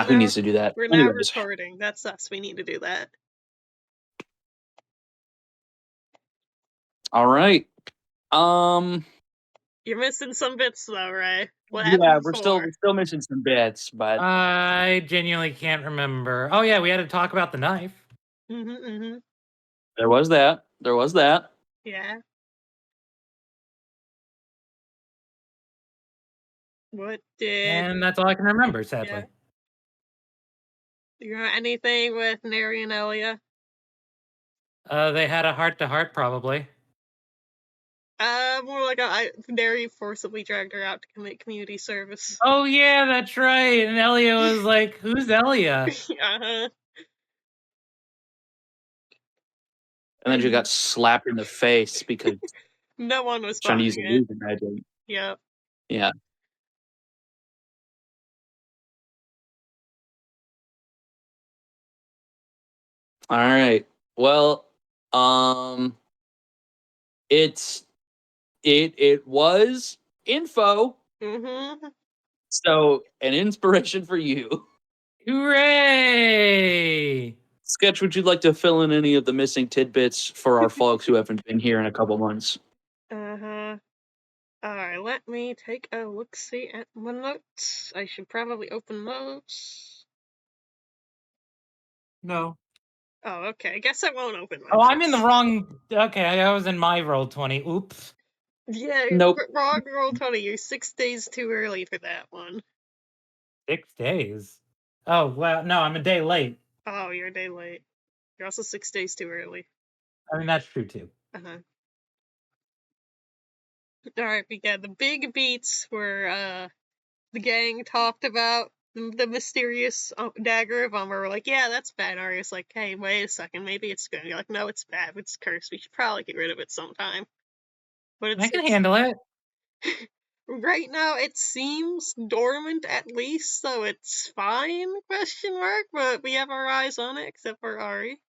Who needs to do that? We're now Anyways. recording. That's us. We need to do that. All right. You're missing some bits though, Ray. What Yeah, happened we're before? still missing some bits, but I genuinely can't remember. Oh yeah, we had to talk about the knife. there was that. There was that. Yeah. What did? And that's all I can remember, sadly. Yeah. You got anything with Neri and Elia? They had a heart-to-heart, probably. More like Neri forcibly dragged her out to commit community service. Oh yeah, that's right. And Elia was like, "Who's Elia?" Uh-huh. And then she got slapped in the face because no one was trying to use the it. losing magic. Yep. Yeah. All right. Well, it was info. So an inspiration for you. Hooray! Sketch, would you like to fill in any of the missing tidbits for our folks who haven't been here in a couple months? Alright, let me take a look-see at my notes. I should probably open those. No. Oh, okay. I guess I won't open my Oh, notes. I'm in the wrong... Okay, I was in my Roll20. Oops. Yeah, nope. Wrong Roll20. You're 6 days too early for that one. 6 days? Oh, well, no, I'm a day late. Oh, you're a day late. You're also 6 days too early. I mean, that's true, too. Alright, but yeah, the big beats were, the gang talked about the mysterious dagger of Umber. We're like, yeah, that's bad. Arya's like, hey, wait a second, maybe it's good. And you're like, no, it's bad. It's cursed. We should probably get rid of it sometime. But I can handle it. Right now, it seems dormant at least, so it's fine, question mark, but we have our eyes on it, except for Ari.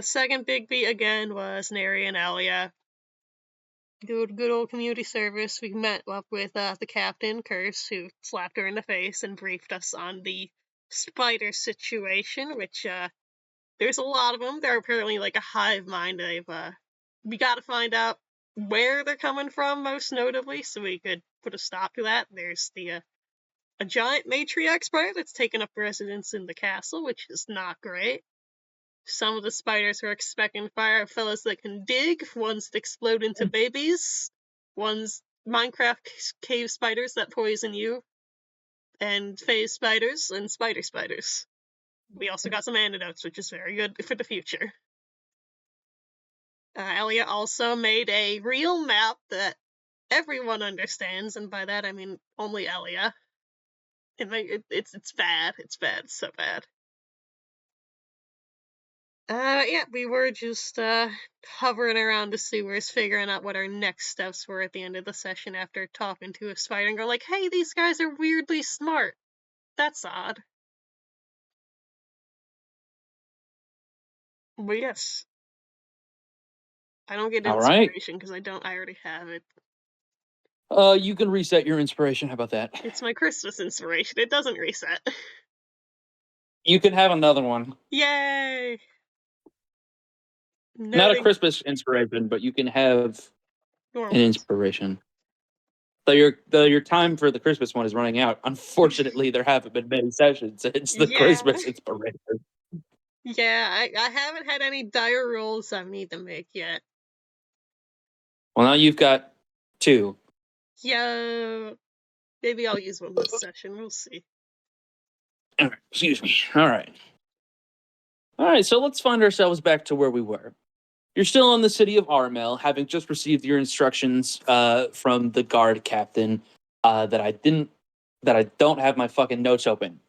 Second big beat again was Neri and Elia. Good old community service. We met up with the captain, Curse, who slapped her in the face and briefed us on the spider situation, which, there's a lot of them. They're apparently like a hive mind. We gotta find out where they're coming from, most notably, so we could put a stop to that. There's a giant matriarch spider that's taken up residence in the castle, which is not great. Some of the spiders we're expecting fire are fellows that can dig, ones that explode into babies, ones Minecraft cave spiders that poison you, and phase spiders, and spider spiders. We also got some antidotes, which is very good for the future. Elia also made a real map that everyone understands, and by that I mean only Elia. It's bad. It's bad. It's so bad. Yeah, we were just hovering around to see where it's figuring out what our next steps were at the end of the session after talking to a spider and go like, hey, these guys are weirdly smart. That's odd. But yes. I don't get inspiration because I already have it. You can reset your inspiration. How about that? It's my Christmas inspiration. It doesn't reset. You can have another one. Yay! Not a Christmas inspiration, but you can have an inspiration. Though your time for the Christmas one is running out. Unfortunately, there haven't been many sessions since the Christmas inspiration. Yeah, I haven't had any dire rolls I need to make yet. Well, now you've got 2. Yeah, maybe I'll use one this session. We'll see. All right, excuse me. All right, so let's find ourselves back to where we were. You're still in the city of Armel, having just received your instructions from the guard captain that I don't have my fucking notes open.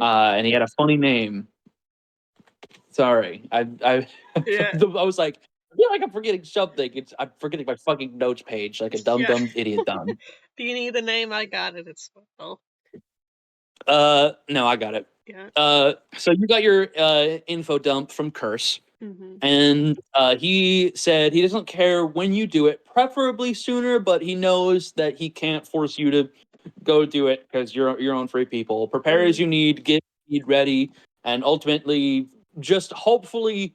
And he had a funny name. Sorry. I was like, I feel like I'm forgetting something. I'm forgetting my fucking notes page like a dumb idiot dumb. Do you need the name? I got it. It's well. No, I got it. Yeah. So you got your info dump from Curse. And he said he doesn't care when you do it, preferably sooner, but he knows that he can't force you to go do it because you're your own free people. Prepare as you need, get ready, and ultimately, just hopefully,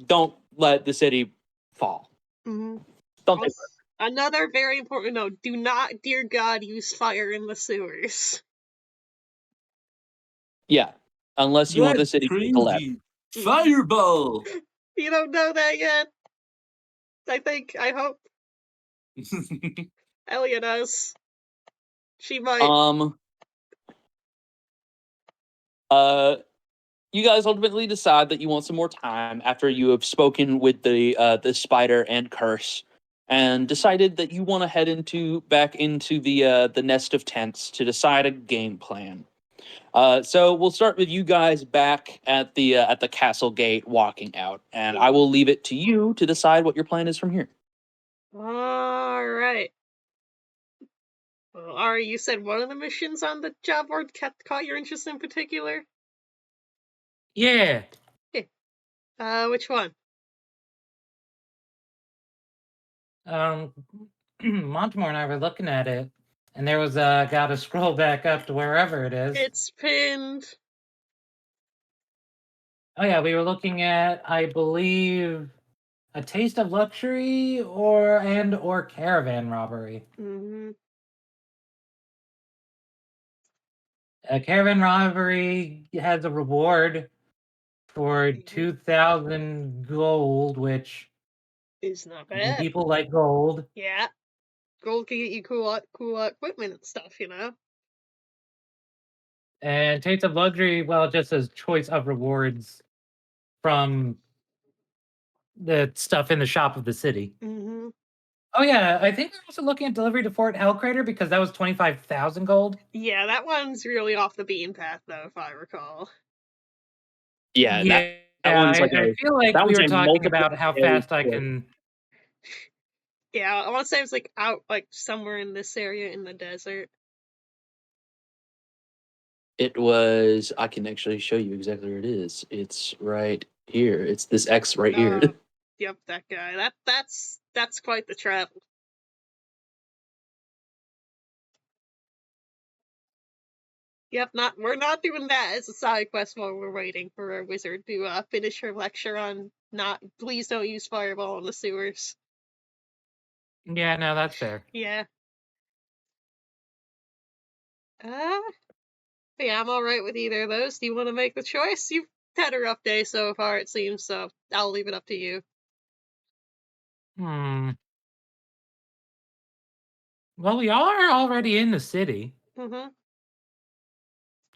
don't let the city fall. Mm-hmm. Don't think Another very important note: do not, dear God, use fire in the sewers. Yeah, unless you want the That's city to collapse. crazy. Fireball. You don't know that yet? I hope Elia does. She might. You guys ultimately decide that you want some more time after you have spoken with the spider and curse, and decided that you want to head back into the nest of tents to decide a game plan. So we'll start with you guys back at the castle gate, walking out, and I will leave it to you to decide what your plan is from here. All right. Well, Ari, you said one of the missions on the job board caught your interest in particular? Yeah. Which one? Montemore and I were looking at it, and there was gotta scroll back up to wherever it is. It's pinned. Oh yeah, we were looking at, I believe, A Taste of Luxury or Caravan Robbery. Mm-hmm. A Caravan Robbery has a reward for 2,000 gold, which It's not bad. people like gold. Yeah. Gold can get you cool equipment and stuff, you know? And Taste of Luxury, well, it just says choice of rewards from the stuff in the shop of the city. Mm-hmm. Oh yeah, I think we're also looking at delivery to Fort Hellcrater because that was 25,000 gold. Yeah, that one's really off the beaten path, though, if I recall. Yeah, that one's like I feel like that we one's were a talking multiple about how day fast I trip. can. Yeah, I want to say it was like out, like somewhere in this area in the desert. It was. I can actually show you exactly where it is. It's right here. It's this X right here. Yep, that guy. That's quite the travel. Yep, we're not doing that as a side quest while we're waiting for our wizard to finish her lecture on please don't use fireball in the sewers. Yeah, no, that's fair. Yeah. Yeah, I'm alright with either of those. Do you want to make the choice? You've had a rough day so far, it seems, so I'll leave it up to you. Well, we are already in the city, Mm-hmm.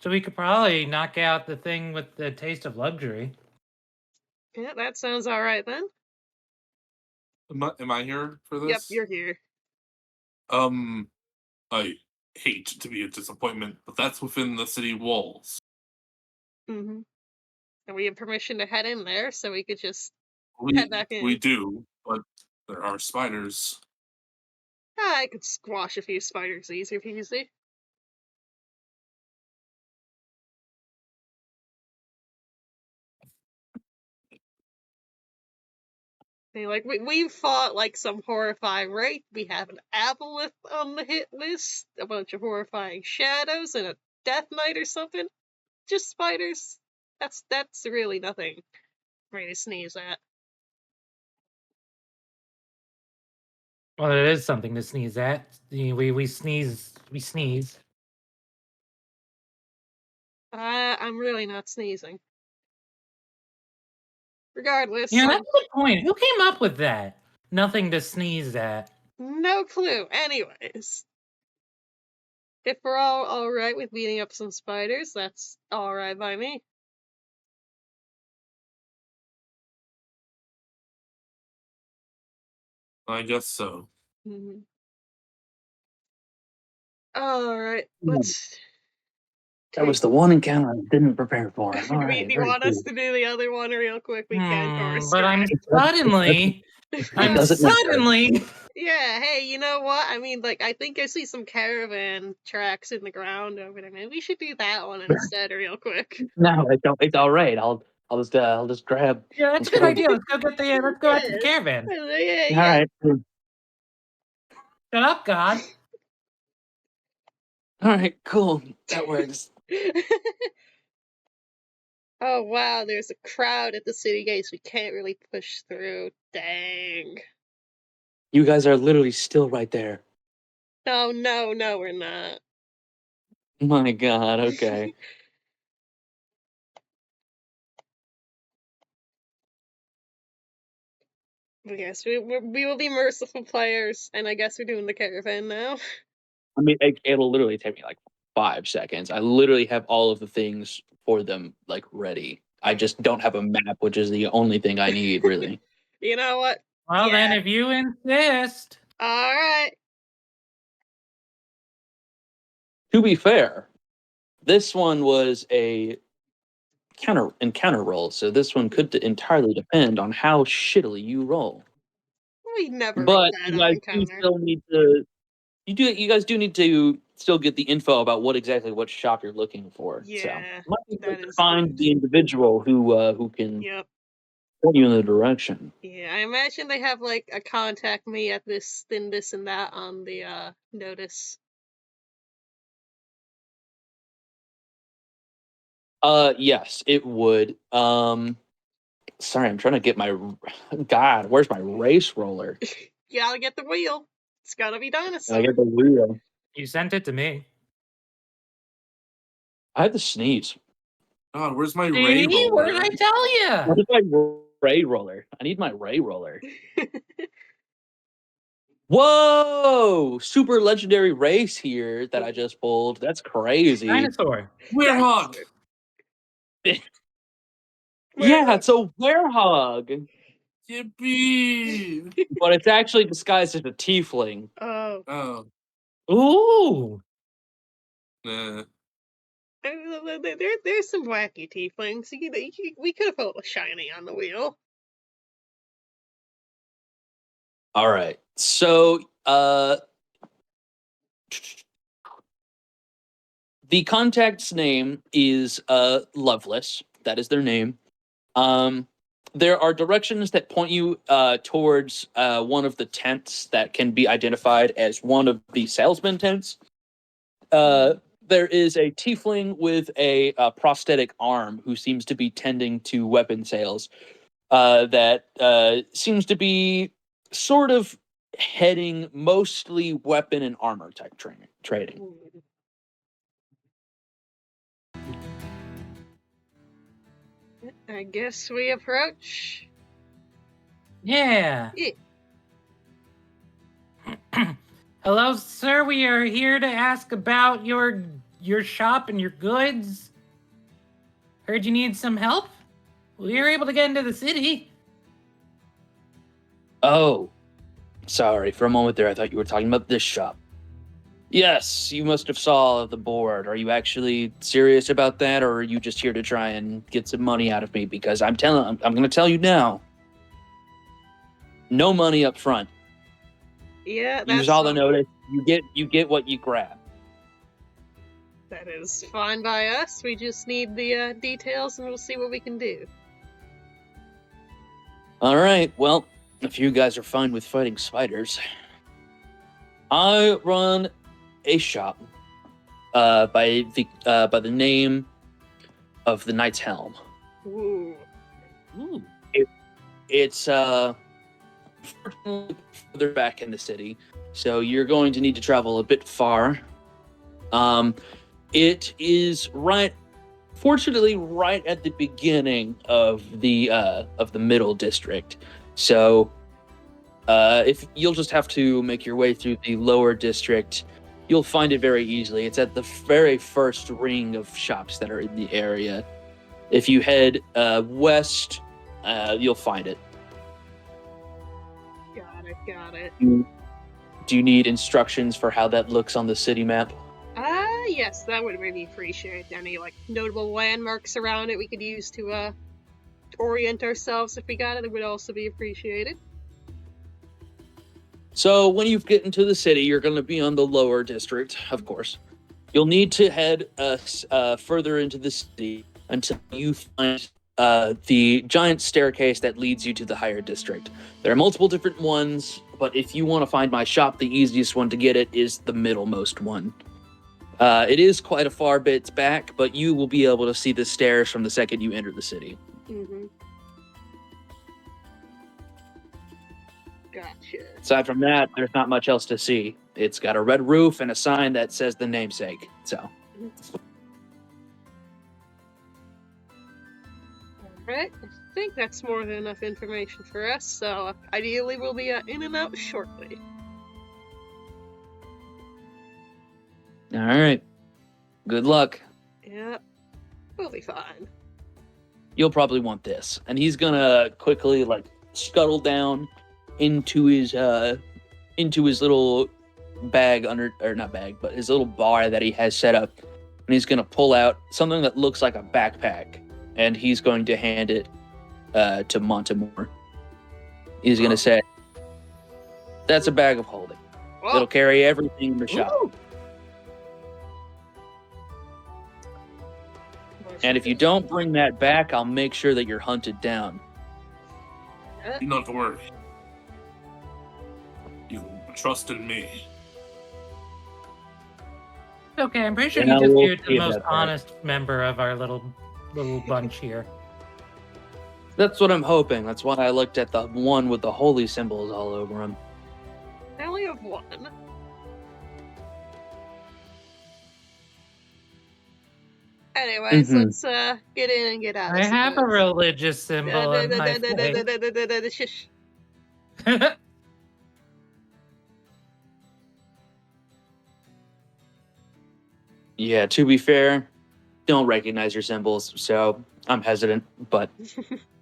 so we could probably knock out the thing with the Taste of Luxury. Yeah, that sounds alright then. Am I here for this? Yep, you're here. I hate to be a disappointment, but that's within the city walls. Mm-hmm. And we have permission to head in there, so we could just head back in. We do, but there are spiders. I could squash a few spiders easy peasy. Like we've fought like some horrifying right. We have an aboleth on the hit list, a bunch of horrifying shadows, and a death knight or something. Just spiders. That's really nothing for me to sneeze at. Well, it is something to sneeze at. We sneeze. We sneeze. I'm really not sneezing. Regardless, Yeah, that's a good point. Who came up with that? Nothing to sneeze at. No clue. Anyways, if we're all alright with beating up some spiders, that's alright by me. I guess so. Mm-hmm. Alright, let's... That was the one encounter I didn't prepare for. All Do right, you very want cool. us to do the other one real quick? We can, of course. But I'm It doesn't matter. suddenly. Yeah, hey, you know what? I mean, like, I think I see some caravan tracks in the ground over there. Maybe we should do that one instead, real quick. No, I don't. It's all right. I'll just grab. Yeah, that's a good idea. Let's go get the. Let's go out to the caravan. Yeah. All right. Shut up, God. All right, cool. That works. Oh wow, there's a crowd at the city gates. We can't really push through. Dang. You guys are literally still right there. No, no, we're not. My God. Okay. But yes, we will be merciful players, and I guess we're doing the caravan now. I mean, it'll literally take me like 5 seconds. I literally have all of the things for them like ready. I just don't have a map, which is the only thing I need, really. You know what? Well, then, Yeah. if you insist. All right. To be fair, this one was a encounter roll, so this one could entirely depend on how shittily you roll. We never roll But bad you on guys do encounter. still need to. You guys do need to still get the info about what shop you're looking for. So Yeah, it might be that good to is find good. the individual who can Yep. point you in the direction. Yeah, I imagine they have like a contact me at this, then this and that on the notice. Yes, it would. Sorry, I'm trying to get my. God, where's my race roller? You gotta get the wheel. It's gotta be I dinosaur. get the wheel. You sent it to me. I had to sneeze. God, where's my Ray See? What roller? did I tell you? Where's my ray roller? I need my ray roller. Whoa! Super legendary race here that I just pulled. That's crazy. Dinosaur. Werehog! Yeah, it's a werehog, Yippee! but it's actually disguised as a tiefling. Oh, Oh, Ooh. nah. there's some wacky tieflings. We could have put a shiny on the wheel. All right. So, the contact's name is Loveless. That is their name. There are directions that point you towards one of the tents that can be identified as one of the salesman tents. There is a tiefling with a prosthetic arm who seems to be tending to weapon sales. That seems to be sort of heading mostly weapon and armor type trading. I guess we approach. Yeah. Yeah. Hello, sir. We are here to ask about your shop and your goods. Heard you need some help. We were able to get into the city. Oh, sorry. For a moment there, I thought you were talking about this shop. Yes, you must have saw the board. Are you actually serious about that, or are you just here to try and get some money out of me? Because I'm going to tell you now. No money up front. Yeah, You that's saw the notice. You get what you grab. that is fine by us. We just need the details, and we'll see what we can do. All right. Well, if you guys are fine with fighting spiders, I run a shop by the name of the Knight's Helm. Ooh. Ooh. It's further back in the city, so you're going to need to travel a bit far. It is fortunately right at the beginning of the middle district. So if you'll just have to make your way through the lower district, you'll find it very easily. It's at the very first ring of shops that are in the area. If you head west, you'll find it. Got it. Do you need instructions for how that looks on the city map? Yes, that would really appreciate any like notable landmarks around it we could use to orient ourselves if we got it. It would also be appreciated. So when you get into the city, you're going to be on the lower district, of course. You'll need to head further into the city until you find the giant staircase that leads you to the higher district. There are multiple different ones, but if you want to find my shop, the easiest one to get it is the middlemost one. It is quite a far bit back, but you will be able to see the stairs from the second you enter the city. Mm-hmm. Gotcha. Aside from that, there's not much else to see. It's got a red roof and a sign that says the namesake. So, Alright, I think that's more than enough information for us, so ideally we'll be in and out shortly. all right. Good luck. Yep, we'll be fine. You'll probably want this. And he's gonna quickly like scuttle down into his little bag or not bag, but his little bar that he has set up. And he's gonna pull out something that looks like a backpack. And he's going to hand it to Montemore. He's gonna say, "That's a bag of holding. Oh, It'll carry everything in the shop. ooh. And if you don't bring that back, I'll make sure that you're hunted down." You don't have to worry. You can trust in me. Okay, I'm pretty sure Yeah, you just we'll you're see the most about that. honest member of our little bunch here. That's what I'm hoping. That's why I looked at the one with the holy symbols all over him. I only have one. Anyways, Mhm. let's get in and get out. I have a suppose. religious symbol on my face. Shush. Yeah, to be fair, don't recognize your symbols, so I'm hesitant, but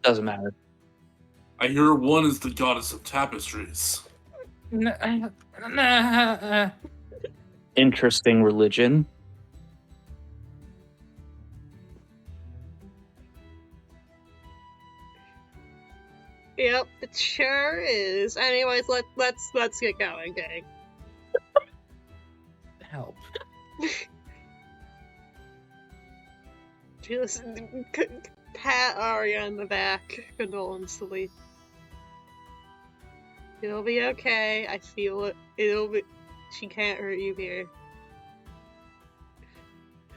doesn't matter. I hear one is the goddess of tapestries. Interesting religion. Yep, it sure is. Anyways, let's get going, gang. Help. Just pat Arya on the back condolenceably. It'll be okay. I feel it. It'll be. She can't hurt you here.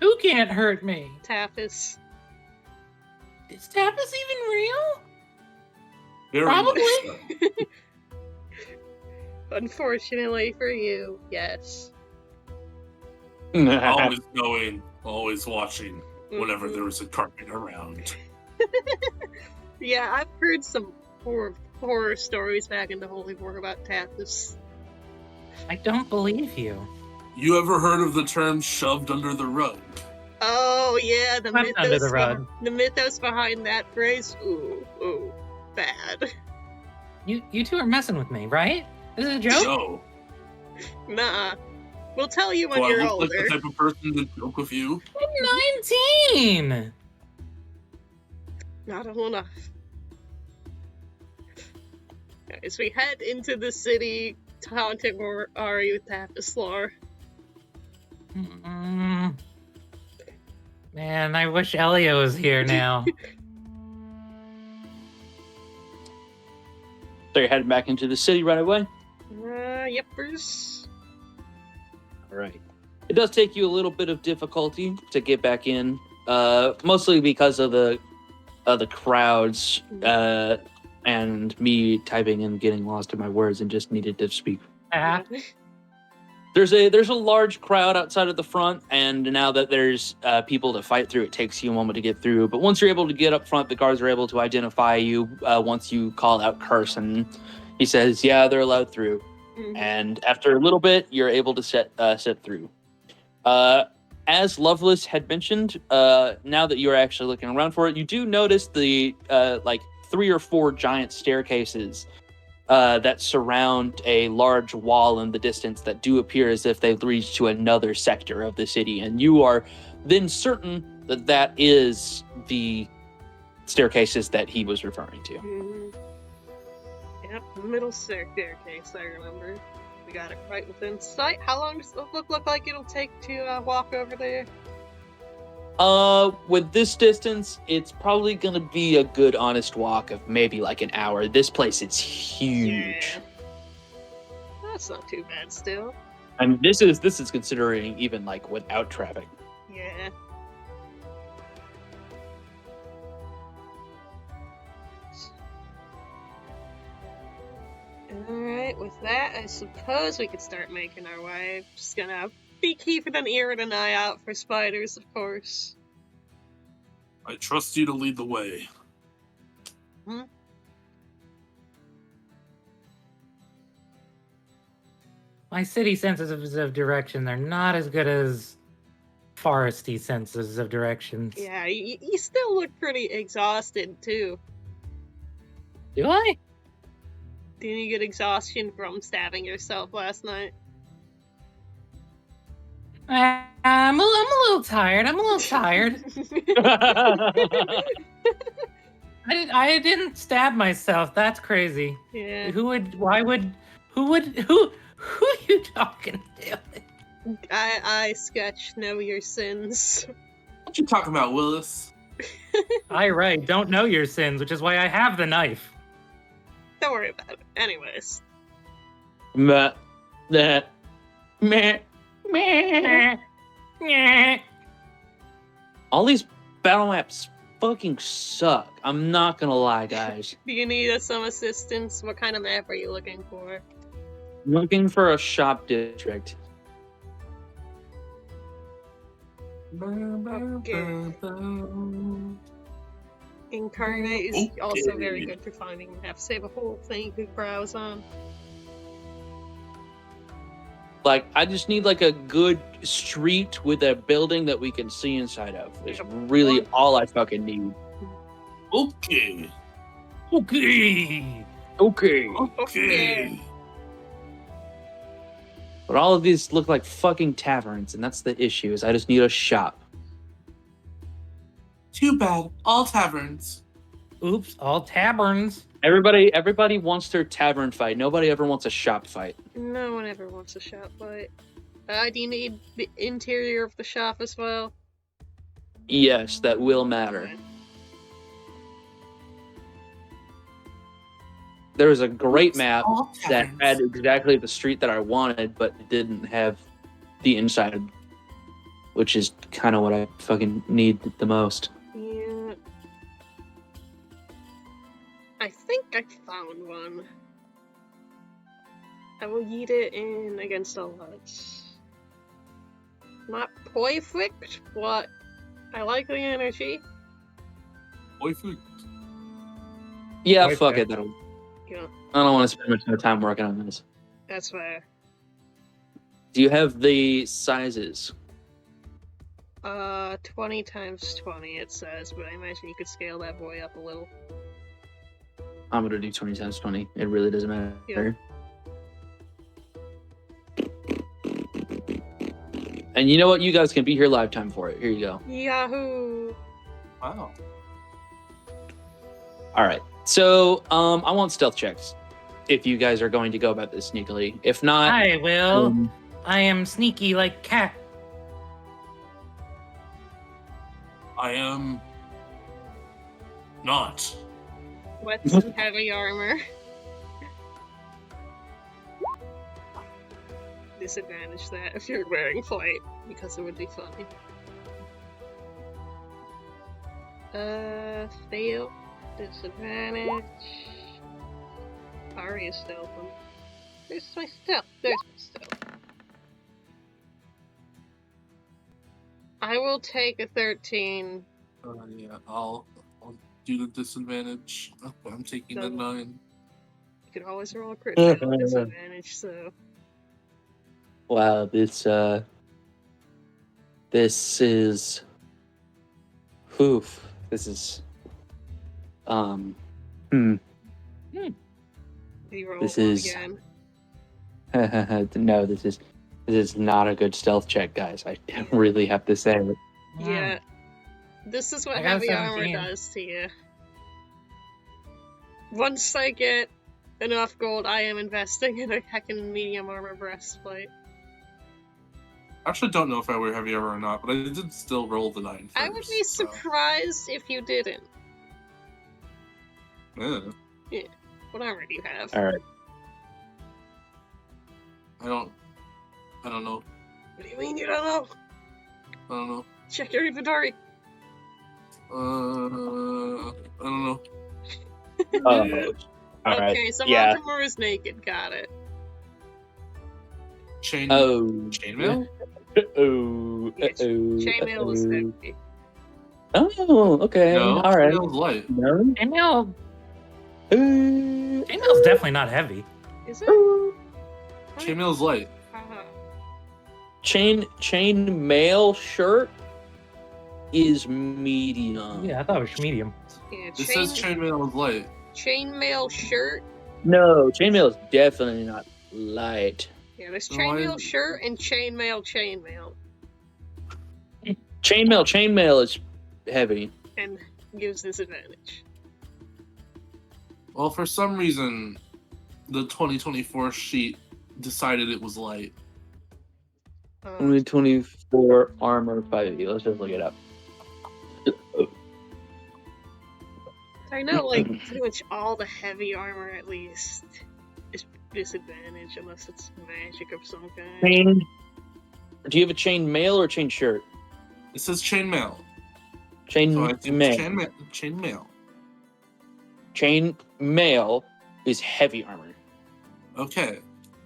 Who can't hurt me? Taffus. Is Tapas even real? Very Probably. much so. Unfortunately for you, yes. Always knowing, always watching, whenever Mhm. there was a carpet around. Yeah, I've heard some horror stories back in the Holy War about Taffus. I don't believe you. You ever heard of the term shoved under the rug? Oh yeah, the Swept under the rug. The mythos behind that phrase. Ooh, bad. You two are messing with me, right? This is a joke? No. Nah, we'll tell you when Do I you're look older. like the type of person to joke with you? I'm 19! Not old enough. As we head into the city, taunting Ari with Taffus lore. Man, I wish Elio was here now. So you're heading back into the city right away? Yepers. All right. It does take you a little bit of difficulty to get back in, mostly because of the crowds and me typing and getting lost in my words and just needed to speak. Ah, There's a large crowd outside of the front, and now that there's people to fight through, it takes you a moment to get through. But once you're able to get up front, the guards are able to identify you once you call out curse, and he says, "Yeah, they're allowed through." Mhm. And after a little bit, you're able to set through. As Loveless had mentioned, now that you're actually looking around for it, you do notice the like 3 or 4 giant staircases that surround a large wall in the distance that do appear as if they lead to another sector of the city. And you are then certain that that is the staircases that he was referring to. Mhm. Yep, middle staircase, I remember. We got it right within sight. How long does it look like it'll take to walk over there? With this distance, it's probably gonna be a good honest walk of maybe like an hour. This place is huge. Yeah. That's not too bad still. I mean, this is considering even like without traffic. Yeah. Alright, with that, I suppose we could start making our way. Just gonna be keeping an ear and an eye out for spiders, of course. I trust you to lead the way. My city senses of direction, they're not as good as foresty senses of directions. Yeah, you still look pretty exhausted, too. Do I? Didn't you get exhaustion from stabbing yourself last night? I'm a little tired. I'm a little tired. I didn't stab myself. That's crazy. Yeah. Who are you talking to? I sketch know your sins. What you talking about, Willis? I right. Don't know your sins, which is why I have the knife. Don't worry about it. Anyways. Meh. That. Meh. Meh. All these battle maps fucking suck. I'm not gonna lie, guys. Do you need some assistance? What kind of map are you looking for? Looking for a shop district. Incarnate is also very good for finding maps. They have a whole thing you could browse on. Like, I just need like a good street with a building that we can see inside of. Is really all I fucking need. Okay. Okay. Okay. Okay. But all of these look like fucking taverns, and that's the issue. Is I just need a shop. Too bad. All taverns. Oops, all taverns. Everybody wants their tavern fight. Nobody ever wants a shop fight. No one ever wants a shop fight. Do you need the interior of the shop as well? Yes, that will matter. Okay. There was a great map All that taverns. had exactly the street that I wanted, but it didn't have the inside, which is kind of what I fucking need the most. Yeah. I think I found one. I will yeet it in against all odds. Not perfect, but I like the energy. Boyfriend. Yeah, Right fuck there. it. That'll, Yeah, I don't want to spend much more time working on this. that's fair. Do you have the sizes? 20 times 20 it says, but I imagine you could scale that boy up a little. I'm gonna do 20 times 20. It really doesn't matter. Yeah. And you know what? You guys can be here live time for it. Here you go. Yahoo! Wow. All right. So, I want stealth checks. If you guys are going to go about this sneakily, if not, I will. um, I am sneaky like cat. I am not. What's in heavy armor? Disadvantage that if you're wearing plate, because it would be funny. Fail. Disadvantage. Ari is stealth. There's my stealth. There's my stealth. I will take a 13. Yeah, I'll do the disadvantage. I'm taking a Double. 9. You could always roll a crit fail with disadvantage, so. wow, this is, oof, this is, You roll This one is- again. no, this is not a good stealth check, guys. I really have to say it. Yeah. This is what I got heavy armor 17. does to you. Once I get enough gold, I am investing in a heckin' medium armor breastplate. I actually don't know if I wear heavy armor or not, but I did still roll the 9 first. I would be so, surprised if you didn't. yeah. What armor do you have? All right. I I don't know. What do you mean you don't know? I don't know. Check your inventory. I don't know. Oh, all right. Okay, so Yeah. Mortimer is naked. Got it. Chain. Oh. Chainmail? Oh. Yes, chainmail is heavy. Oh, okay. No. All right. Chainmail's light. No. Chainmail's definitely not heavy. Is it? Chainmail's light. Chain mail shirt is medium. Yeah, I thought it was medium. Yeah, It says chainmail is light. chainmail shirt. No, chainmail is definitely not light. Yeah, there's Then why chainmail is- shirt and chainmail. Chainmail is heavy. And gives disadvantage. Well, for some reason, the 2024 sheet decided it was light. Only 24 armor 5e. Let's just look it up. I know, like, pretty much all the heavy armor, at least, is disadvantage unless it's magic of some kind. Chain. Do you have a chain mail or chain shirt? It says chainmail. Chain So I think mail. chainmail. Chain mail is heavy armor. Okay.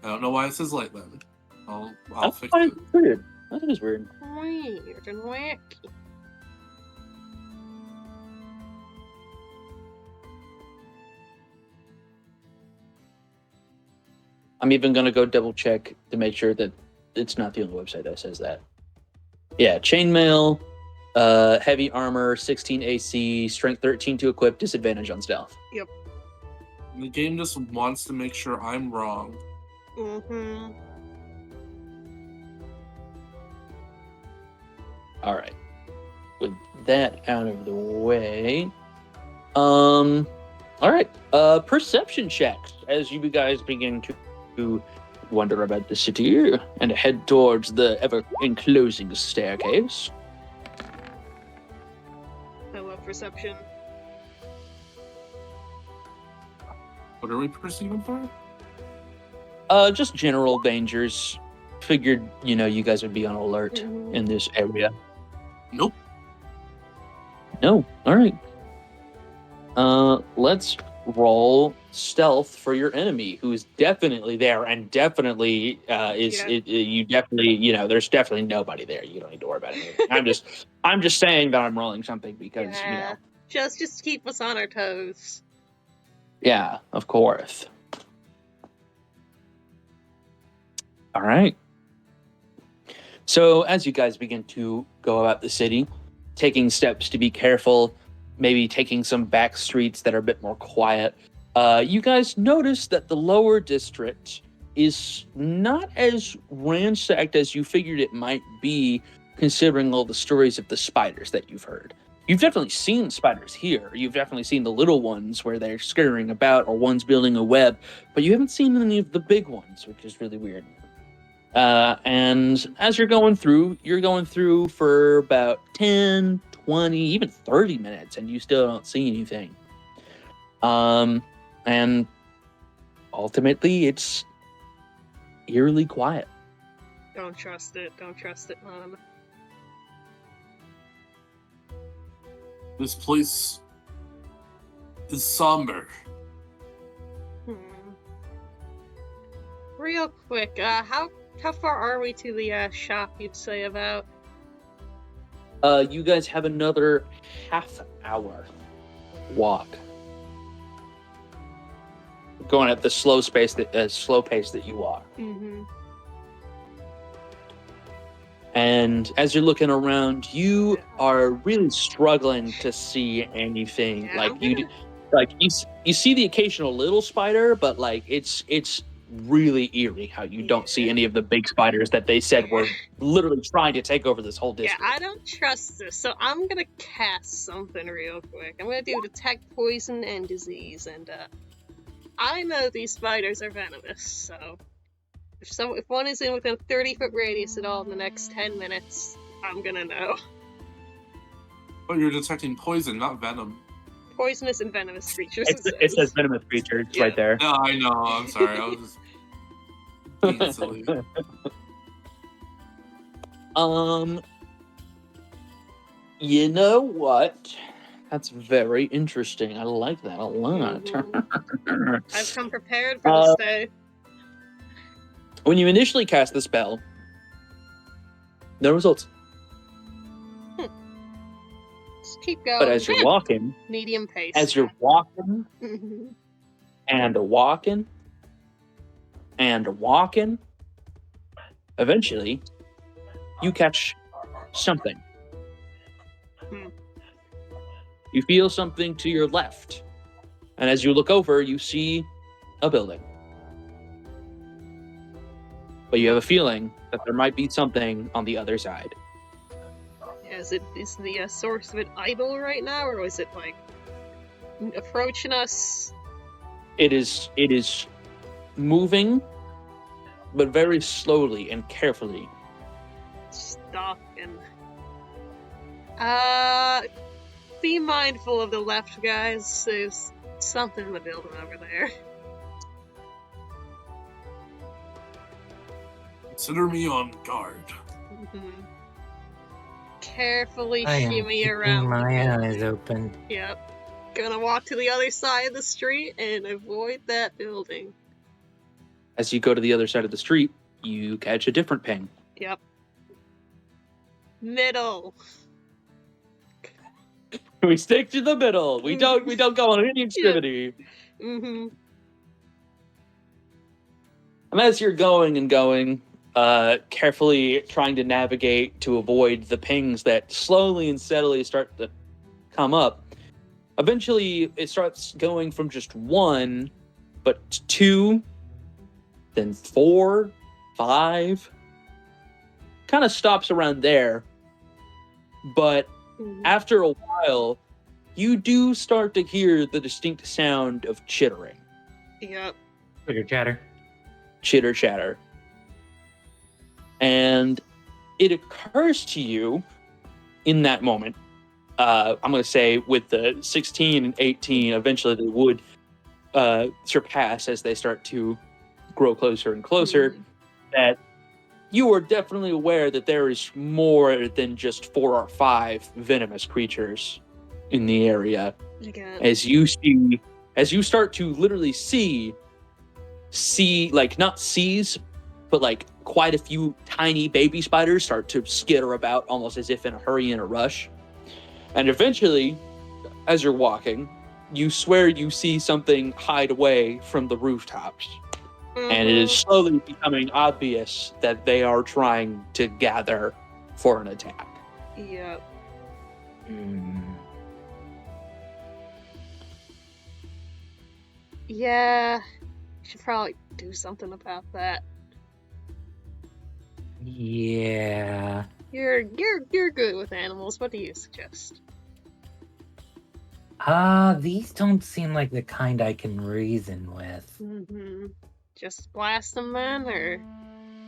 I don't know why it says light then. I'll That's fix quite it. weird. That is weird. Weird and wacky. I'm even gonna go double check to make sure that it's not the only website that says that. Yeah, chainmail, heavy armor, 16 AC, strength 13 to equip, disadvantage on stealth. The game just wants to make sure I'm wrong. Mm-hmm. All right. With that out of the way, all right. Perception checks as you guys begin to wonder about the city and head towards the ever-enclosing staircase. I love perception. What are we perceiving for? Just general dangers. Figured, you guys would be on alert Mhm. in this area. Nope. No. All right. Let's roll stealth for your enemy, who is definitely there and definitely you definitely, there's definitely nobody there. You don't need to worry about anything. I'm just saying that I'm rolling something because Yeah. Just keep us on our toes. yeah, of course. All right. So as you guys begin to go about the city, taking steps to be careful, maybe taking some back streets that are a bit more quiet, you guys notice that the lower district is not as ransacked as you figured it might be, considering all the stories of the spiders that you've heard. You've definitely seen spiders here. You've definitely seen the little ones where they're scurrying about or one's building a web, but you haven't seen any of the big ones, which is really weird. And as you're going through for about 10, 20, even 30 minutes, and you still don't see anything. And ultimately, it's eerily quiet. Don't trust it, Mom. This place is somber. Real quick, how far are we to the shop you'd say about? You guys have another half hour walk. Going at the slow pace that you walk. Mm-hmm. And as you're looking around, you are really struggling to see anything. Yeah, You see the occasional little spider, but it's really eerie how you don't see any of the big spiders that they said were literally trying to take over this whole Yeah, district. I don't trust this, so I'm gonna cast something real quick. I'm gonna do detect poison and disease, and I know these spiders are venomous, so if one is in within a 30-foot radius at all in the next 10 minutes, I'm gonna know. Oh, you're detecting poison, not venom. Poisonous and venomous creatures. It says venomous creatures Yeah. right there. No, I know. I'm sorry. I was just being silly. You know what? That's very interesting. I like that a lot. I've come prepared for this day. When you initially cast the spell, no results. Just keep going. But as you're walking, Medium pace. as you're walking Mhm. and walking and walking, eventually you catch something. You feel something to your left. And as you look over, you see a building. But you have a feeling that there might be something on the other side. Is the source of it idle right now, or is it like approaching us? It is moving, but very slowly and carefully. Stop and be mindful of the left, guys. There's something in the building over there. Consider me on guard. Mhm. Carefully I am shimmy keeping around. my eyes open. Yep. Gonna walk to the other side of the street and avoid that building. As you go to the other side of the street, you catch a different ping. Yep. Middle. We stick to the middle. We don't go on any extremity. Mm-hmm. And as you're going and going, carefully trying to navigate to avoid the pings that slowly and steadily start to come up, eventually it starts going from just 1, but 2, then 4, 5. Kind of stops around there. But after a while, you do start to hear the distinct sound of chittering. Yep. Chitter chatter. Chitter chatter. And it occurs to you in that moment, I'm going to say with the 16 and 18, eventually they would surpass as they start to grow closer and closer, that you are definitely aware that there is more than just 4 or 5 venomous creatures in the area. Again. As you start to literally see, like not seize, but like quite a few tiny baby spiders start to skitter about almost as if in a hurry and a rush. And eventually, as you're walking, you swear you see something hide away from the rooftops. And it is slowly becoming obvious that they are trying to gather for an attack. Yep. Yeah. Should probably do something about that. Yeah. You're good with animals. What do you suggest? These don't seem like the kind I can reason with. Mm-hmm. Just blast them then, or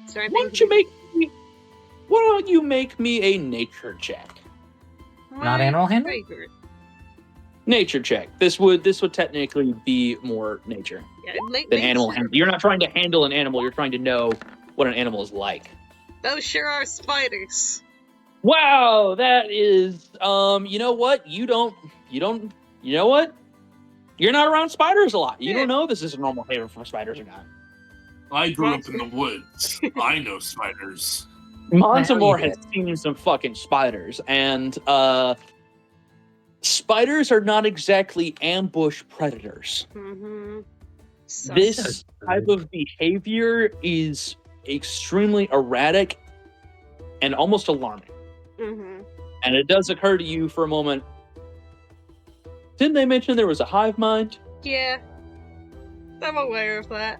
is there anything? Why don't you make me a nature check? Not animal handling? Favorite. Nature check. This would technically be more nature than animal handling. You're not trying to handle an animal. You're trying to know what an animal is like. Those sure are spiders. Wow, that is. You know what? You know what? You're not around spiders a lot. You don't know this is a normal haven for spiders or not. I grew up in the woods. I know spiders. Montemore has seen some fucking spiders, and spiders are not exactly ambush predators. Mm-hmm. This type of behavior is extremely erratic and almost alarming. Mm-hmm. And it does occur to you for a moment, didn't they mention there was a hive mind? Yeah. I'm aware of that.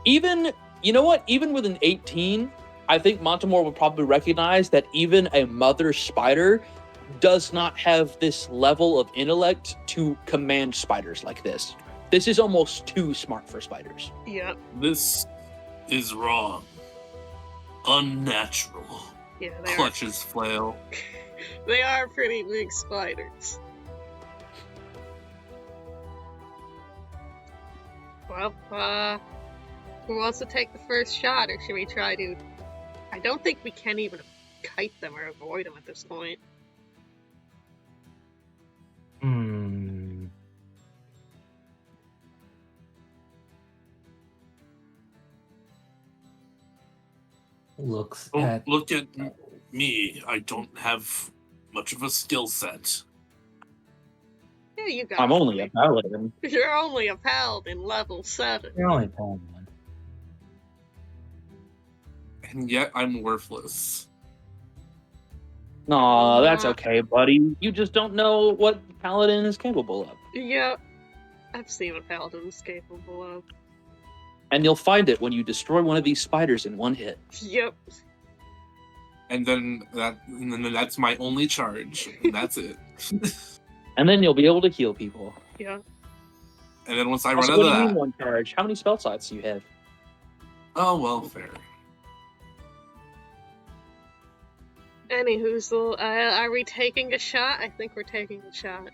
Even, you know what? Even with an 18, I think Montemore would probably recognize that even a mother spider does not have this level of intellect to command spiders like this. This is almost too smart for spiders. Yep. This is wrong. Unnatural. Yeah, they Clutches flail. They are pretty big spiders. Well, Who wants to take the first shot, or should we try to... I don't think we can even kite them or avoid them at this point. Looks Don't at look at me. I don't have much of a skill set. Yeah, you got I'm it. only a paladin. You're only a paladin level 7. you're only playing one. And yet I'm worthless. Aw, that's Uh, okay, buddy. You just don't know what paladin is capable of. Yep. I've seen what paladin's capable of. And you'll find it when you destroy one of these spiders in one hit. Yep. And then that's my only charge. And that's it. And then you'll be able to heal people. Yeah. And then once I run Also, out what of do you mean that, one charge? How many spell slots do you have? oh well, fair. Anywho, are we taking a shot? I think we're taking a shot.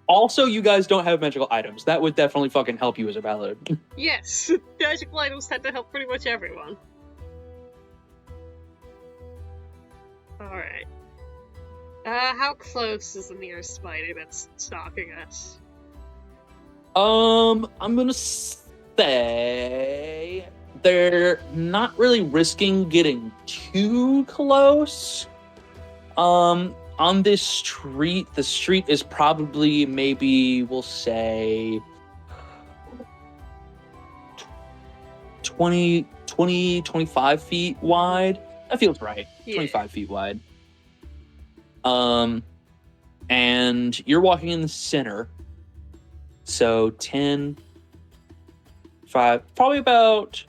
Also, you guys don't have magical items. That would definitely fucking help you as a paladin. Yes. Magical items tend to help pretty much everyone. Alright. How close is the nearest spider that's stalking us? I'm gonna say they're not really risking getting too close. On this street, the street is probably maybe, we'll say 25 feet wide. That feels right. Yeah. 25 feet wide. And you're walking in the center. So 10, 5, probably about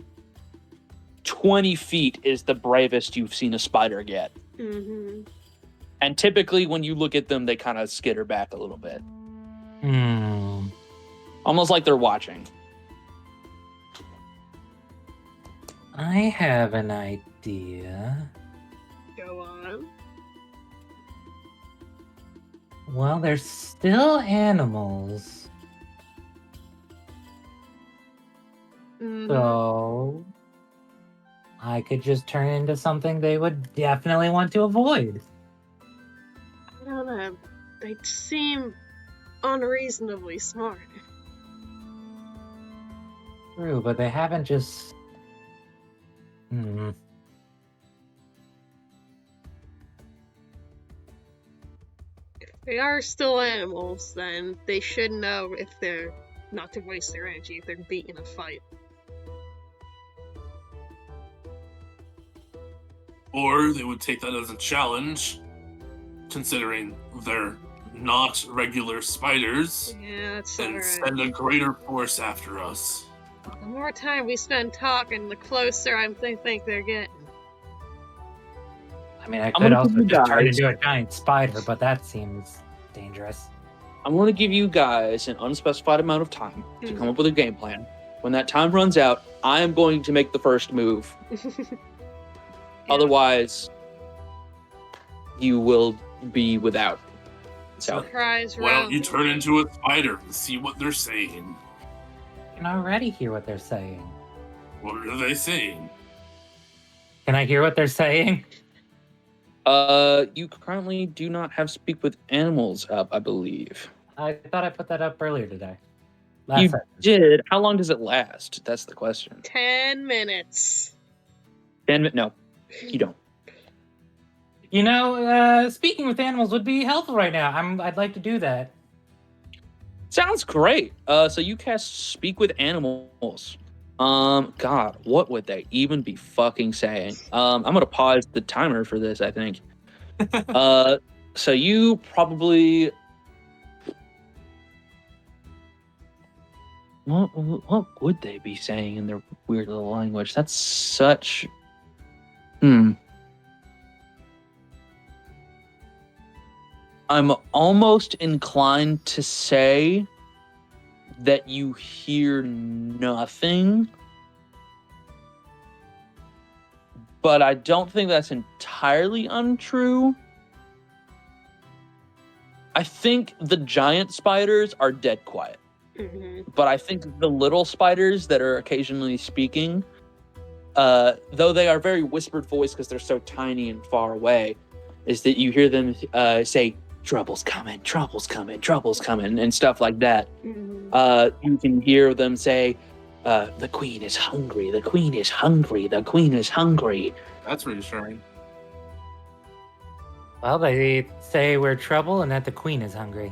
20 feet is the bravest you've seen a spider get. Mm-hmm. And typically when you look at them, they kind of skitter back a little bit. Almost like they're watching. I have an idea. Go on. Well, they're still animals. Mhm. So I could just turn into something they would definitely want to avoid. I don't know. They seem unreasonably smart. True, but they haven't just. If they are still animals, then they should know if they're not to waste their energy if they're beaten a fight. Or they would take that as a challenge, considering they're not regular spiders, Yeah, that's and alright. send a greater force after us. The more time we spend talking, the closer I think they're getting. I mean, I I'm could gonna also give you just turn guys- into a giant spider, but that seems dangerous. I'm going to give you guys an unspecified amount of time to come up with a game plan. When that time runs out, I am going to make the first move. Yeah. Otherwise, you will be without. So, Surprise Why round. don't you turn into a spider and see what they're saying? I can already hear what they're saying. What are they saying? Can I hear what they're saying? you currently do not have Speak with Animals up, I believe. I thought I put that up earlier today. You Last did. How long does it last? That's the question. 10 minutes. 10 minutes? No, you don't. You know, speaking with animals would be helpful right now. I'd like to do that. Sounds great. So you cast Speak with Animals. God, what would they even be fucking saying? I'm gonna pause the timer for this, I think. So you probably what would they be saying in their weird little language? That's such I'm almost inclined to say that you hear nothing, but I don't think that's entirely untrue. I think the giant spiders are dead quiet, Mm-hmm. but I think the little spiders that are occasionally speaking though they are very whispered voice because they're so tiny and far away, is that you hear them say, "Trouble's coming, trouble's coming, trouble's coming," and stuff like that. You can hear them say, "The queen is hungry, the queen is hungry, the queen is hungry." That's reassuring. Well, they say we're trouble and that the queen is hungry.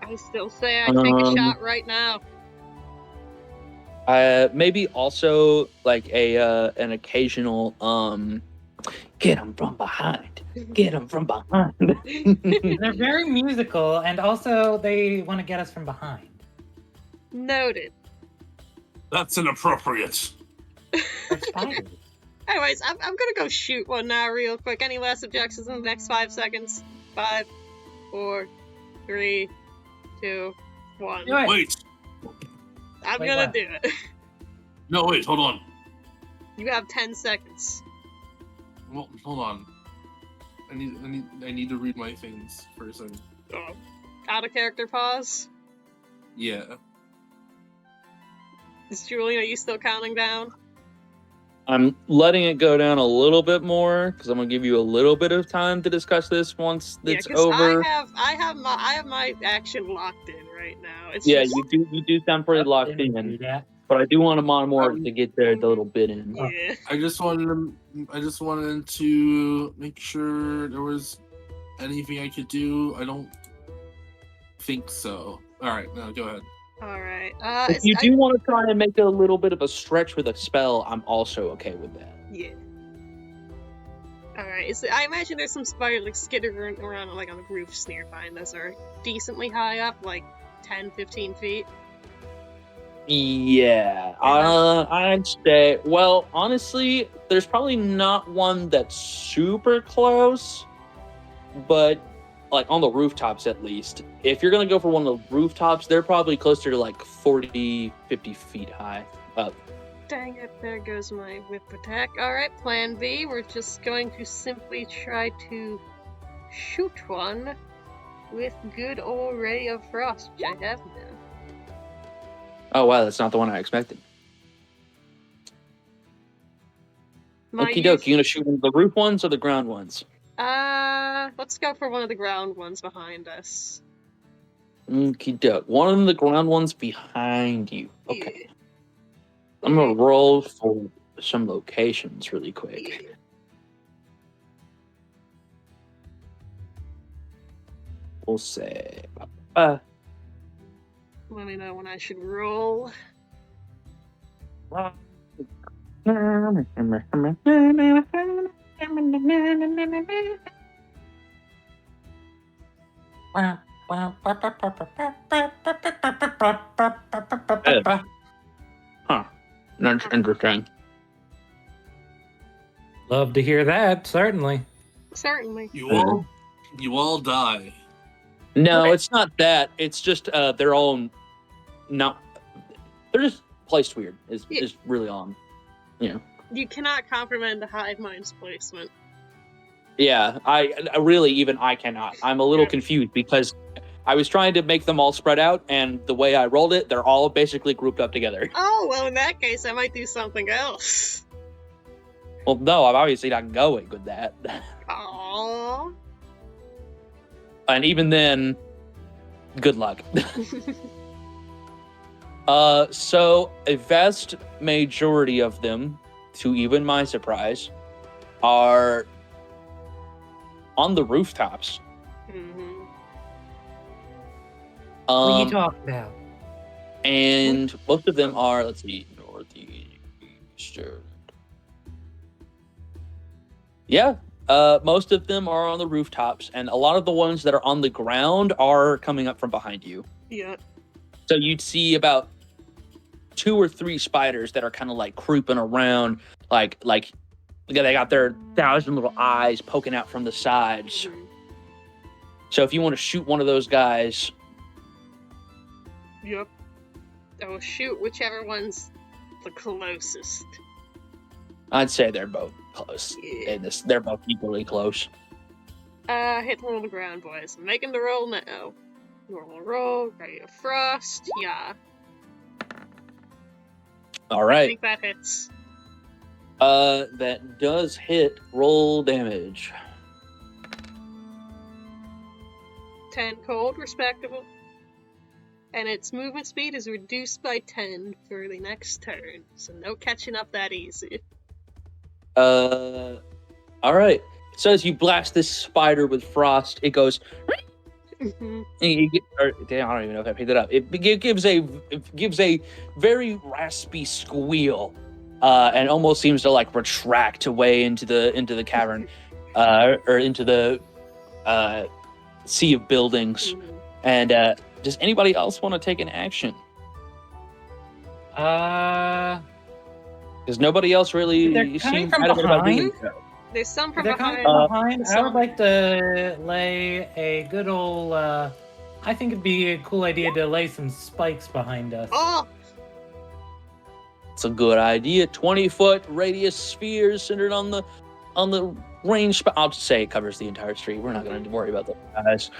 I still say I take a shot right now. Maybe also like an occasional get them from behind, get them from behind. They're very musical, and also they want to get us from behind. Noted. That's inappropriate. They're spiders. Anyways, I'm gonna go shoot one now real quick. Any last objections in the next 5 seconds? 5, 4, 3, 2, 1. Do it. Wait. I'm Wait, gonna what? do it. No, wait, hold on. You have 10 seconds. Well, hold on. I need to read my things for a second. Oh. Out of character pause. Yeah. Is Julian, are you still counting down? I'm letting it go down a little bit more because I'm gonna give you a little bit of time to discuss this once it's 'cause over. I have my action locked in right now. It's Yeah, just, you do sound pretty locked Didn't do in, that. but I do want more to get there a little bit in. yeah. I just wanted to make sure there was anything I could do. I don't think so. All right, now go ahead. All right. If you do want to try and make a little bit of a stretch with a spell, I'm also okay with that. Yeah. Alright, I imagine there's some spiders like skittering around like on the roofs nearby, and those are decently high up, like 10, 15 feet. Yeah, I'd say. Well, honestly, there's probably not one that's super close, but like on the rooftops at least. If you're gonna go for one of the rooftops, they're probably closer to like 40, 50 feet high up. Dang it, there goes my whip attack. Alright, plan B, we're just going to simply try to shoot one with good old Ray of Frost, which I have now. Oh wow, that's not the one I expected. Okie doke, you gonna shoot one of the roof ones or the ground ones? Let's go for one of the ground ones behind us. Okie doke. One of the ground ones behind you. Okay. Yeah. I'm gonna roll for some locations really quick. Yeah. We'll say Let me know when I should roll. Huh. That's interesting. Love to hear that, certainly. Certainly. You all die. No, Okay. it's not that. It's just their own. Not. They're just placed weird. Is really on. You cannot comprehend the hive mind's placement. Yeah, I really even I cannot. I'm a little confused because I was trying to make them all spread out, and the way I rolled it, they're all basically grouped up together. Oh, well, in that case, I might do something else. Well, no, I'm obviously not going with that. Aww. And even then, good luck. So a vast majority of them, to even my surprise, are on the rooftops. Mm-hmm. What are you talking about? And most of them are, let's see, northeastern. Yeah, most of them are on the rooftops, and a lot of the ones that are on the ground are coming up from behind you. Yeah. So you'd see about 2 or 3 spiders that are kind of like creeping around, like they got their 1,000 little eyes poking out from the sides. Mhm. So if you want to shoot one of those guys, Yep. Oh, shoot, whichever one's the closest. I'd say they're both close. Yeah. And they're both equally close. Hit one on the ground, boys. I'm making the roll now. Normal roll, Ray of Frost, yeah. All I right. think that hits. That does hit. Roll damage. 10 cold, respectable. And its movement speed is reduced by 10 for the next turn, so no catching up that easy. All right. So as you blast this spider with frost, it goes. Mhm. Damn, I don't even know if I picked it up. It gives a very raspy squeal, and almost seems to like retract away into the cavern, or into the sea of buildings. Mhm. And does anybody else want to take an action? Because nobody else really They're coming seems from adamant about doing behind? so. There's some If from they're coming behind. from behind, I some- would like to lay a good old. I think it'd be a cool idea to lay some spikes behind us. Oh! It's a good idea. 20-foot radius spheres centered on the range. I'll just say it covers the entire street. We're not going to worry about those guys.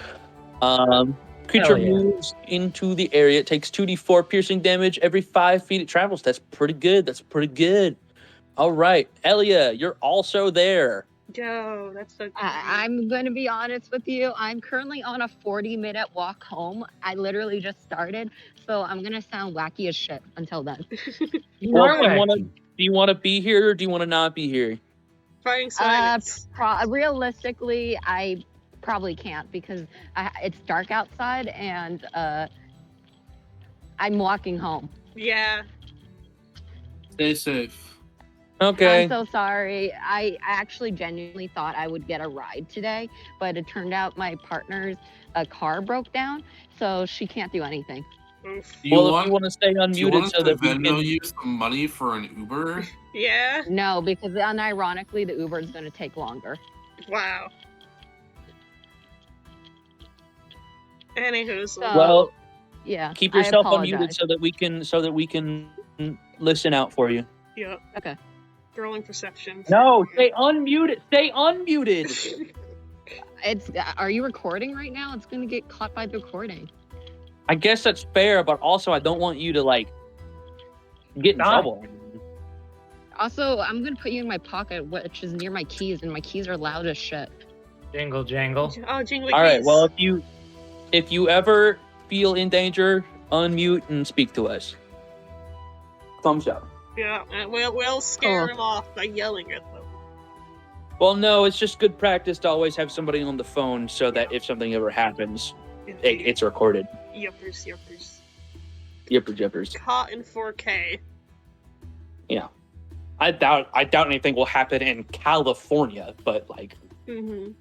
Creature Hell yeah. moves into the area. It takes 2d4 piercing damage every 5 feet it travels. That's pretty good. All right, Elia, you're also there. Yo, that's so I'm going to be honest with you. I'm currently on a 40-minute walk home. I literally just started, so I'm going to sound wacky as shit until then. You Well, are wacky. do you want to be here or do you want to not be here? Fighting silence. Realistically, I probably can't because it's dark outside and I'm walking home. Yeah. Stay safe. Okay. I'm so sorry. I actually genuinely thought I would get a ride today, but it turned out my partner's car broke down, so she can't do anything. Oof. Do you Well, if want, you want to stay do you unmuted want us so to that we Venmo can. you some money for an Uber? Yeah. No, because unironically, the Uber is going to take longer. Wow. Anywho, So, Well, yeah. keep I yourself apologize. unmuted so that we can listen out for you. Yep. Okay. Rolling perception. No, stay unmuted. Stay unmuted. Are you recording right now? It's going to get caught by the recording. I guess that's fair, but also I don't want you to like get in Stop. trouble. Also, I'm going to put you in my pocket, which is near my keys, and my keys are loud as shit. Jingle jangle. Oh, jingly All right. keys. Well, if you ever feel in danger, unmute and speak to us. Thumbs up. Yeah, and we'll scare Cool. him off by yelling at them. Well, no, it's just good practice to always have somebody on the phone so that if something ever happens, Indeed. it's recorded. Yuppers. Yipper jippers. Caught in 4K. I doubt anything will happen in California, but like Mm-hmm.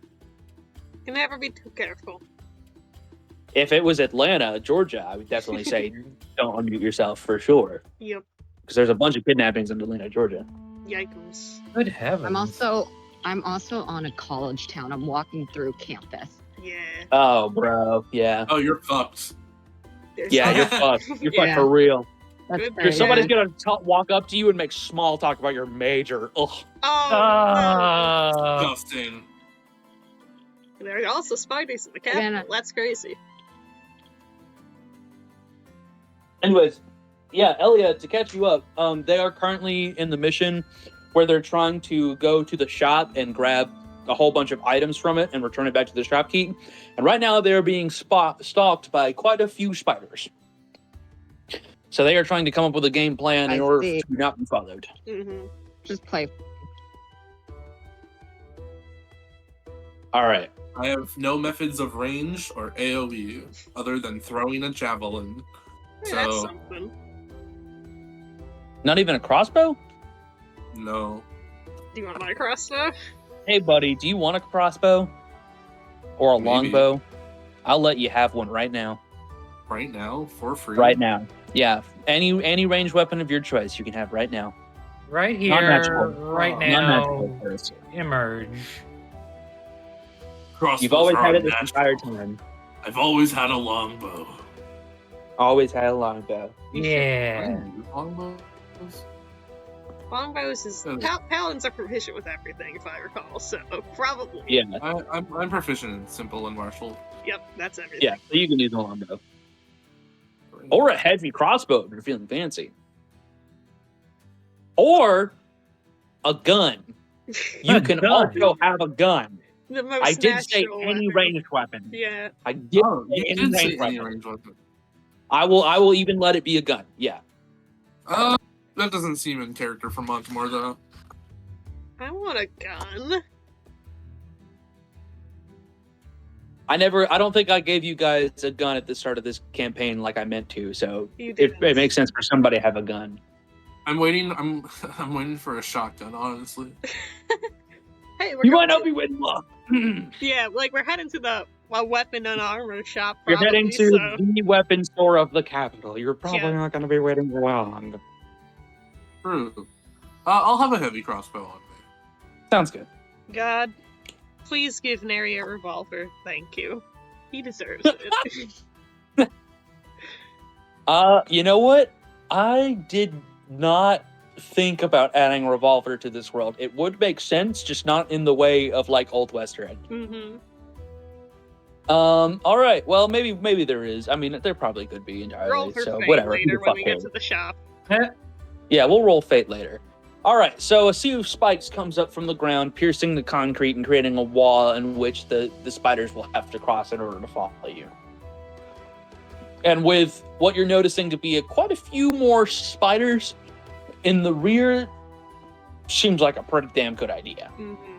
Can never be too careful. if it was Atlanta, Georgia, I would definitely say don't unmute yourself for sure. Yep. Because there's a bunch of kidnappings in Atlanta, Georgia. Yikes. Good heavens. I'm also on a college town. I'm walking through campus. Yeah. Oh, bro. Yeah. Oh, you're fucked. There's Yeah, some- you're fucked. You're fucked Yeah. for real. That's Good very If somebody's good. gonna walk up to you and make small talk about your major, ugh. Oh, Disgusting. no. There are also spiders in the Yeah, capital. no. That's crazy. Anyways, yeah, Elia, to catch you up, they are currently in the mission where they're trying to go to the shop and grab a whole bunch of items from it and return it back to the shopkeep. And right now they're being stalked by quite a few spiders. So they are trying to come up with a game plan in I order see. to not be followed. Mm-hmm. Just play. All right. I have no methods of range or AoE other than throwing a javelin. That's So, something. Not even a crossbow? no. Do you want my crossbow? Hey, buddy, do you want a crossbow? Or a Maybe. longbow? I'll let you have one right now. Right now, for free. Right now. Yeah. Any ranged weapon of your choice you can have right now. Right Not here, natural. right Not now. natural first. Emerge. Crossbows You've always are had it this unnatural. entire time. I've always had a longbow. Always had a longbow. Yeah. Longbows? Longbows is paladins are proficient with everything, if I recall. So probably. Yeah. I'm proficient in simple and martial. Yep, that's everything. Yeah. So you can use a longbow. Or a heavy crossbow if you're feeling fancy. or a gun. You A can gun. also have a gun. The most I did say natural any weapon. ranged weapon. Yeah. I did Oh, say you any did say ranged any weapon. range weapon. I will even let it be a gun. Yeah. That doesn't seem in character for Montemore, though. I want a gun. I don't think I gave you guys a gun at the start of this campaign like I meant to, so You it didn't. makes sense for somebody to have a gun. I'm waiting waiting for a shotgun, honestly. Hey, we're You going might not to- be with luck. You're Yeah, like we're heading to the weapon and armor shop. heading Probably, to so. the weapon store of the capital. You're probably Yeah. not going to be waiting long. True. I'll have a heavy crossbow on me. Sounds good. God, please give Neri a revolver. Thank you. He deserves it. You know what? I did not think about adding a revolver to this world. It would make sense, just not in the way of like Old West Red. Mm-hmm. All right. Well, maybe there is. I mean, there probably could be entirely. Roll for so fate whatever. Who later the when fuck we get cares? to the shop. Yeah, we'll roll fate later. All right, so a sea of spikes comes up from the ground, piercing the concrete and creating a wall in which the spiders will have to cross in order to follow you. And with what you're noticing to be quite a few more spiders in the rear, seems like a pretty damn good idea. Mm-hmm.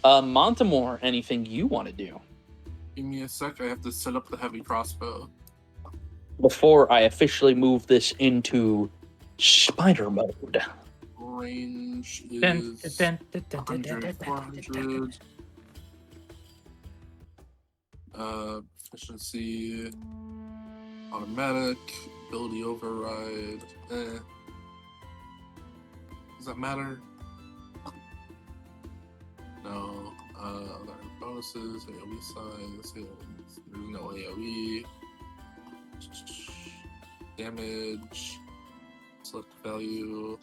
Montemore, anything you want to do Give me a sec. I have to set up the heavy crossbow. before I officially move this into spider mode? Range Dun, is dun, dun, dun, dun, 100, dun, dun, dun, 400. Efficiency, automatic, ability override. Does that matter? No. There are bonuses, AoE size, there's no AoE. Damage, select value,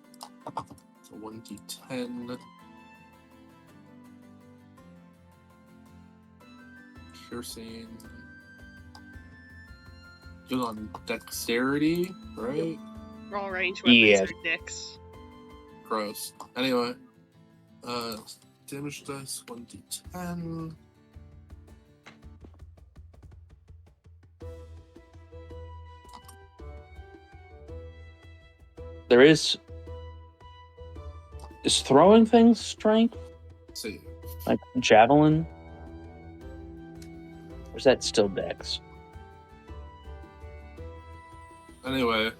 so 1d10. Piercing. Good on dexterity, right? All range weapons Yes. are dicks. Gross. Anyway, damage dice 1d10. There is throwing things strength, Save. like javelin? Or is that still dex? Anyway,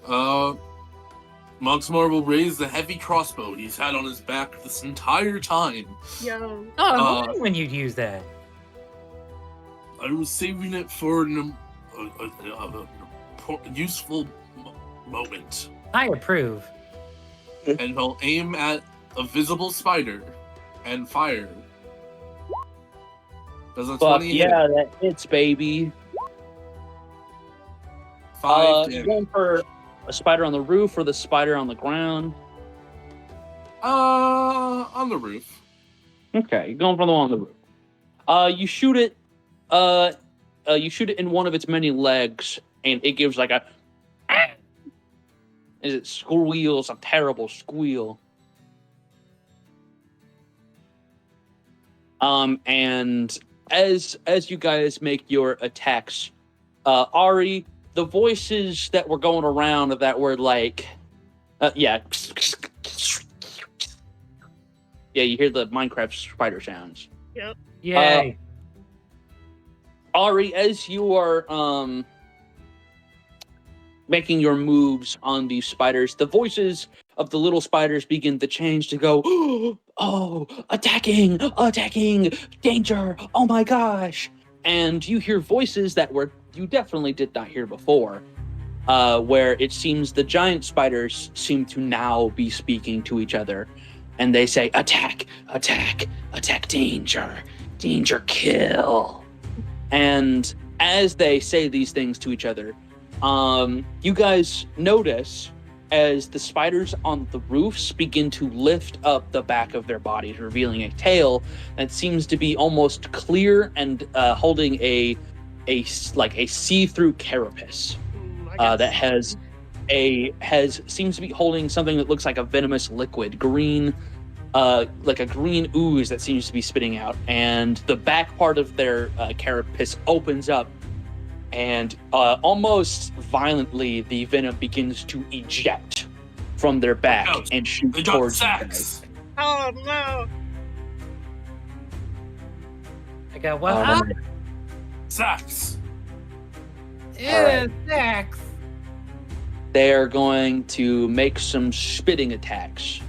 Monksmore will raise the heavy crossbow he's had on his back this entire time. Yo. Oh, I'm Uh, wondering when you'd use that. I was saving it for a useful moment. I approve. And he'll aim at a visible spider and fire. Does a Fuck 20 yeah, that hits, baby. hit? 5 You damage. going for a spider on the roof or the spider on the ground? On the roof. Okay, you're going for the one on the roof. You shoot it. You shoot it in one of its many legs, and it gives like a. As it squeals, a terrible squeal. And as you guys make your attacks, Ari, the voices that were going around that were like, yeah, you hear the Minecraft spider sounds. Yay. Ari, as you are making your moves on these spiders, the voices of the little spiders begin to change to go, oh, attacking, danger, oh my gosh. And you hear voices that you definitely did not hear before, where it seems the giant spiders seem to now be speaking to each other. And they say, attack, danger, kill. And as they say these things to each other, you guys notice as the spiders on the roofs begin to lift up the back of their bodies, revealing a tail that seems to be almost clear and holding a see-through carapace. I guess. that seems to be holding something that looks like a venomous liquid, green, like a green ooze that seems to be spitting out. And the back part of their carapace opens up, and almost violently, the venom begins to eject from their back out. and shoot They got towards you guys. sacks. Oh no! I got what? All right. Sacks. Ew, sex. They're going to make some spitting attacks.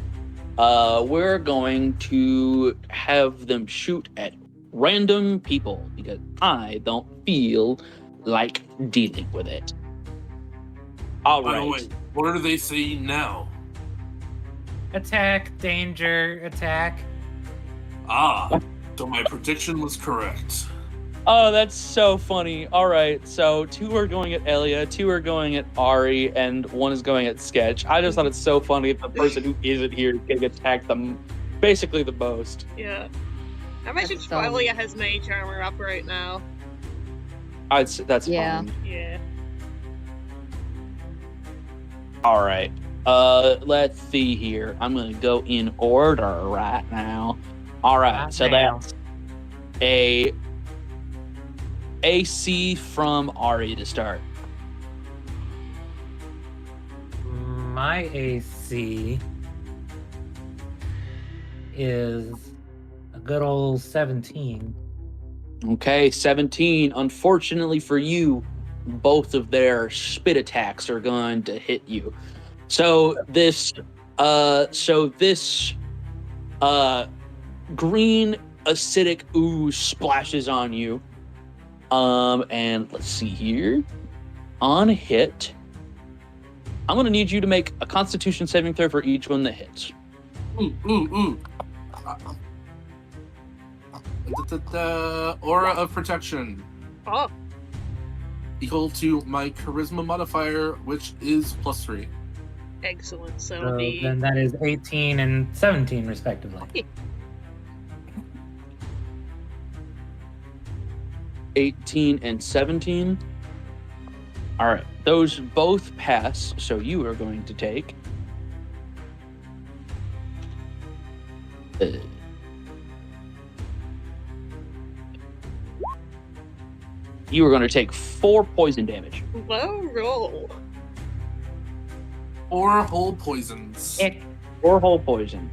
We're going to have them shoot at random people because I don't feel like dealing with it. All By the right. way, what are they saying now? Attack, danger, attack. Ah, so my prediction was correct. Oh, that's so funny. All right, so 2 are going at Elia, 2 are going at Ari, and 1 is going at Sketch. I just thought it's so funny that the person who isn't here is getting attacked basically the most. Yeah. I imagine That's so- Elia has mage armor up right now. That's Yeah. fine. Yeah. All right. Let's see here. I'm gonna go in order right now. All right. Right So now. that's a AC from Ari to start. My AC is a good old 17. Okay, 17. Unfortunately for you, both of their spit attacks are going to hit you. So this green acidic ooze splashes on you. And let's see here. On hit, I'm gonna need you to make a Constitution saving throw for each one that hits. Ooh. Aura of protection Oh, equal to my charisma modifier, which is +3. excellent. So So the then that is 18 and 17 respectively. 18 and 17. All right, those both pass, so you are going to take you are going to take 4 poison damage. low roll. 4 whole poisons. Ick. 4 whole poison.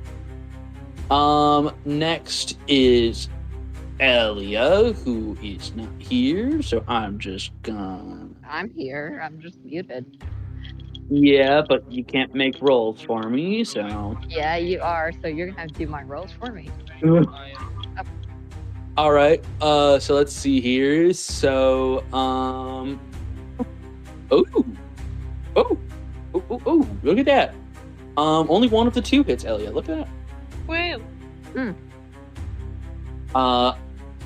Next is Elia, who is not here, so I'm just gonna. I'm here. I'm just muted. Yeah, but you can't make rolls for me, so. Yeah, you are. So you're gonna have to do my rolls for me. All right. So let's see here. So, oh, look at that. Only one of the 2 hits, Elia. Look at that. Wow.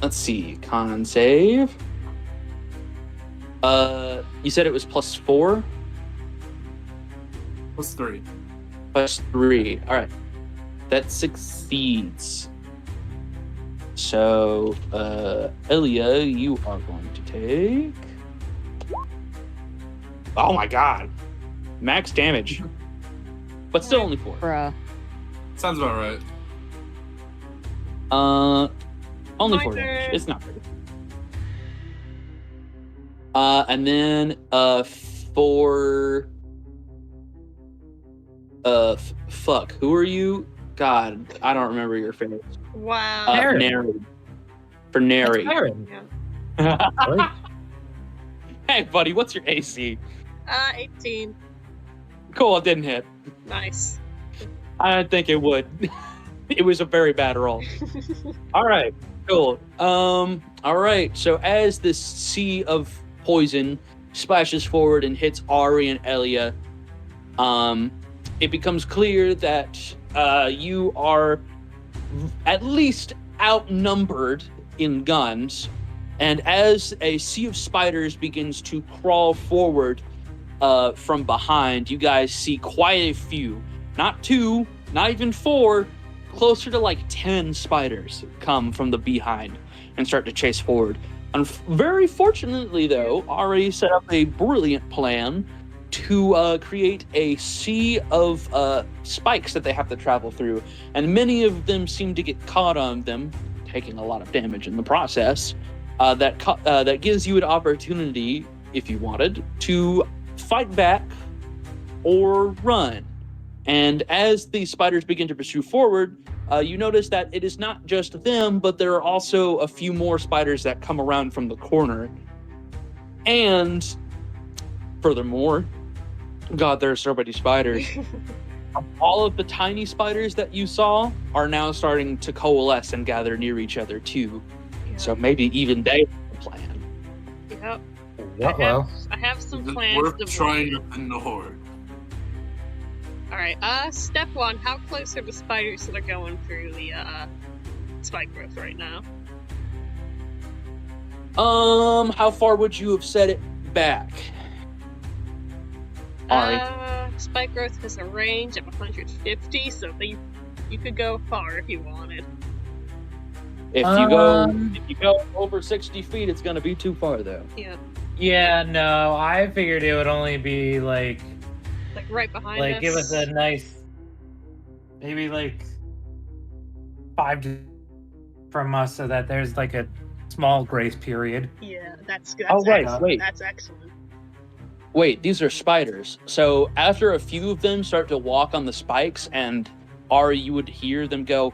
Let's see. Con save. You said it was +4, +3. +3. All right. That succeeds. So, Elia, you are going to take. Oh my god. Max damage. But still only 4. Bruh. Sounds about right. Only My 4 damage. turn. It's not pretty. And then, for. Fuck. Who are you? God, I don't remember your face. Wow. Nary. Nary. For Nary. Siren. Yeah. Really? Hey, buddy, what's your AC? 18. Cool, it didn't hit. Nice. I didn't think it would. It was a very bad roll. All right, cool. All right. So as this sea of poison splashes forward and hits Ari and Elia, it becomes clear that you are at least outnumbered in guns. And as a sea of spiders begins to crawl forward from behind, you guys see quite a few. Not 2, not even 4, closer to like 10 spiders come from the behind and start to chase forward. And very fortunately, though, Ari set up a brilliant plan to create a sea of spikes that they have to travel through, and many of them seem to get caught on them, taking a lot of damage in the process. That gives you an opportunity, if you wanted, to fight back or run. And as the spiders begin to pursue forward, you notice that it is not just them, but there are also a few more spiders that come around from the corner. And furthermore, God, there are so many spiders. All of the tiny spiders that you saw are now starting to coalesce and gather near each other too. So maybe even they have a plan. Yep. Uh-oh. I have some Is it plans worth to trying trying. to thin the horde? Alright, step one, how close are the spiders that are going through the spike growth right now? How far would you have set it back? Ari. Spike growth has a range of 150, so you could go far if you wanted. If you go over 60 feet, it's gonna be too far though. Yeah, Yeah, no, I figured it would only be like right behind us. give us a nice, maybe like 5 from us, so that there's like a small grace period. Yeah, that's Oh, right, excellent. wait. That's excellent. Wait, these are spiders. So after a few of them start to walk on the spikes, and Ari, you would hear them go,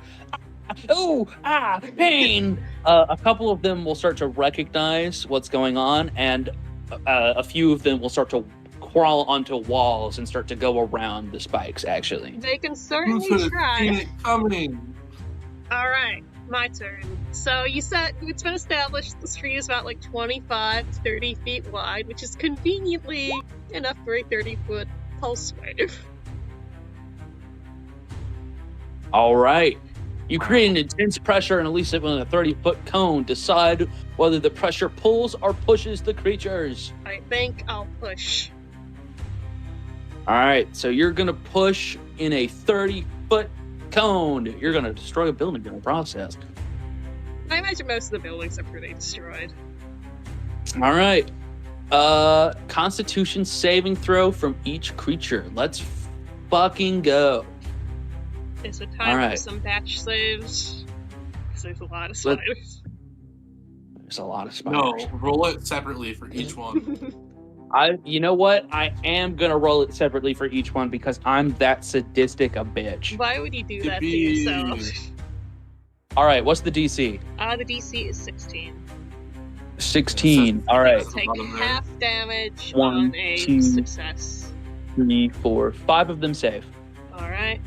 pain. A couple of them will start to recognize what's going on, and a few of them will start to crawl onto walls and start to go around the spikes, actually. They can Who certainly could have seen try. it coming? Alright, my turn. So you said it's been established the street is about like 25 to 30 feet wide, which is conveniently enough for a 30-foot pulse wave. All right. You create an intense pressure and release it within a 30-foot cone. Decide whether the pressure pulls or pushes the creatures. I think I'll push. All right, so you're going to push in a 30-foot cone. You're going to destroy a building in the process. I imagine most of the buildings are pretty destroyed. All right. Constitution saving throw from each creature. Let's fucking go. Is it time Alright. for some batch saves? Because there's a lot of Let- spiders. There's a lot of No, spiders. roll it separately for each one. You know what? I am going to roll it separately for each one because I'm that sadistic a bitch. Why would you do that to Yippee. yourself? All right, what's the DC? The DC is 16. 16. All right. Take Bottom there. half damage 1, on a 2. success. 3, 4, 5 of them save. Alright.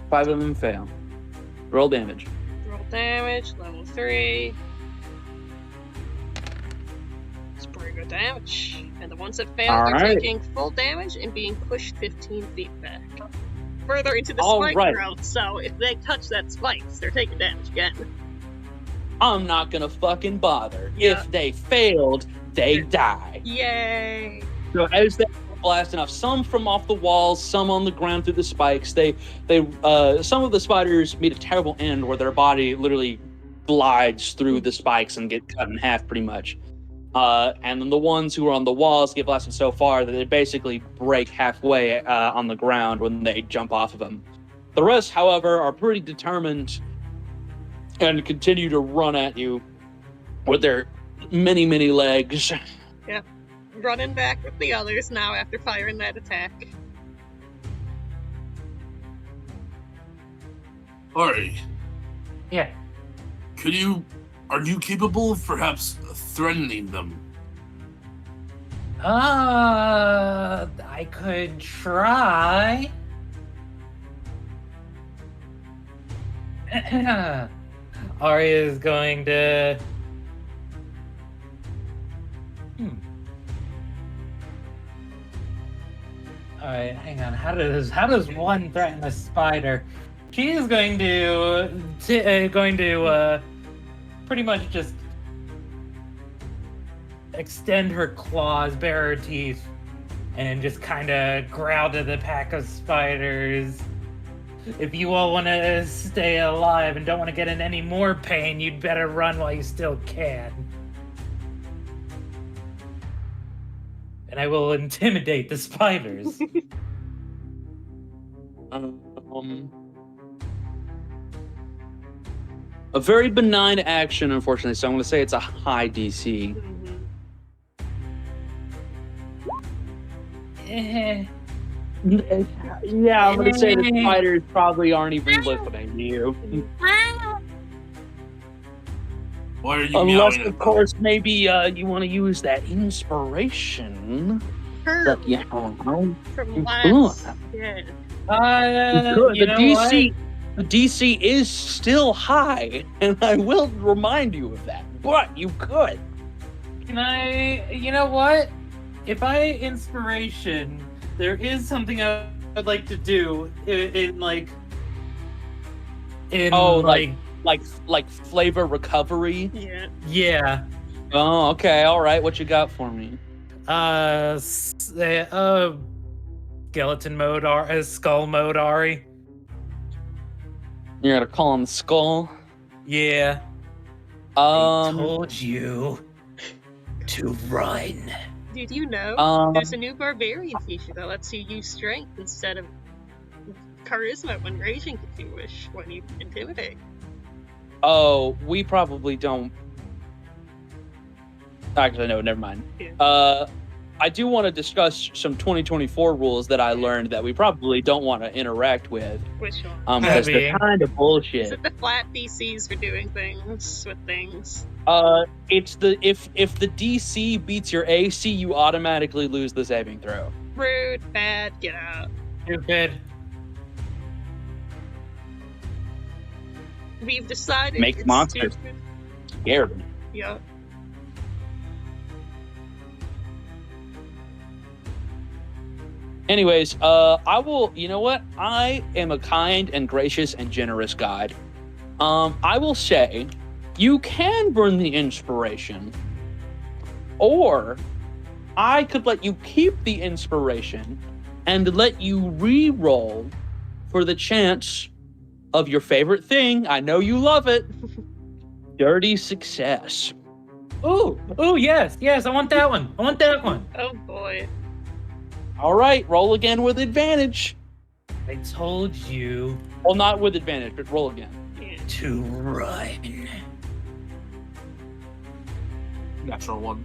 5 of them fail. Roll damage. Roll damage, level 3. It's pretty good damage. And the ones that fail are Alright. taking full damage and being pushed 15 feet back. Further into the All spike right. growth, so if they touch that spikes, they're taking damage again. I'm not going to fucking bother. Yeah. If they failed, they die. Yay! So as they blasting off, some from off the walls, some on the ground through the spikes, some of the spiders meet a terrible end where their body literally glides through the spikes and get cut in half pretty much. And then the ones who are on the walls get blasted so far that they basically break halfway on the ground when they jump off of them. The rest, however, are pretty determined and continue to run at you with their many, many legs. Running back with the others now after firing that attack. Ari, Yeah. are you capable of perhaps threatening them? I could try. Arya is going to. All right, hang on. How does one threaten a spider? She is going to pretty much just extend her claws, bare her teeth, and just kind of growl to the pack of spiders. If you all want to stay alive and don't want to get in any more pain, you'd better run while you still can. and I will intimidate the spiders. A very benign action, unfortunately. So I'm going to say it's a high DC. Mhm. Eh. Yeah, I'm going to say the spiders probably aren't even listening to you. Why are you Unless, meowing of about? course, maybe you want to use that inspiration Her that you have. from you last. could. Yeah. Good. You The know DC, the DC is still high, and I will remind you of that. But you could. what? Can I? You know what? If I inspiration, there is something I'd like to do in like. In Oh, like like flavor recovery. Yeah. yeah. Oh, okay. All right. What you got for me? Skeleton mode, skull mode, Ari. You're gonna call him the skull. Yeah. I Um. told you to run. Did you know Um. there's a new barbarian feature that lets you use strength instead of charisma when raging if you wish, when you intimidate? Oh, we probably don't. Actually, no. Never mind. Yeah. I do want to discuss some 2024 rules that I learned that we probably don't want to interact with. Which one? Because they're Heavy. kind of Is bullshit. it the flat DCs for doing things with things? It's the if the DC beats your AC, you automatically lose the saving throw. Rude, bad, get out. Stupid. We've decided Make it's monsters. stupid. Scary. Yeah. Anyways, I will. You know what? I am a kind and gracious and generous guide. I will say, you can burn the inspiration, or I could let you keep the inspiration and let you re-roll for the chance of your favorite thing. I know you love it. Dirty success. Ooh, yes, I want that one. Oh boy. All right, roll again with advantage. I told you Well, not with advantage, but roll again. Yeah. to run. Natural one.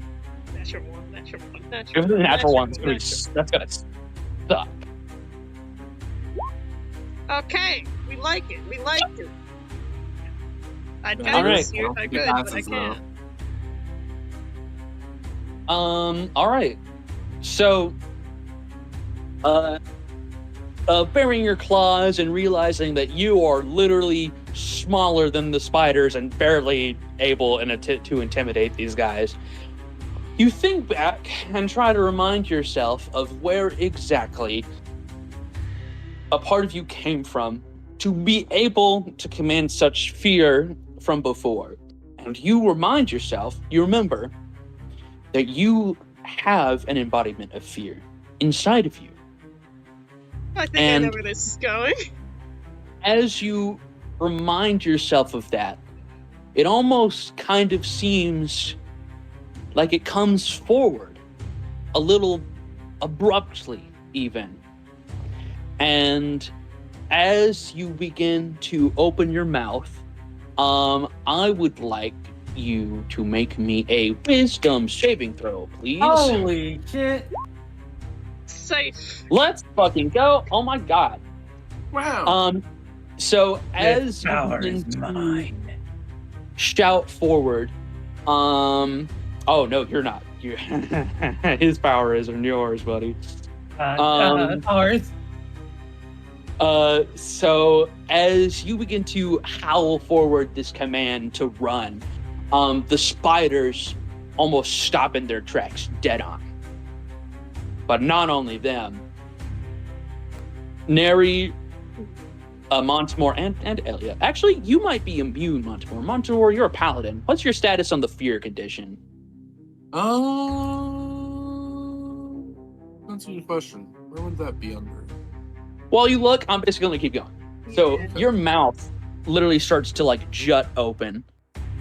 Natural one, natural one, If natural it's a one. natural one, natural that's gonna suck. Okay, we like it. We liked it. I'd All kind right. of you if I could, but I can't. All right. So, burying your claws and realizing that you are literally smaller than the spiders and barely able to intimidate these guys, you think back and try to remind yourself of where exactly a part of you came from to be able to command such fear from before. And you remind yourself, you remember, that you have an embodiment of fear inside of you. I think I And- know where this is going. As you remind yourself of that, it almost kind of seems like it comes forward a little abruptly, even. And as you begin to open your mouth, I would like you to make me a wisdom saving throw, please. Holy shit! Safe. Let's fucking go. Oh my god. Wow. So as This you power begin is to mine. shout forward, oh no, you're not. You his power isn't yours, buddy. Ours. So as you begin to howl forward this command to run, the spiders almost stop in their tracks, dead on. But not only them, Neri, Montemore, and Elia. Actually, you might be immune, Montemore. Montemore, you're a paladin. What's your status on the fear condition? That's a good question. Where would that be under? While you look, I'm basically gonna keep going. So Yeah. your mouth literally starts to like jut open,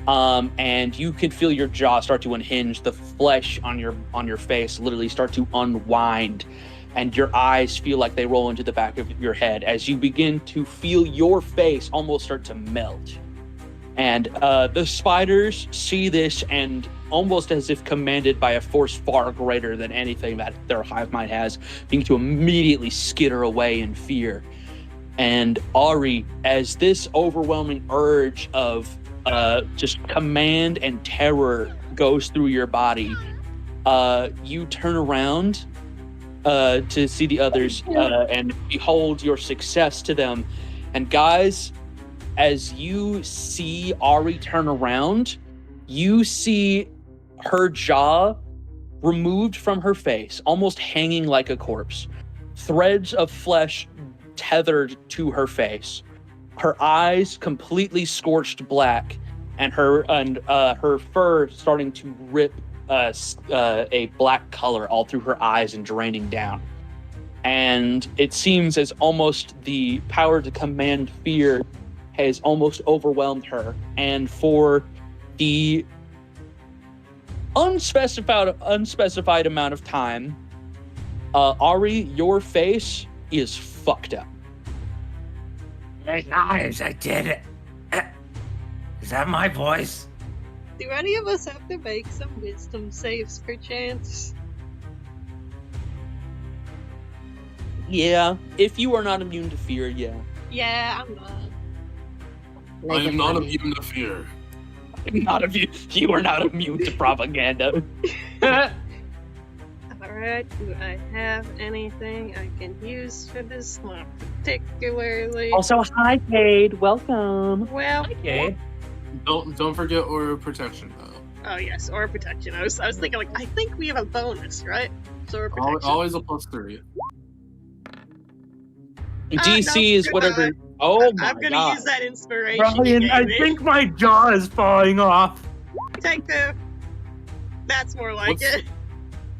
and you can feel your jaw start to unhinge. The flesh on your face literally start to unwind, and your eyes feel like they roll into the back of your head as you begin to feel your face almost start to melt. And the spiders see this, and almost as if commanded by a force far greater than anything that their hive mind has, begin to immediately skitter away in fear. And Ari, as this overwhelming urge of just command and terror goes through your body, you turn around to see the others and behold your success to them. And guys, as you see Ari turn around, you see her jaw removed from her face, almost hanging like a corpse. Threads of flesh tethered to her face. Her eyes completely scorched black, and her fur starting to rip a black color all through her eyes and draining down. And it seems as almost the power to command fear has almost overwhelmed her. And for the unspecified amount of time, Ari, your face is fucked up. Hey guys, I did it. Is that my voice? Do any of us have to make some wisdom saves per chance? Yeah, if you are not immune to fear, yeah. Yeah, I'm not. I am not Money. immune to fear. Not immune. You are not immune to propaganda. Alright, do I have anything I can use for this? Not particularly. Also, hi, Cade. Welcome. Well, Okay. Don't forget Aura Protection though. oh yes, or protection. I was thinking like I think we have a bonus, right? So or protection. Always a +3. DC no, is you're whatever. not. Oh my I'm gonna god. use that inspiration. Brian, you I gave me. think my jaw is falling off. Take two. That's more like What's- it.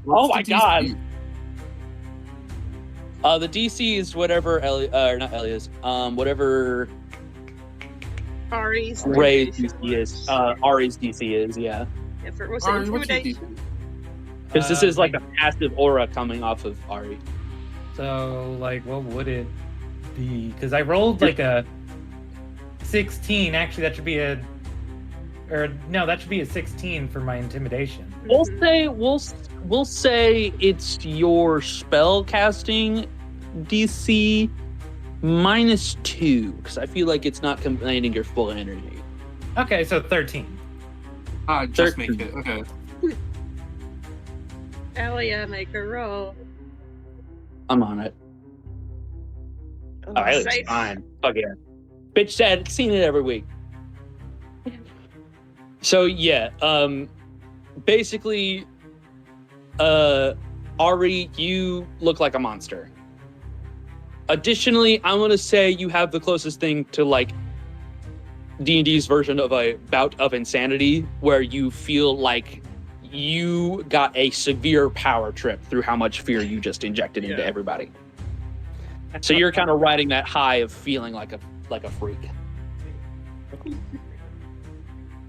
Oh What's my the god. DC? The DC is whatever not Elias. Whatever Ari's Ray's inspiration DC is. was. Ari's DC is, yeah. If it was Ari, what's your intimidation. DC? Because this is like a passive aura coming off of Ari. So, like, what would it be? Because I rolled like a 16. Actually, that should be a. Or no, that should be a 16 for my intimidation. We'll Mhm. say we'll say it's your spell casting DC -2, because I feel like it's not commanding your full energy. Okay, so 13. Just make it. Okay. Elia, make a roll. I'm on it. Oh, Elias, Safe. fine. Fuck yeah. Bitch said, seen it every week. So yeah, basically, Ari, you look like a monster. Additionally, I'm gonna say you have the closest thing to like D&D's version of a bout of insanity, where you feel like you got a severe power trip through how much fear you just injected into Yeah. everybody. So you're kind of riding that high of feeling like a freak.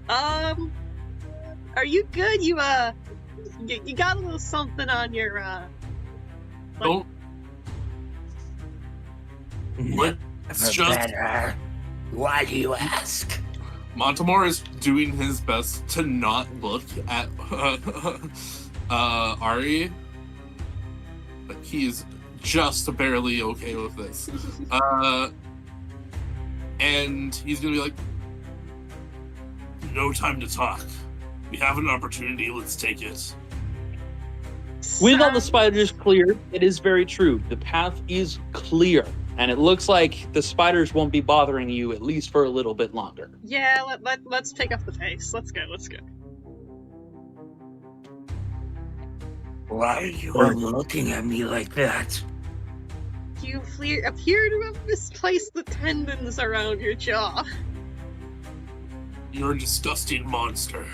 Are you good? You you got a little something on your Don't. What? It's just Why do you ask? Montemor is doing his best to not look at Ari, but he is just barely okay with this. And he's gonna be like, "No time to talk. We have an opportunity. Let's take it." With all the sound- spiders cleared, it is very true. The path is clear, and it looks like the spiders won't be bothering you at least for a little bit longer. Yeah, let's take off the face. Let's go. Why are you all looking at me like that? You appear to have misplaced the tendons around your jaw. You're a disgusting monster.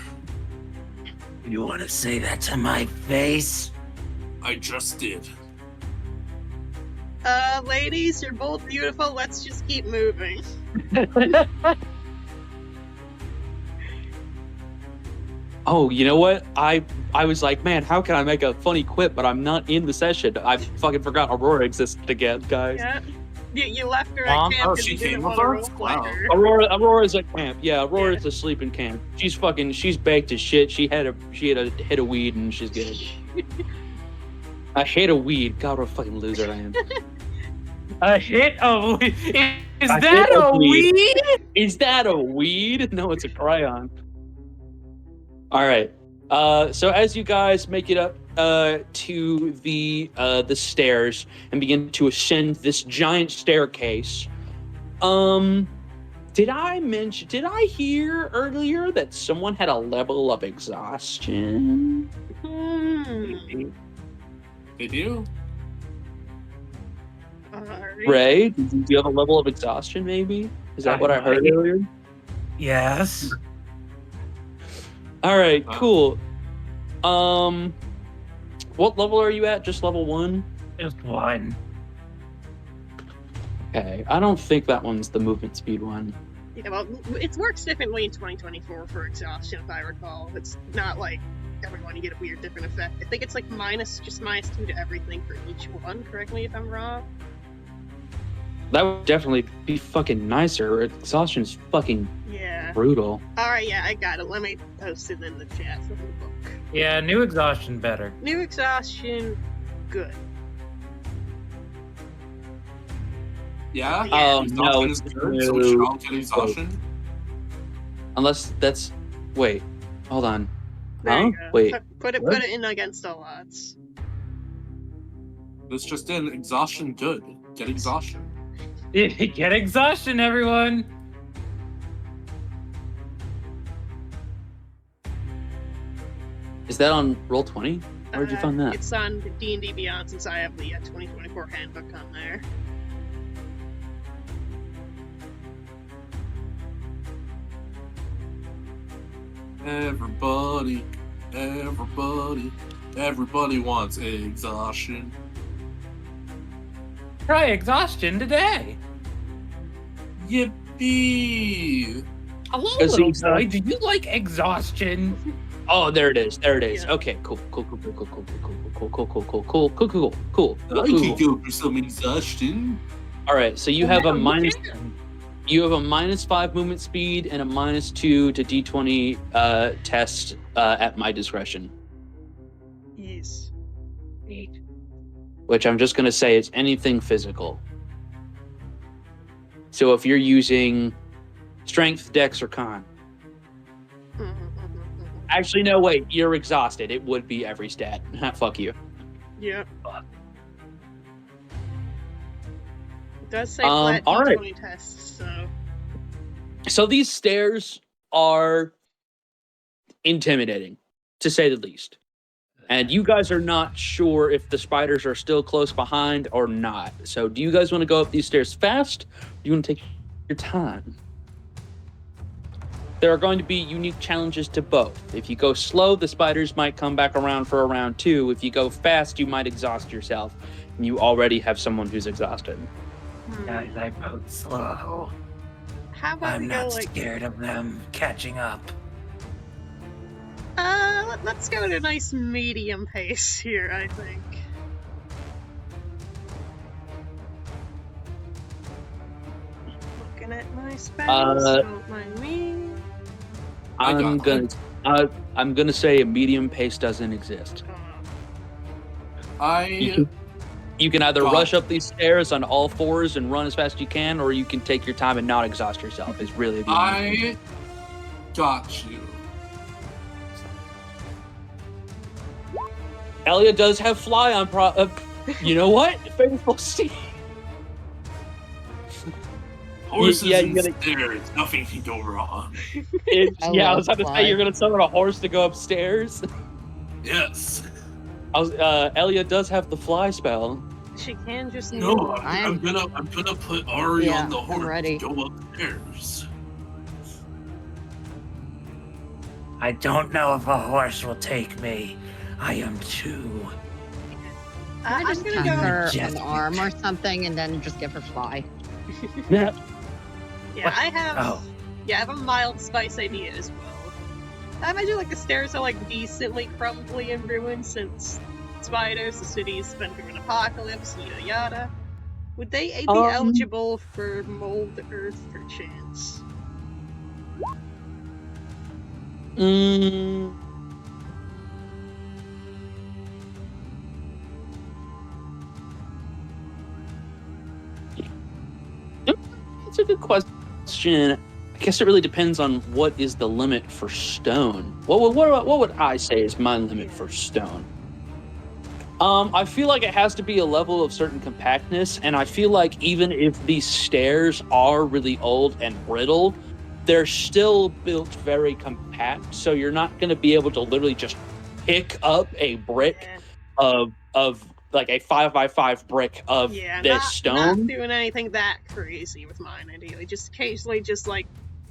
You want to say that to my face? I just did. Ladies, you're both beautiful. Let's just keep moving. Oh, you know what? I was like, man, how can I make a funny quip? But I'm not in the session. I fucking forgot Aurora existed again, guys. Yeah. You left her Mom? at camp Oh, because she you didn't came want with to us? roleplay Wow. her. Aurora's at camp. Yeah, Aurora's asleep in camp. She's baked as shit. She had a hit of weed and she's good. I hate a weed. God, what a fucking loser I am. A hit of weed? Is A that hit of a weed. weed? Is that a weed? No, it's a cryon. All right. So as you guys make it up to the stairs and begin to ascend this giant staircase, did I hear earlier that someone had a level of exhaustion? They do? Alright. Ray, do you have a level of exhaustion? Maybe is that what I heard earlier? Yes. All right, Wow. cool. What level are you at? Just level 1? Just one. Okay, I don't think that one's the movement speed one. Yeah, well, it works differently in 2024 for exhaustion, if I recall. It's not like everyone, you get a weird different effect. I think it's like -2 to everything for each one. Correct me if I'm wrong. That would definitely be fucking nicer. Exhaustion is fucking Yeah. brutal. Alright, yeah, I got it. Let me post it in the chat for the book. Yeah, new exhaustion better. New exhaustion, good. Yeah? Yeah. Exhaustion No, is good, so we should all get exhaustion? Unless that's wait, hold on. There Huh? you go. Wait. Put what? it in against all odds. It's just in exhaustion good. Get exhaustion. Get exhaustion, everyone. Is that on Roll20? Where'd you find that? It's on the D&D Beyond since I have the 2024 handbook on there. Everybody wants exhaustion. Try exhaustion today. Yippee! Hello, Is little he- boy. Do you like exhaustion? Oh, there it is. There it is. Yeah. Okay, cool. I I can go for some exhaustion. All right, so you have a No, minus can. you have a -5 movement speed and a -2 to D20 test at my discretion. Yes. Which I'm just going to say is anything physical. So if you're using strength, dex, or con. Actually, no, wait. You're exhausted. It would be every stat. Fuck you. Yep. It does say All flat right. D20 tests, so... So these stairs are intimidating, to say the least. And you guys are not sure if the spiders are still close behind or not. So do you guys want to go up these stairs fast? Or do you want to take your time? There are going to be unique challenges to both. If you go slow, the spiders might come back around for a round 2. If you go fast, you might exhaust yourself. And you already have someone who's exhausted. Guys, I vote slow. How about we I'm go, not like... scared of them catching up. Let's go at a nice medium pace here, I think. Looking at my spells, don't mind me. I'm gonna say a medium pace doesn't exist. I You can either God. rush up these stairs on all fours and run as fast as you can, or you can take your time and not exhaust yourself. Is really the only thing. I got you. Elia does have fly on. You know what? Faithful Steve. Horses yeah, and you gotta- stairs, nothing can go wrong. I Yeah, I love was about to fly. say you're gonna summon a horse to go upstairs. Yes. Elia does have the fly spell. She can just No, move. I'm gonna put Ari Yeah, on the I'm horse ready. to go upstairs. I don't know if a horse will take me. I am too. I I'm just gonna tap go. her on Majestic. the arm or something and then just give her fly. Yeah. Yeah, I have. Oh. Yeah, I have a mild spice idea as well. I imagine like the stairs are like decently crumbly and ruined since spiders, the city's been through an apocalypse, yada yada. Would they be eligible for mold earth perchance? That's a good question. I guess it really depends on what is the limit for stone. What would I say is my limit for stone? I feel like it has to be a level of certain compactness, and I feel like even if these stairs are really old and brittle, they're still built very compact, so you're not going to be able to literally just pick up a brick of like a 5x5 brick of this stone. Not doing anything that crazy with mine, ideally. Just occasionally just like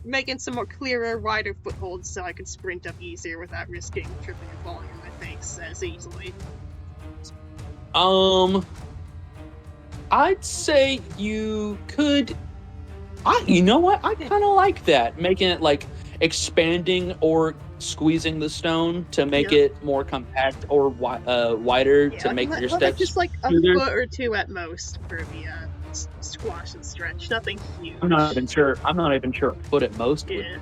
making some more clearer, wider footholds so I could sprint up easier without risking tripping and falling in my face as easily. I'd say you could. You know what? I kind of like that, making it like expanding or squeezing the stone to make it more compact or wider to make your steps. Just like a foot or two at most for the squash and stretch. Nothing huge. I'm not even sure a foot at most. Yeah.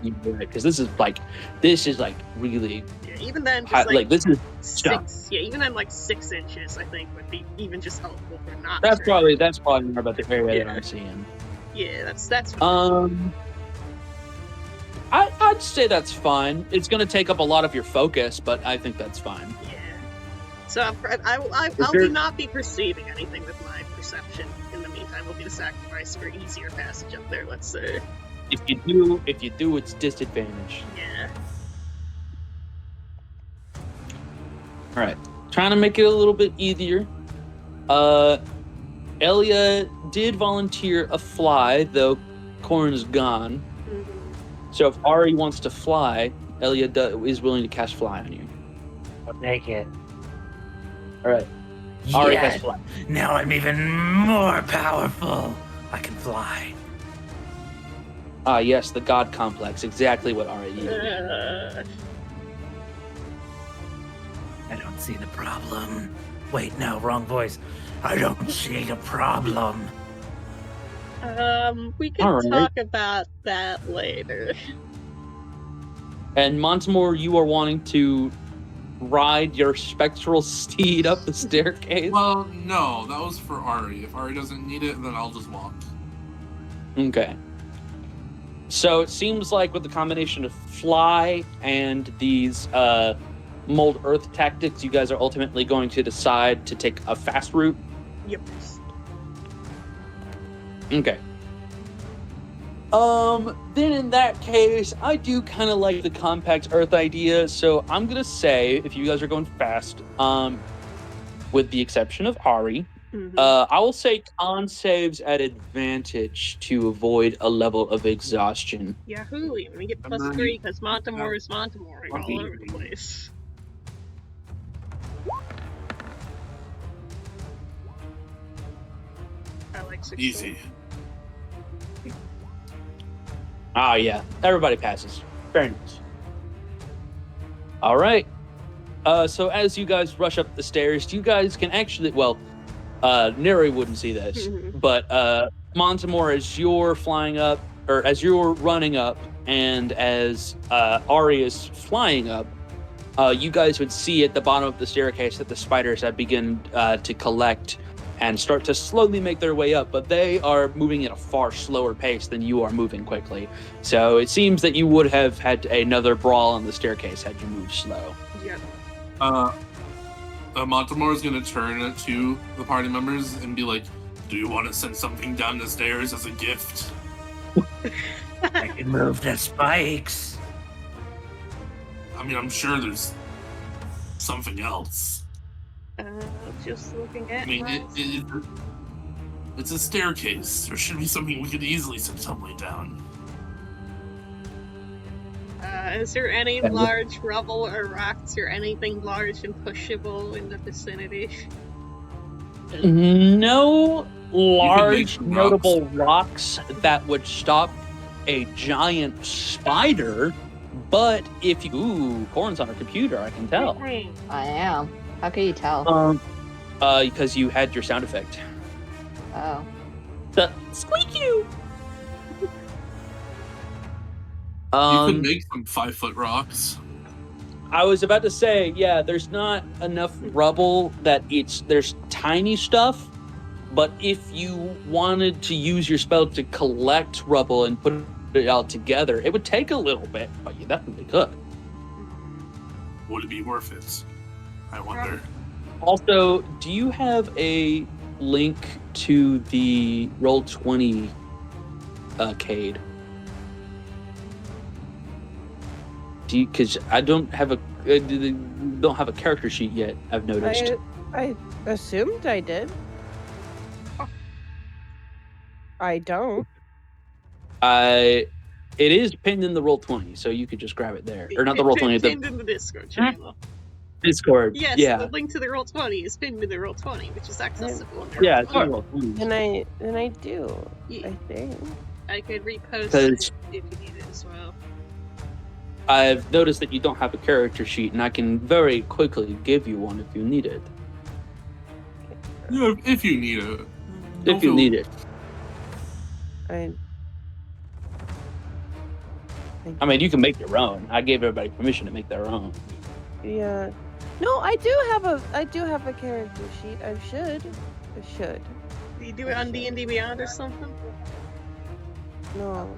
Because this is like really. Yeah, even then, just like this is 6. Yeah, even then, like 6 inches, I think would be even just helpful for not. That's probably more about the area that I'm seeing. Yeah, that's. I'd say that's fine. It's going to take up a lot of your focus, but I think that's fine. Yeah. So I'll not be perceiving anything with my perception. In the meantime, will be the sacrifice for easier passage up there. Let's say. If you do, it's disadvantage. Yeah. All right, trying to make it a little bit easier. Elia did volunteer a fly, though Corn's gone. Mm-hmm. So if Ari wants to fly, Elia is willing to cast fly on you. I'll take it. All right. Ari has fly. Now I'm even more powerful. I can fly. Ah, yes, the God complex. Exactly what Ari needed. I don't see the problem. Wait, no, wrong voice. I don't see the problem. We can talk about that later. And Montemore, you are wanting to ride your spectral steed up the staircase? Well, no, that was for Ari. If Ari doesn't need it, then I'll just walk. Okay. So it seems like with the combination of fly and these mold earth tactics, you guys are ultimately going to decide to take a fast route. Yep. Okay. Then in that case, I do kind of like the compact earth idea, so I'm gonna say, if you guys are going fast, with the exception of Ari, I will say con saves at advantage to avoid a level of exhaustion. Yahoo! We get +3 because Montemore is Montemore all over the place. I like 16. Easy. Ah, yeah. Everybody passes. Very nice. All right. So as you guys rush up the stairs, you guys can actually, Neri wouldn't see this, but Montemore, as you're flying up, or as you're running up, and as Ari is flying up, you guys would see at the bottom of the staircase that the spiders have begun to collect and start to slowly make their way up, but they are moving at a far slower pace than you are moving quickly. So it seems that you would have had another brawl on the staircase had you moved slow. Yep. Montemore is going to turn to the party members and be like, do you want to send something down the stairs as a gift? I can move the spikes. I mean, I'm sure there's something else. Just looking at. I mean, it's a staircase. There should be something we could easily send somebody down. Is there any large rubble or rocks or anything large and pushable in the vicinity? No large notable rocks that would stop a giant spider, But if you, Corn's on her computer, I can tell. Mhm. I am. How can you tell? Because you had your sound effect. Oh. The squeak you. You could make some 5-foot rocks. I was about to say, yeah, there's not enough rubble that there's tiny stuff, but if you wanted to use your spell to collect rubble and put it all together, it would take a little bit, but you definitely could. Would it be worth it? I wonder. Also, do you have a link to the Roll20 Cade? Do you? Because I don't have a character sheet yet. I've noticed. I assumed I did. I don't. It is pinned in the Roll20, so you could just grab it there, or not the Pinned Roll20, in the Discord channel. the Discord. Yes, Yeah, the link to the Roll20 is pinned in the Roll20, which is accessible on the yeah, it's Roll20. on Roll20. Then I do. Yeah. I think. I could repost Because- it if you need it as well. I've noticed that you don't have a character sheet, and I can very quickly give you one if you need it. Yeah, if you need it. If you need it. I mean, you can make your own. I gave everybody permission to make their own. Yeah. No, I do have a character sheet. I should. Do you do it on D&D Beyond or something? No.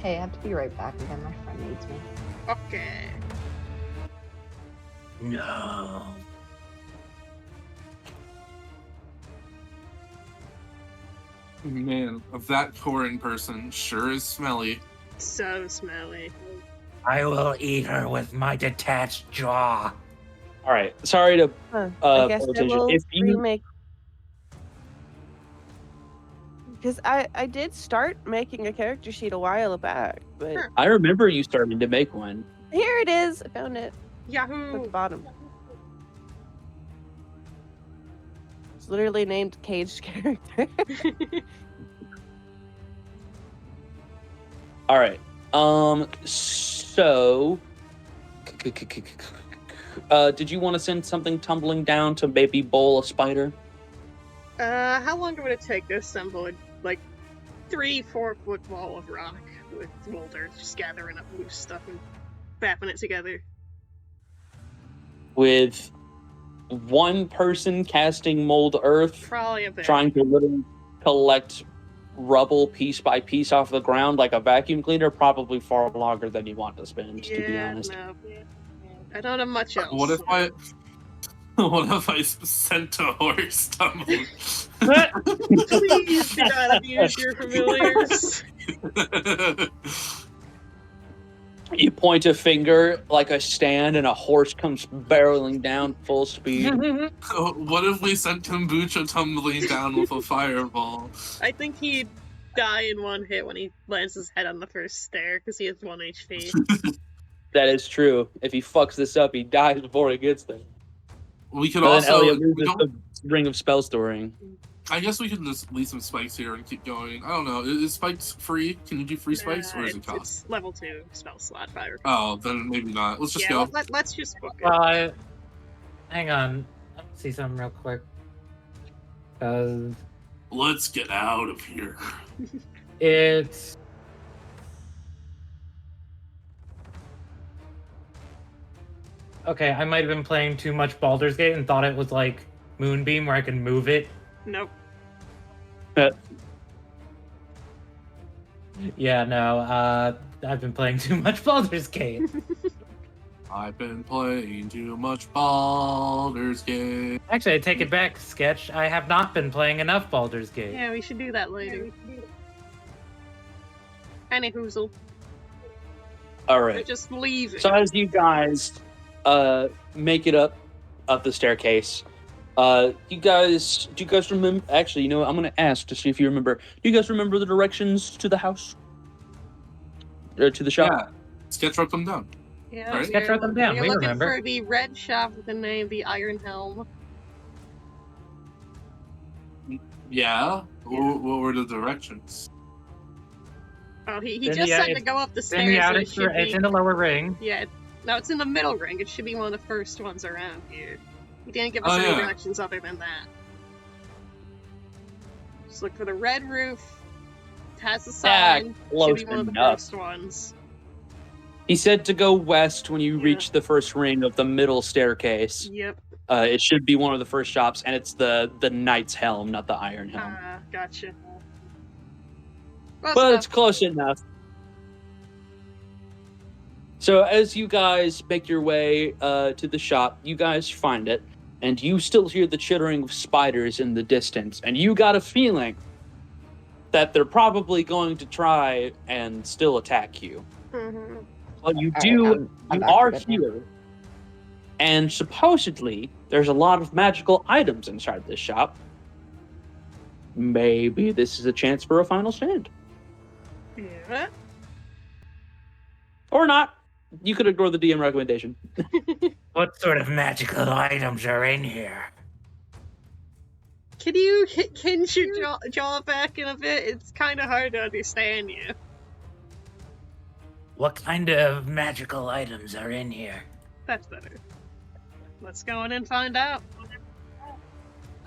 Hey, I have to be right back again. My friend needs me. Okay. No. Man, that Corin person sure is smelly. So smelly. I will eat her with my detached jaw. All right. Sorry to. I guess I Flirtation. will If you- remake. Because I did start making a character sheet a while back, but Sure. I remember you starting to make one. here it is. I found it at the Yahoo! bottom. It's literally named Caged Character. All right. So, did you want to send something tumbling down to maybe bowl a spider? How long would it take to assemble a, 3-4 foot wall of rock with boulders, just gathering up loose stuff and fapping it together? With one person casting mold earth, Probably a bit. trying to literally collect rubble piece by piece off the ground like a vacuum cleaner, probably far longer than you want to spend, to be honest. No. I don't have much else. What if I sent a horse tumbling? Please do not abuse your familiars. You point a finger like a stand and a horse comes barreling down full speed. What if we sent Kombucha tumbling down with a fireball? I think he'd die in one hit when he lands his head on the first stair because he has 1 HP. That is true. If he fucks this up, he dies before he gets there. We could But then also. Elliot loses the ring of spell storing. I guess we could just leave some spikes here and keep going. I don't know. Is spikes free? Can you do free spikes, or is it cost? It's level 2 spell slot fire. Oh, then maybe not. Let's just Yeah, go. let's just book it. Well, hang on. Let me see something real quick. Because Let's get out of here. it's... Okay, I might have been playing too much Baldur's Gate and thought it was like Moonbeam where I can move it. Nope. Yeah, no, I've been playing too much Baldur's Gate. I've been playing too much Baldur's Gate. Actually, I take it back, Sketch. I have not been playing enough Baldur's Gate. Yeah, we should do that later. Any hoozle. All Or right. just leave it. So as you guys make it up the staircase, do you guys remember? Actually, you know what? I'm gonna ask to see if you remember. Do you guys remember the directions to the house? Or to the shop? Yeah. Sketch wrote them down. Yeah, Alright. Sketch wrote them down, You're we looking remember. for the red shop with the name The Iron Helm. Yeah. What were the directions? Oh, he Then just yeah, said to it's go up the It's in the stairs. outer, It should it's be. in the lower ring. Yeah, no, it's in the middle ring. It should be one of the first ones around here. He didn't give us Oh, any yeah. directions other than that. Just look for the red roof. It has a Yeah, sign. close Should be one of the enough. first ones. He said to go west when you Yeah. reach the first ring of the middle staircase. Yep. It should be one of the first shops, and it's the Knight's Helm, not the Iron Helm. Gotcha. But it's close enough. So as you guys make your way to the shop, you guys find it, and you still hear the chittering of spiders in the distance, and you got a feeling that they're probably going to try and still attack you. Mm-hmm. But you All do, right, I'm you back to are good now. here, and supposedly there's a lot of magical items inside this shop. Maybe this is a chance for a final stand. Yeah. Or not. You could ignore the DM recommendation. What sort of magical items are in here? Can you hinge your jaw back in a bit? It's kind of hard to understand you. What kind of magical items are in here? That's better. Let's go in and find out.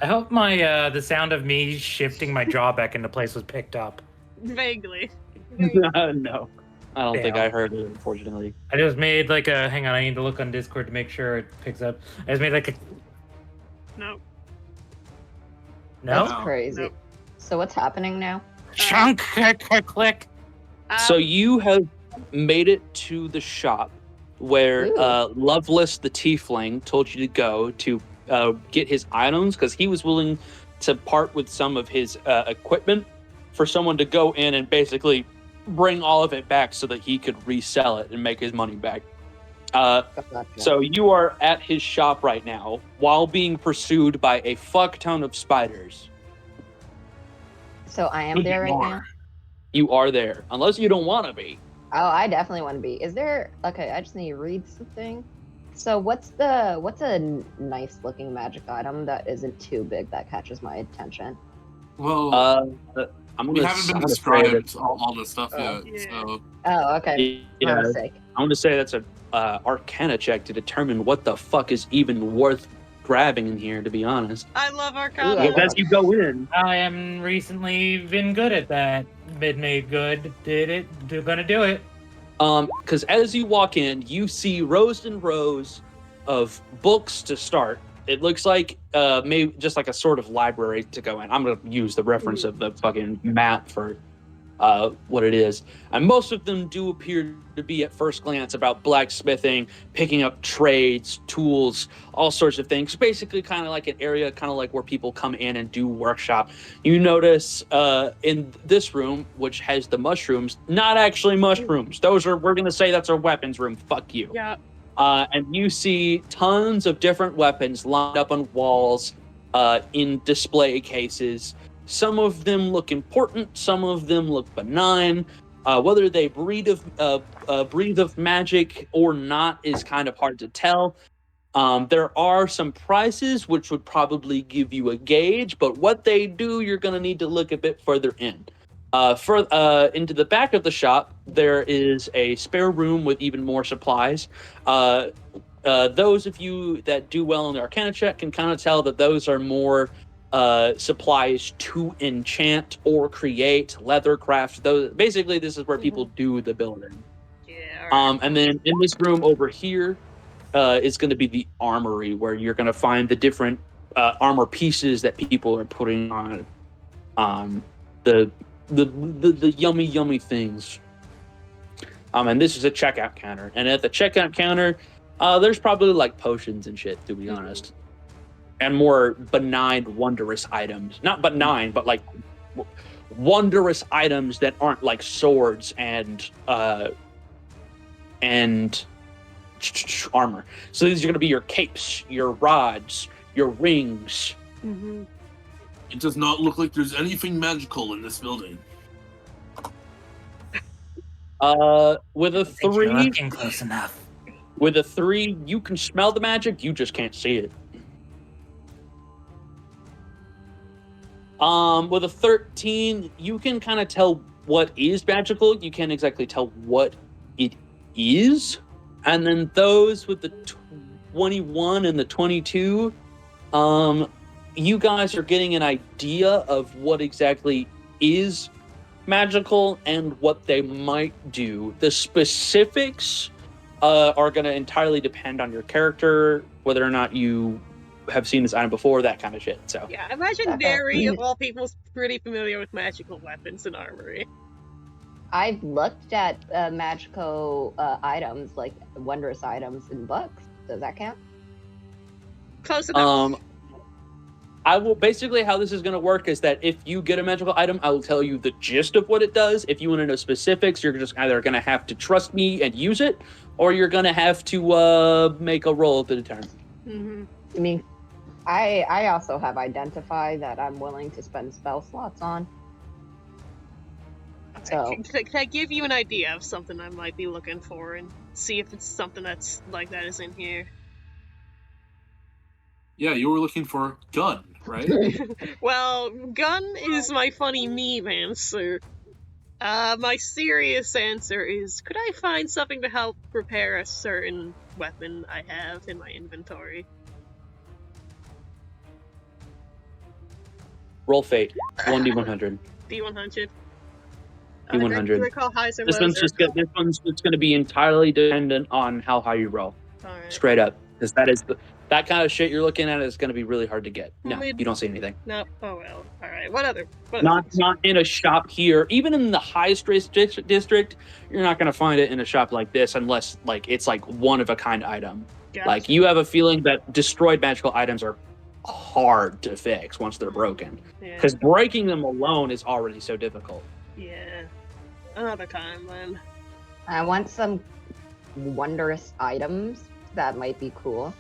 I hope my the sound of me shifting my jaw back into place was picked up. Vaguely. No. I don't think Damn. I heard it, unfortunately. I just made like a hang on, I need to look on Discord to make sure it picks up. I just made like a No. no That's crazy. Nope. So what's happening now? chunk click. So you have made it to the shop where Ooh. Loveless the Tiefling told you to go to get his items, because he was willing to part with some of his equipment for someone to go in and basically bring all of it back so that he could resell it and make his money back. Gotcha. So you are at his shop right now while being pursued by a fuck ton of spiders. So I am there right now. You are there, unless you don't want to be. Oh, I definitely want to be. Is there? Okay, I just need to read something. So what's a nice looking magic item that isn't too big that catches my attention? Well, I'm we gonna. haven't been I'm gonna say described all this stuff Oh. yet, Yeah. so Oh, okay. Yeah, My mistake. I'm gonna say that's a Arcana check to determine what the fuck is even worth grabbing in here. To be honest, I love Ooh, Arcana. I because as you go in, I am recently been good at that. Been made good. Did it. Gonna do it. because as you walk in, you see rows and rows of books to start. It looks like maybe just like a sort of library to go in. I'm gonna use the reference of the fucking map for what it is, and most of them do appear to be at first glance about blacksmithing, picking up trades, tools, all sorts of things. Basically, kind of like an area, kind of like where people come in and do workshop. You notice in this room, which has the mushrooms, not actually mushrooms. Those are, we're gonna say that's a weapons room. Fuck you. Yeah. And you see tons of different weapons lined up on walls in display cases. Some of them look important, some of them look benign. Whether they breathe of magic or not is kind of hard to tell. There are some prices which would probably give you a gauge, but what they do, you're going to need to look a bit further in. Into the back of the shop, there is a spare room with even more supplies. Those of you that do well in the Arcana check can kind of tell that those are more supplies to enchant or create, leathercraft. Those basically, this is where people do the building. Yeah. alright. And then in this room over here is going to be the armory, where you're going to find the different armor pieces that people are putting on the yummy things. And this is a checkout counter, and at the checkout counter, there's probably like potions and shit, to be honest, and more benign, wondrous items. Not benign, but like wondrous items that aren't like swords and armor. So these are going to be your capes, your rods, your rings. Mhm. it does not look like there's anything magical in this building. With a Think you're 3, looking close enough. you can smell the magic, you just can't see it. With a 13, you can kind of tell what is magical, you can't exactly tell what it is. And then those with the 21 and the 22, you guys are getting an idea of what exactly is magical and what they might do. The specifics are going to entirely depend on your character, whether or not you have seen this item before, that kind of shit. So Yeah, I imagine Okay. Barry, of all people, is pretty familiar with magical weapons and armory. I've looked at magical items, like wondrous items in books. Does that count? Close enough. I will basically how this is going to work is that if you get a magical item, I will tell you the gist of what it does. If you want to know specifics, you're just either going to have to trust me and use it, or you're going to have to make a roll to determine. Mm-hmm. I mean, I also have identified that I'm willing to spend spell slots on. So Can I give you an idea of something I might be looking for and see if it's something that's like that is in here? Yeah, you were looking for gun, right? Well, gun is my funny meme answer. My serious answer is, could I find something to help repair a certain weapon I have in my inventory? Roll fate, 1d100. D100. D100. Do I call highs or This lows? one's just this one's just going to be entirely dependent on how high you roll, Alright. straight up, because that kind of shit you're looking at is going to be really hard to get. No, you don't see anything. No. Oh well. Alright. What other? Not in a shop here. Even in the highest risk district, you're not going to find it in a shop like this unless like it's like one of a kind item. Gotcha. Like you have a feeling that destroyed magical items are hard to fix once they're broken, Yeah. because breaking them alone is already so difficult. Yeah. Another time then. I want some wondrous items that might be cool.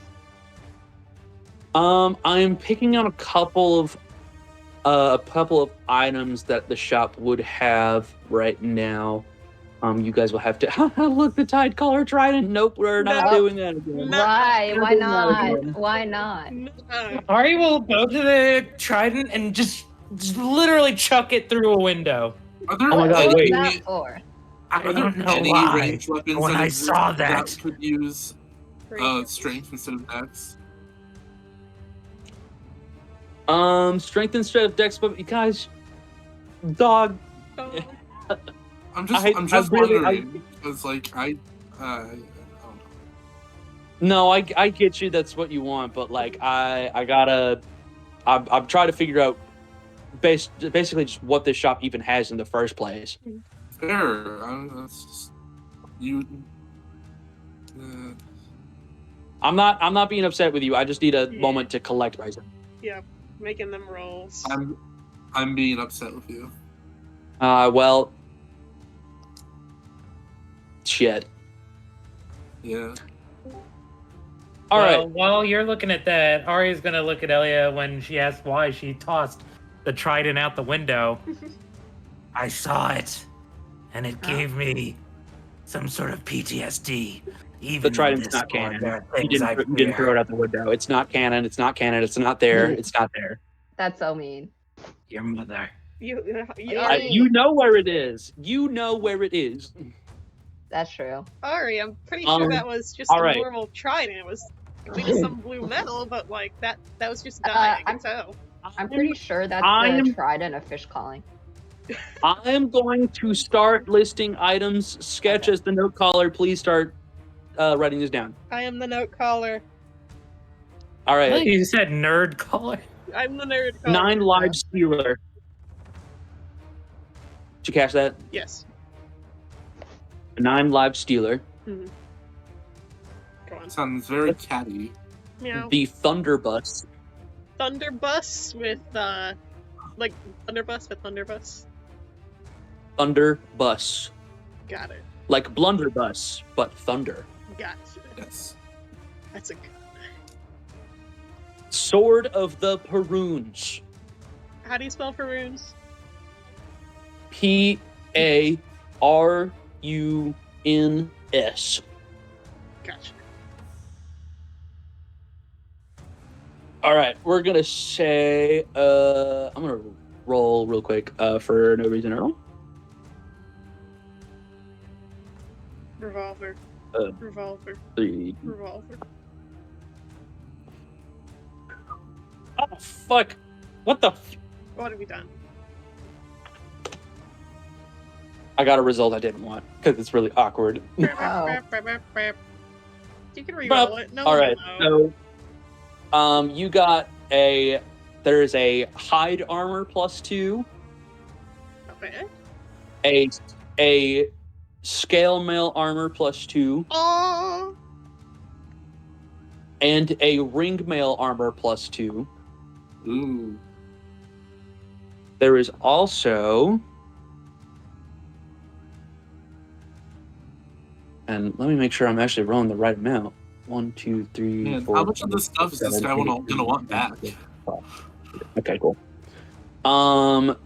I'm picking out a couple of items that the shop would have right now. You guys will have to look, the Tide Caller Trident. Nope, we're not No. doing that again. No. Why? Why Doing that not? again. Why not? No. Ari will go to the trident and just literally chuck it through a window. Are there Oh my God, What's wait. that for? I Are there don't know any why. ranged weapons When that I exist saw that, could use strength instead of dex? Strength instead of dex, but you guys, dog. Oh. I'm just I really- wondering because like I don't know. No, I get you. That's what you want, but like I'm trying to figure out basically just what this shop even has in the first place. Fair. That's just you. I'm not being upset with you. I just need a moment to collect myself. Making them rolls. I'm being upset with you. Well, shit. Yeah. All right. Well, while you're looking at that, Ari's gonna look at Elia when she asks why she tossed the trident out the window. I saw it, and it gave me some sort of PTSD. Even The trident's in this not world, canon. there are You things I didn't throw fear. it out the window. It's not canon. It's not canon. It's not there. It's not there. That's so mean. Your mother. You Yeah. Ari, You know where it is. You know where it is. That's true. Ari, I'm pretty sure that was just a alright. normal trident. It was just some blue metal, but like that was just dying. I can tell. I'm pretty sure that's I'm- the trident of fish calling. I am going to start listing items. Sketch as the note caller. Please start writing this down. I am the note caller. All right. You said nerd color. I'm the nerd caller. 9 live stealer. Did you catch that? Yes. 9 live stealer. Go on. Sounds very catty. Meow. The Thunderbus. Thunderbus with like Thunderbus with Thunderbus. Thunderbus. Got it. Like Blunderbuss, but thunder. Gotcha. Yes. That's a good. Sword of the Peruns. How do you spell for runes? P-A-R-U-N-S. Gotcha. All right, we're gonna say I'm gonna roll real quick for no reason at all. Revolver. Uh, Revolver. 3. Revolver. Oh fuck! What the? What have we done? I got a result I didn't want because it's really awkward. Oh. You can re-roll it. No All one right, will know. so you got a. There's a hide armor +2, Not bad. a scale mail armor +2, Oh, and a ring mail armor +2. Ooh. There is also, and let me make sure I'm actually rolling the right amount. 1, 2, 3, Man, 4. how much of this stuff is this 7, guy 8, gonna want back? Okay, cool.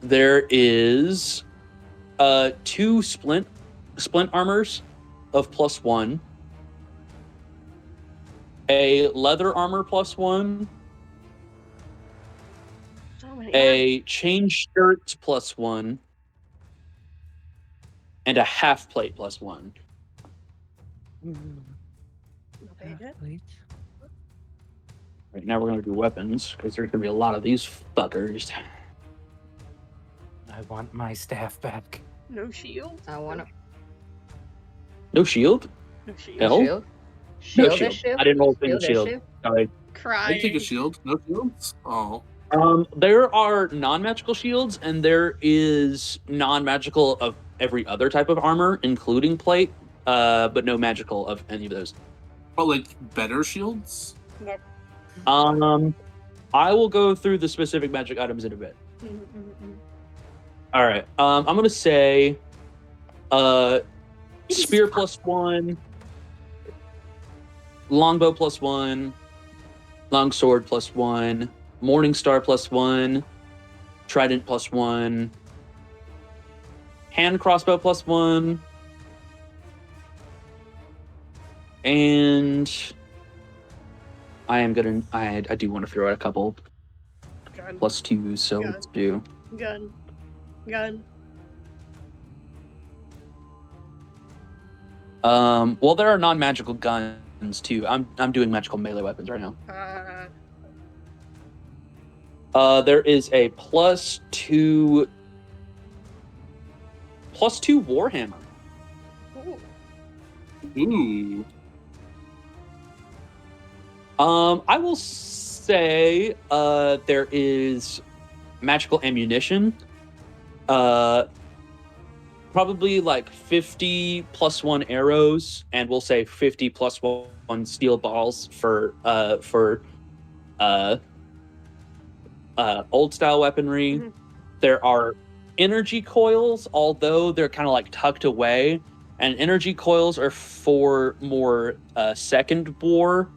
There is 2 splint armors of +1, a leather armor +1, so many. a chain shirt +1, and a half plate +1. Not bad. Right now we're gonna do weapons because there's gonna be a lot of these fuckers. I want my staff back. No shield. I want to. No shield? No shield. Hell? Shield. No Shield shield. issue. I didn't roll a single Shield shield. issue. Sorry. I Crying. take a shield. No shields? Oh. There are non-magical shields, and there is non-magical of every other type of armor, including plate, but no magical of any of those. But like better shields? Nope. I will go through the specific magic items in a bit. All right. I'm gonna say, spear +1, longbow +1, longsword +1, morning star +1, trident +1, hand crossbow +1, and I do want to throw out a couple Gun. +2s, so Yeah. let's do. Gun. Gun. Well, there are non-magical guns too. I'm doing magical melee weapons right now. There is a +2 warhammer. Ooh. Ooh. I will say there is magical ammunition. Probably like 50 +1 arrows, and we'll say 50 +1 steel balls for old style weaponry. Mhm. There are energy coils, although they're kind of like tucked away, and energy coils are for more second war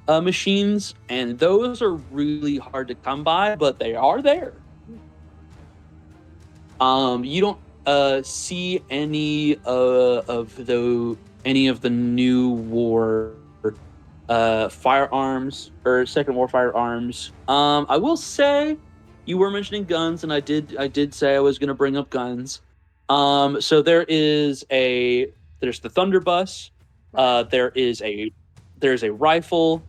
machines, and those are really hard to come by, but they are there. You don't see any of the new war firearms or second war firearms. I will say you were mentioning guns, and I did say I was going to bring up guns. So there's the Thunderbus. There's a rifle.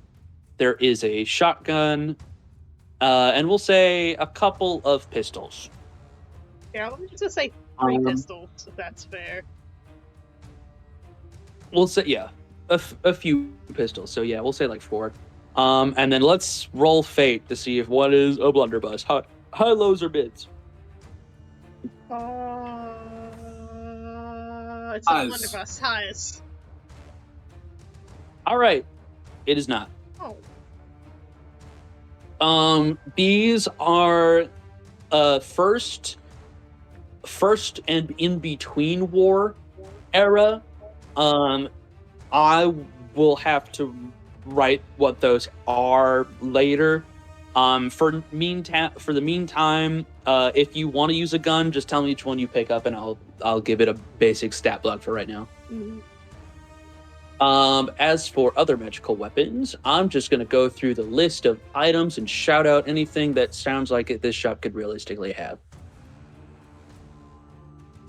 There is a shotgun, and we'll say a couple of pistols. Yeah, let me just say 3 Um, pistols, if that's fair. We'll say a few pistols. So yeah, we'll say like 4. And then let's roll fate to see if what is a blunderbuss. High, lows, or bids. It's a Highs. blunderbuss. Highs. All right, it is not. Oh. These are first and in between war era. I will have to write what those are later. For the meantime, if you want to use a gun, just tell me which one you pick up, and I'll give it a basic stat block for right now. Mhm. As for other magical weapons, I'm just going to go through the list of items and shout out anything that sounds like this shop could realistically have.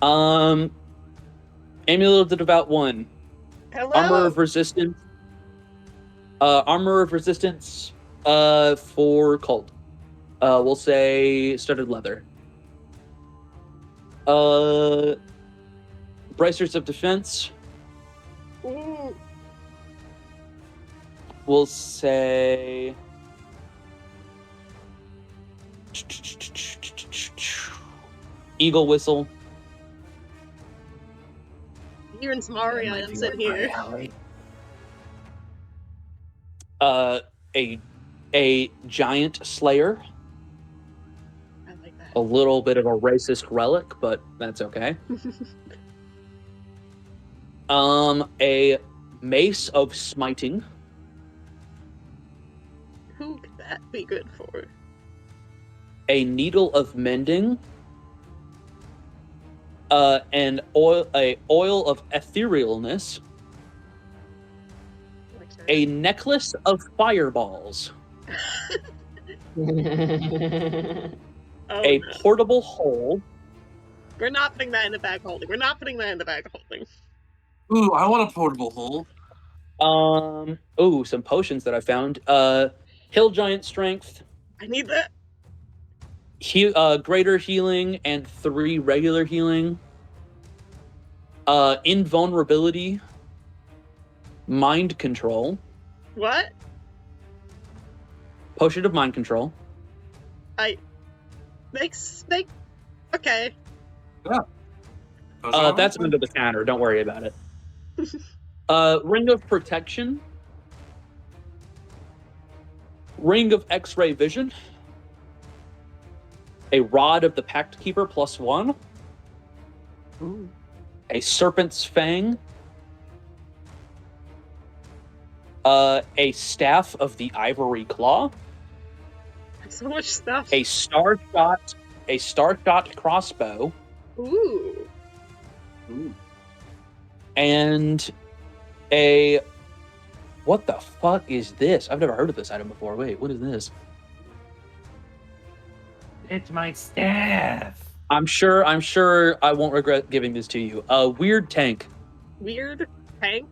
Amulet of the Devout One, Hello. Armor of resistance. Armor of resistance. For cold. We'll say studded leather. Bracers of defense. Ooh. We'll say. Eagle whistle. Hearing some aria items in here. A giant slayer. I like that. A little bit of a racist relic, but that's okay. A mace of smiting. Who could that be good for? A needle of mending. A oil of etherealness. Like that. A necklace of fireballs. Oh, A no. portable hole. We're not putting that in the bag holding. We're not putting that in the bag holding. Ooh, I want a portable hole. Some potions that I found. Hill giant strength. I need that. Greater healing and 3 regular healing. Invulnerability. Mind control. What? Potion of mind control. Okay. That's under the counter. Don't worry about it. Ring of protection. Ring of X-ray vision. A rod of the Pact Keeper +1. Ooh. A serpent's fang. A staff of the ivory claw. So much stuff. A starshot crossbow. Ooh. Ooh. And a... What the fuck is this? I've never heard of this item before. Wait, what is this? It's my staff. I'm sure I won't regret giving this to you. A weird tank. Weird tank?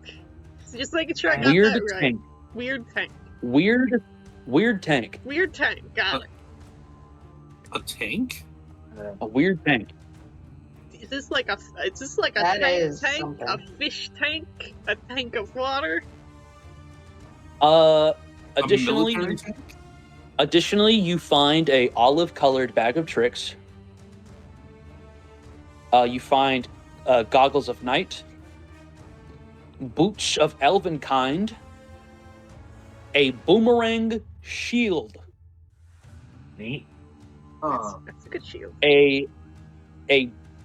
Just making sure I got Weird that right. tank. Weird tank. Weird tank. Weird tank. Got it. A tank? A weird tank. Is this like a That tank is tank? something. A fish tank? A tank of water? Additionally, A military tank? Additionally, you find a olive-colored bag of tricks. You find goggles of night, boots of elven kind, a boomerang shield, Neat. That's a good shield. a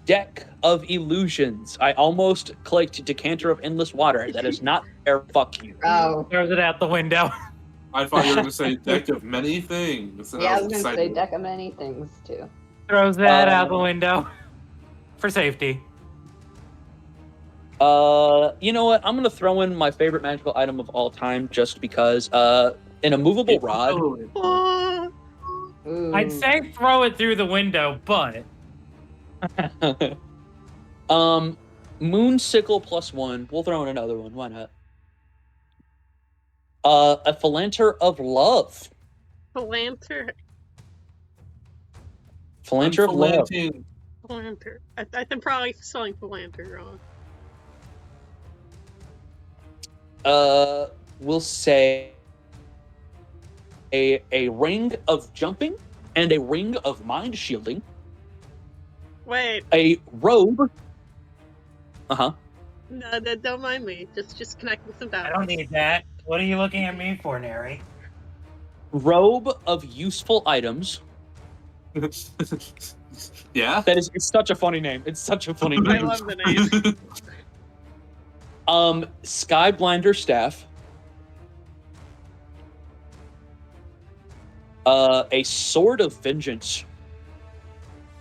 deck of illusions. I almost clicked decanter of endless water. That is not fair. Fuck you. Oh, Throws it out the window. I thought you were going to say deck of many things. and yeah, I was gonna excited. say deck of many things too. Throws that out the window. For safety. You know what? I'm gonna throw in my favorite magical item of all time, just because. An immovable rod. Oh, Ooh. I'd say throw it through the window, but Moon sickle +1. We'll throw in another one. Why not? A Philanter of love. Philanter. Philanter of love. Philanter. I'm probably spelling Philanter wrong. We'll say a ring of jumping and a ring of mind shielding. Wait. A robe. No, don't mind me. Just connecting some dots. I don't need that. What are you looking at me for, Neri? Robe of useful items. Yeah? That is, it's such a funny name. It's such a funny I name. love the name. Skyblinder staff. A sword of vengeance.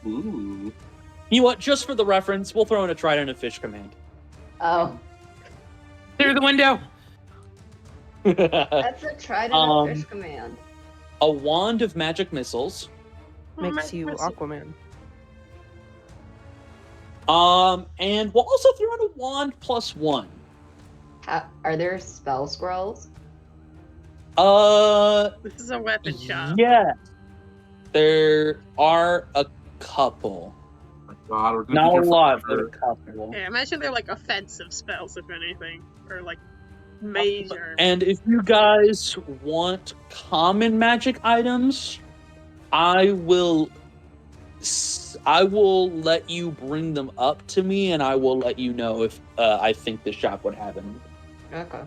Ooh. You know what? Just for the reference, we'll throw in a trident of fish command. Oh, Through the window. that's a trident of fish command. A wand of magic missiles. Makes you Aquaman. And we'll also throw in a wand +1. Are there spell scrolls? This is a weapon shop. Yeah, there are a couple. Oh my God, we're gonna be Not a here lot, but a forever. couple. Yeah, imagine they're like offensive spells, if anything, or like major. And if you guys want common magic items, I will let you bring them up to me, and I will let you know if I think the shop would have them. Okay.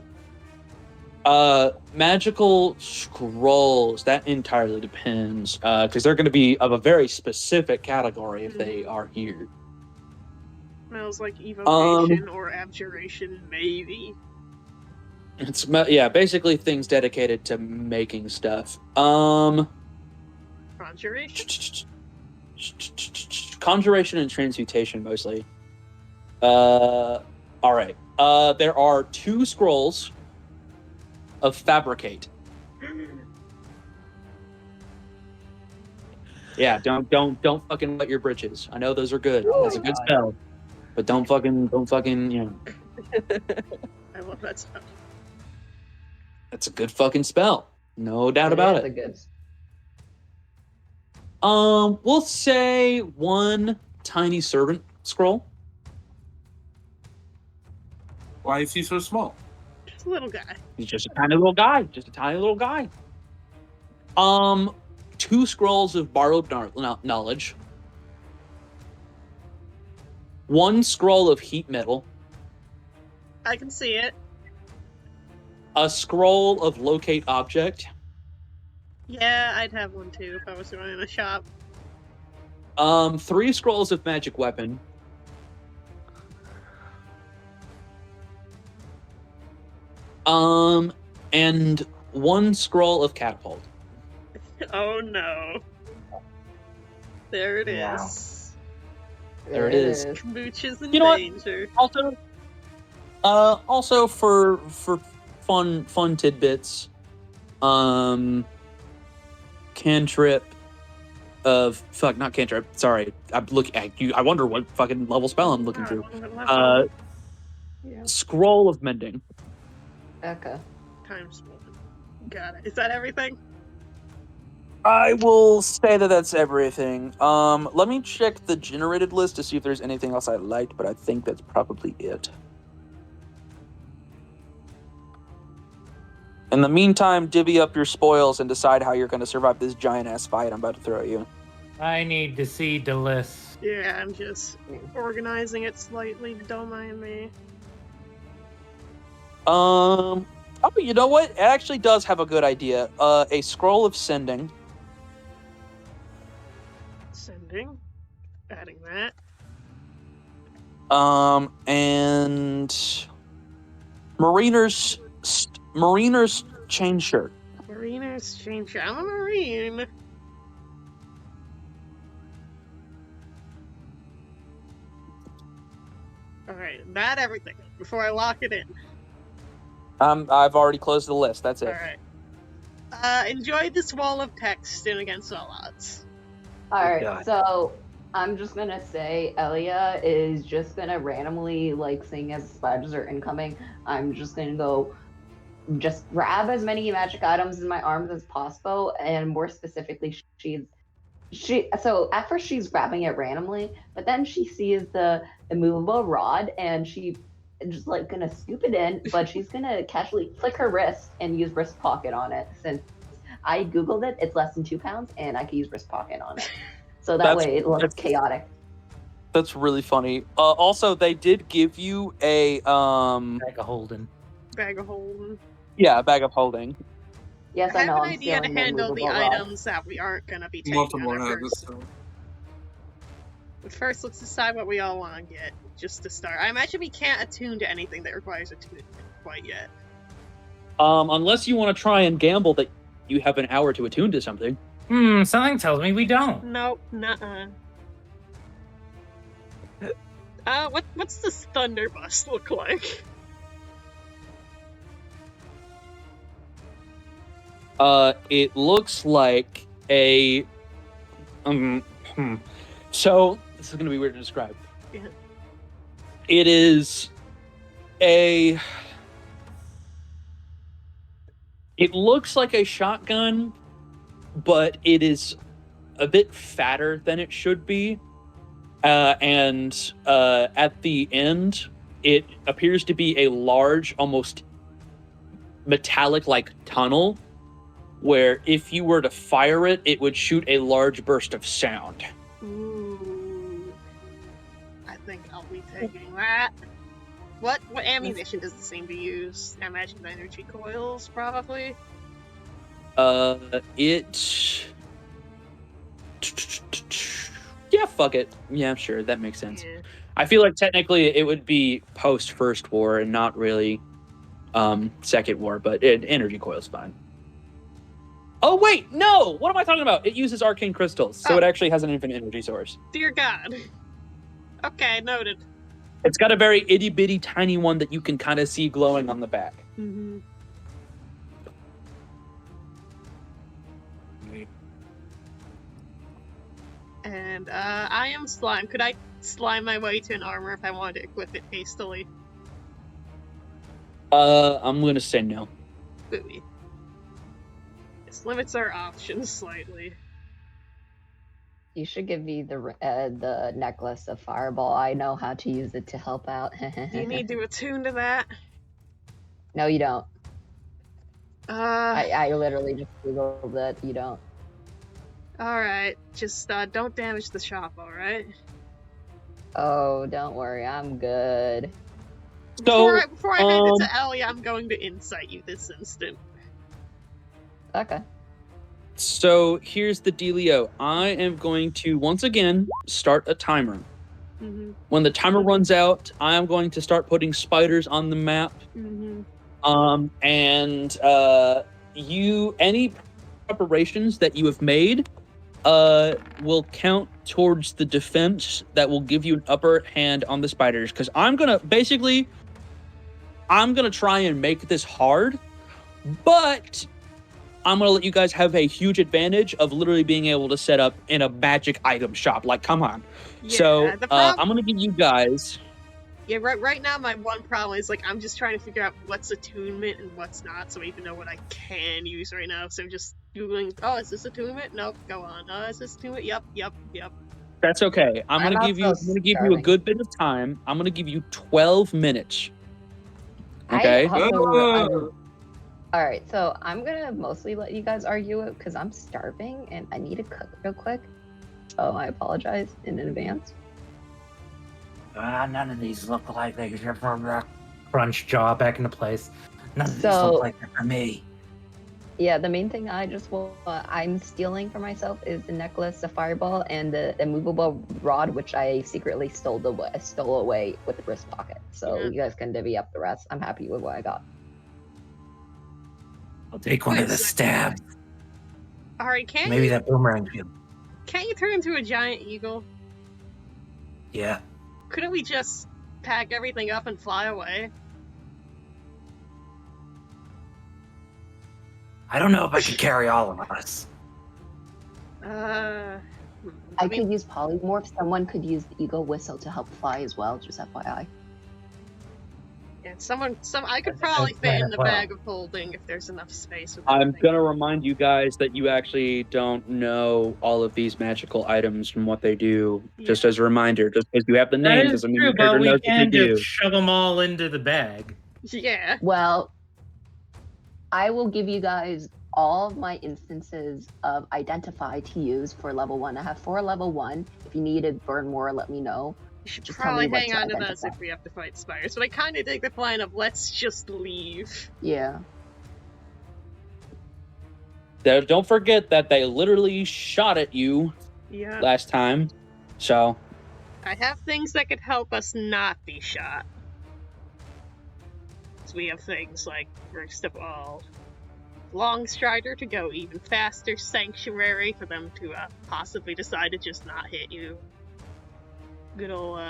Magical scrolls, that entirely depends, because they're going to be of a very specific category if they are here. Smells like evocation or abjuration, maybe. It's basically things dedicated to making stuff. Conjuration? Conjuration and transmutation mostly. All right. There are 2 scrolls of fabricate. Yeah, don't fucking wet your britches. I know those are good. That's a good spell, but don't fucking I love that stuff. That's a good fucking spell. No doubt It about is it. a good. We'll say 1 tiny servant scroll. Why is he so small? Just a little guy. He's just a tiny little guy. Just a tiny little guy. 2 scrolls of borrowed knowledge. 1 scroll of heat metal. I can see it. A scroll of locate object. Yeah, I'd have one too if I was running a shop. 3 scrolls of magic weapon. And 1 scroll of catapult. Oh no. There it is. Wow. There it is. Mooch is in You know what? danger. Also for fun tidbits, cantrip of not cantrip. Sorry, I'm looking at you. I wonder what fucking level spell I'm looking through. Yeah. Scroll of mending. Okay. Times 1. Got it. Is that everything? I will say that that's everything. Let me check the generated list to see if there's anything else I liked, but I think that's probably it. In the meantime, divvy up your spoils and decide how you're going to survive this giant-ass fight I'm about to throw you. I need to see the list. Yeah, I'm just organizing it slightly. Don't mind me. Oh, you know what? It actually does have a good idea. A scroll of sending. Sending. Adding that. And Mariner's chain shirt. Mariner's change. I'm a Marine. Alright, that everything. Before I lock it in. I've already closed the list. That's it. Alright. Enjoy this wall of text in Against All Odds. Alright, God. so I'm just gonna say Elia is just gonna randomly, like, seeing as spiders are incoming, I'm just gonna go just grab as many magic items in my arms as possible, and more specifically, so at first she's grabbing it randomly, but then she sees the immovable rod, and she just like gonna scoop it in, but she's gonna casually flick her wrist and use wrist pocket on it. Since I googled it, it's less than 2 pounds, and I can use wrist pocket on it, so that way it looks chaotic. That's really funny. Also, they did give you a Bag of holding. Bag of holding. Yeah, a bag of holding. Yes, I I know. have an I'm idea to stealing the handle the immovable rod. items that we aren't gonna be taking Multiple on our had this first. time. But first, let's decide what we all want to get, just to start. I imagine we can't attune to anything that requires attunement quite yet. Unless you want to try and gamble that you have an hour to attune to something. Something tells me we don't. Nope, nuh-uh. What's this Thunderbust look like? It looks like a So this is gonna be weird to describe. Yeah. It is a It looks like a shotgun, but it is a bit fatter than it should be. And at the end, it appears to be a large, almost metallic-like tunnel, where if you were to fire it, it would shoot a large burst of sound. Ooh. I think I'll be taking that. What ammunition does it seem to use? I imagine energy coils, probably. It. Yeah, fuck it. Yeah, sure, that makes sense. Yeah. I feel like technically it would be post First War and not really Second War, but energy coil's fine. Oh wait, no! What am I talking about? It uses arcane crystals, so Oh. it actually has an infinite energy source. Dear God. Okay, noted. It's got a very itty bitty tiny one that you can kind of see glowing on the back. Mm-hmm. And I am slime. Could I slime my way to an armor if I wanted to equip it hastily? I'm gonna say no. Booey. This limits our options slightly. You should give me the necklace of Fireball. I know how to use it to help out. Do you need to attune to that? No, you don't. Uh, I literally just googled it. You don't. alright. Just don't damage the shop, alright? Oh, don't worry. I'm good. So, Before I hand it to Ellie, I'm going to insight you this instant. Okay. So here's the dealio. I am going to once again start a timer. Mm-hmm. When the timer runs out, I am going to start putting spiders on the map. Mm-hmm. And any preparations that you have made will count towards the defense that will give you an upper hand on the spiders. Because I'm gonna try and make this hard, but I'm gonna let you guys have a huge advantage of literally being able to set up in a magic item shop. Like, come on. Yeah, So the problem- I'm gonna give you guys. Yeah, right now my one problem is, like, I'm just trying to figure out what's attunement and what's not, so I even know what I can use right now. So I'm just Googling, oh, is this attunement? Nope, go on. Oh, is this attunement? Yep. That's okay. I'm I'm gonna give you a starving. good bit of time. I'm gonna give you 12 minutes. Okay. All right, so I'm gonna mostly let you guys argue it because I'm starving and I need to cook real quick. So I apologize in advance. None of these look like they should crunch jaw back into place. None of these So- look like they're for me. Yeah, the main thing I'm stealing for myself is the necklace, the fireball, and the immovable rod, which I secretly stole away with the wrist pocket. So Yeah. you guys can divvy up the rest. I'm happy with what I got. I'll take one of the stabs. Alright, Maybe that boomerang shield. can't you turn into a giant eagle? Yeah. Couldn't we just pack everything up and fly away? I don't know if I could carry all of us. I mean, could use polymorph. Someone could use the eagle whistle to help fly as well, just FYI. yeah, I could That's probably a fit in plan the as well. bag of holding if there's enough space. With I'm everything. gonna remind you guys that you actually don't know all of these magical items and what they do. Just as a reminder, just because you have the That names is doesn't mean true, your character but we knows what they can do. just shove them all into the bag. Yeah. Well, I will give you guys all of my instances of identify to use for level 1. I have 4 level 1. If you need to burn more, let me know. We should Just tell me probably what hang to on to those identify. if we have to fight spiders, but I kind of dig the plan of let's just leave. Yeah. Don't forget that they literally shot at you Yeah. last time. So I have things that could help us not be shot. So we have things like, first of all, Long Strider to go even faster, Sanctuary for them to possibly decide to just not hit you. Good old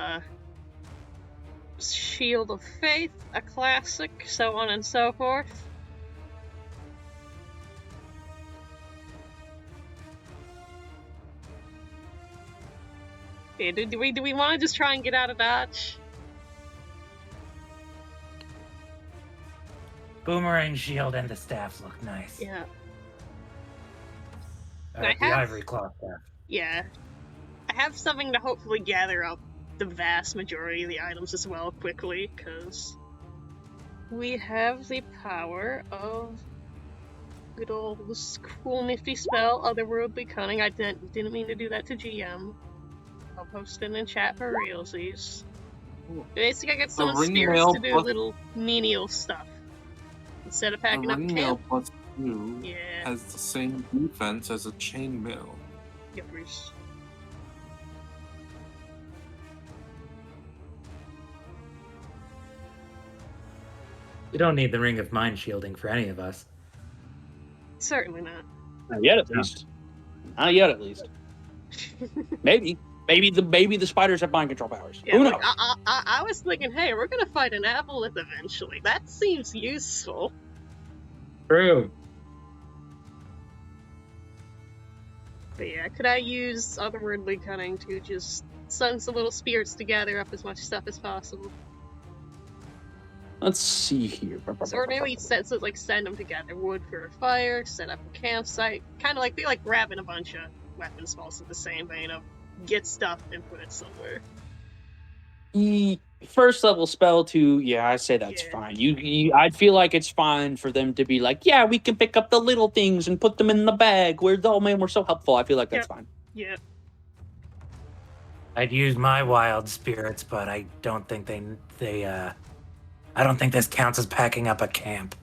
Shield of Faith, a classic, so on and so forth. Yeah, do we want to just try and get out of Dodge? Boomerang shield and the staffs look nice. Yeah. The I have- ivory claw staff. Yeah. I have something to hopefully gather up the vast majority of the items as well quickly, because we have the power of good old this cool nifty spell, Otherworldly Cunning. I didn't mean to do that to GM. I'll post it in chat for realsies. Basically, I get some ring spirits mail to do plus- little menial stuff. Instead of A packing up ring camp. mail plus 2 Yeah. has the same defense as a chain mail. Yuppers. You don't need the ring of mind shielding for any of us. Certainly not. Not yet, at Yeah. least. Not yet, at least. Maybe. Maybe the spiders have mind control powers. Yeah, Who like, knows? I was thinking, hey, we're gonna fight an Aboleth eventually. That seems useful. True. But yeah, could I use Otherworldly Cunning to just send some little spirits to gather up as much stuff as possible? Let's see here. So ordinarily send them together. Wood for a fire, set up a campsite. Kind of like, be like grabbing a bunch of weapons, also the same vein of get stuff and put it somewhere. First level spell to, yeah, I say that's Yeah. fine. I'd feel like it's fine for them to be like, yeah, we can pick up the little things and put them in the bag. Oh man, we're so helpful. I feel like that's fine. Yeah. I'd use my wild spirits, but I don't think I don't think this counts as packing up a camp.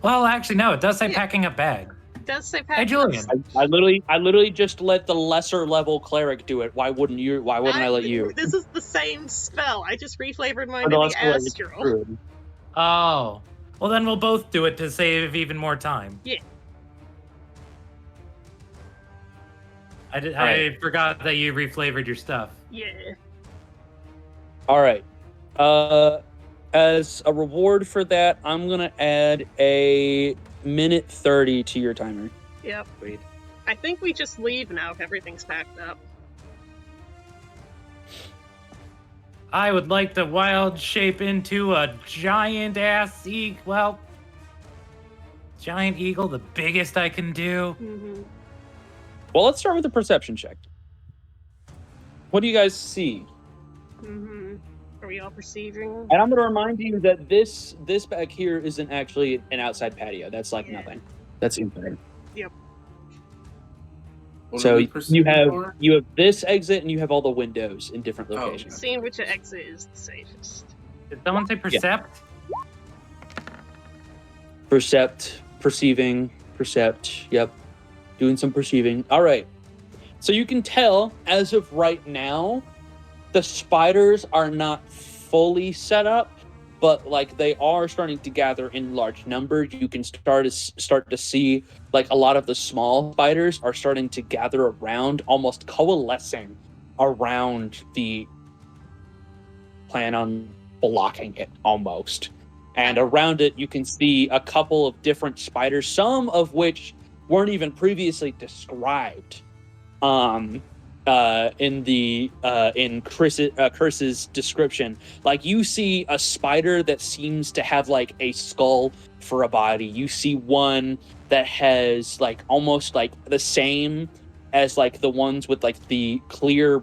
Well, actually, no. It does say Yeah. packing a bag. It does say Hey, pack. Julian. I literally just let the lesser level cleric do it. Why wouldn't you? Why wouldn't I let you? This is the same spell. I just reflavored mine The to lesser the cleric is Astral. druid. Oh. Well, then we'll both do it to save even more time. Yeah. I Right. forgot that you reflavored your stuff. Yeah. All right. As a reward for that, I'm gonna add a minute 30 to your timer. Yep. Sweet. I think we just leave now if everything's packed up. I would like to wild shape into a giant ass eagle. Well, giant eagle, the biggest I can do. Mm-hmm. Well, let's start with a perception check. What do you guys see? Mm-hmm. Are we all perceiving? And I'm going to remind you that this back here isn't actually an outside patio. That's like Yeah. nothing. That's inside. What So are we you perceiving for? have this exit and you have all the windows in different Oh, locations. Seeing which exit is the safest. Did someone say percept? Percept. Yep. Doing some perceiving. All right. So you can tell as of right now, the spiders are not fully set up, but like they are starting to gather in large numbers. You can start to see like a lot of the small spiders are starting to gather around, almost coalescing around the plan on blocking it almost. And around it, you can see a couple of different spiders, some of which weren't even previously described in Chris's description. Like you see a spider that seems to have like a skull for a body. You see one that has like almost like the same as like the ones with like the clear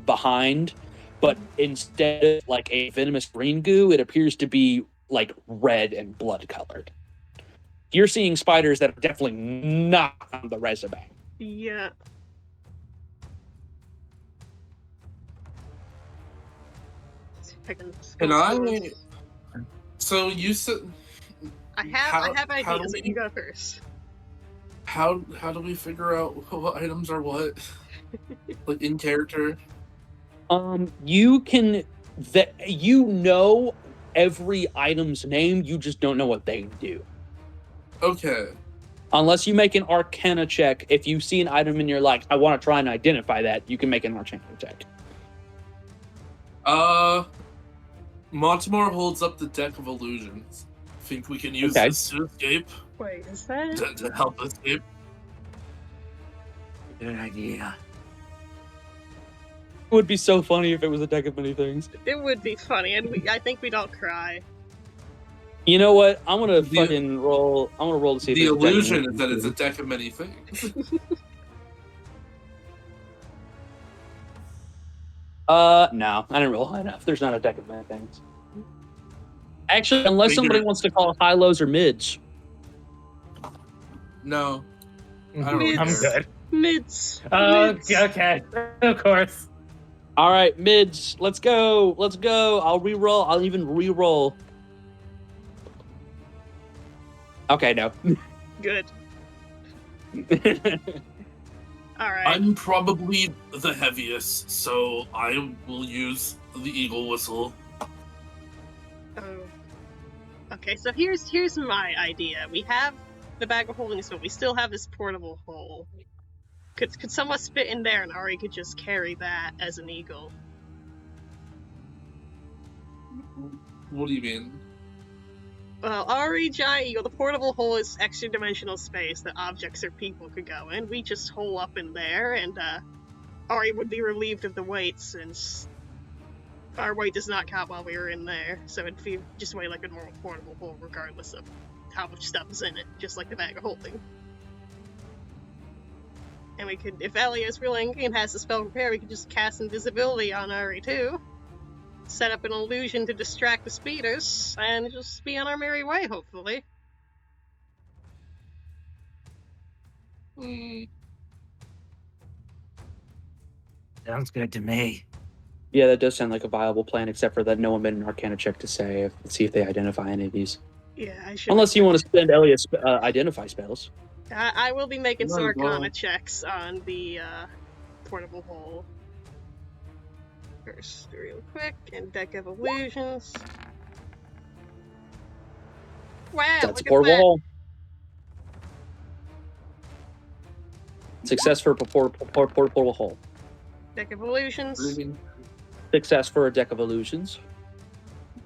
behind, but instead of like a venomous green goo, it appears to be like red and blood colored. You're seeing spiders that are definitely not on the resume. Yeah. Can I? So you said. I have how do ideas, but we- you go first. How do we figure out what items are what? Like in character? You know every item's name, you just don't know what they do. Okay. Unless you make an Arcana check, if you see an item and you're like, I want to try and identify that, you can make an Arcana check. Montemore holds up the deck of illusions. Think we can use Okay. this to escape? Wait, is that? To help escape? Good idea. It would be so funny if it was a deck of many things. It would be funny, and I think we'd all cry. You know what? I'm gonna The- fucking roll. I'm gonna roll to see if The there's a deck illusion of is that it's a illusions. deck of many things. No, I didn't roll high enough. There's not a deck of many things. Actually, unless Figure somebody it. wants to call high lows or mids. No, I don't really I'm Mids. care. good. Mids. Oh, Mids. okay. Of course. All right, mids. Let's go. Let's go. I'll re-roll. I'll even re-roll. Okay, no. Good. All right. I'm probably the heaviest, so I will use the eagle whistle. Oh. Okay, so here's my idea. We have the bag of holdings, but we still have this portable hole. Could someone spit in there, and Ari could just carry that as an eagle? What do you mean? Well, Ari, giant eagle, the portable hole is extra dimensional space that objects or people could go in. We just hole up in there, and Ari would be relieved of the weight since our weight does not count while we were in there, so it'd be just weigh like a normal portable hole regardless of how much stuff is in it, just like the bag of holding. And we could, if Elia is willing and has the spell prepared, we could just cast invisibility on Ari too. Set up an illusion to distract the speeders, and just be on our merry way, hopefully. Sounds good to me. Yeah, that does sound like a viable plan, except for that no one made an Arcana check to see if they identify any of these. Yeah, I should. Unless you want to spend Elliot's identify spells. I will be making some Might as well. Arcana checks on the portable hole. First, real quick, and Deck of Illusions. Wow, That's a look at portable that. hole. Success for a portable hole. Deck of What do you Illusions. mean? Success for a deck of illusions.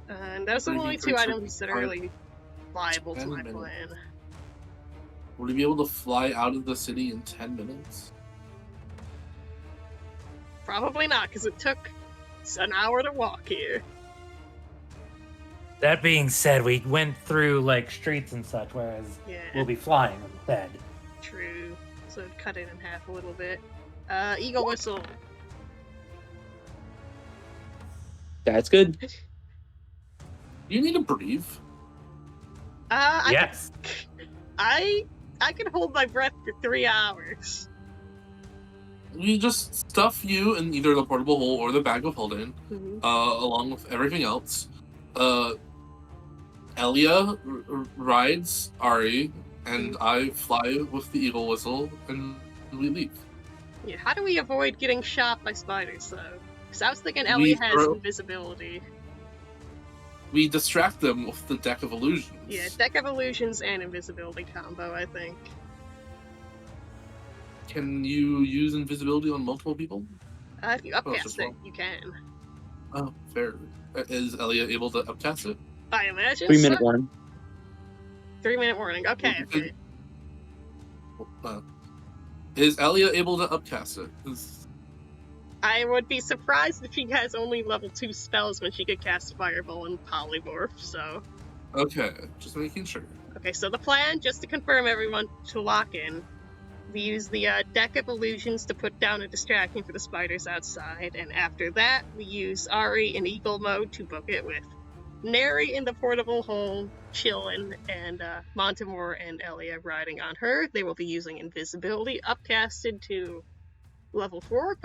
And those are the What do you only mean, two creature items that are five- really viable to 10 my minutes. plan. Would you be able to fly out of the city in 10 minutes? Probably not, because it took an hour to walk here. That being said, we went through like streets and such, whereas Yeah, we'll be flying instead. true. So I'd cut it in half a little bit. Eagle Whistle. That's good. You need to breathe. Yes. I can hold my breath for 3 hours. We just stuff you in either the portable hole or the bag of holding, Mhm. along with everything else. Elia rides Ari, and I fly with the eagle whistle, and we leave. Yeah, how do we avoid getting shot by spiders, though? Because I was thinking We Ellie has throw- invisibility. We distract them with the deck of illusions. Yeah, Deck of Illusions and invisibility combo, I think. Can you use invisibility on multiple people? If you it's upcast just it, wrong. you can. Oh, fair. Is Elia able to upcast it? I imagine 3-minute so. warning. 3-minute warning. Okay, Well, okay. Is Elia able to upcast it? I would be surprised if she has only level 2 spells when she could cast Fireball and Polymorph, so... Okay, just making sure. Okay, so the plan, just to confirm everyone to lock in, we use the Deck of Illusions to put down a distraction for the spiders outside, and after that, we use Ari in Eagle mode to book it with Neri in the portable hole, chillin', and Montemore and Elia riding on her. They will be using invisibility upcasted to level 4,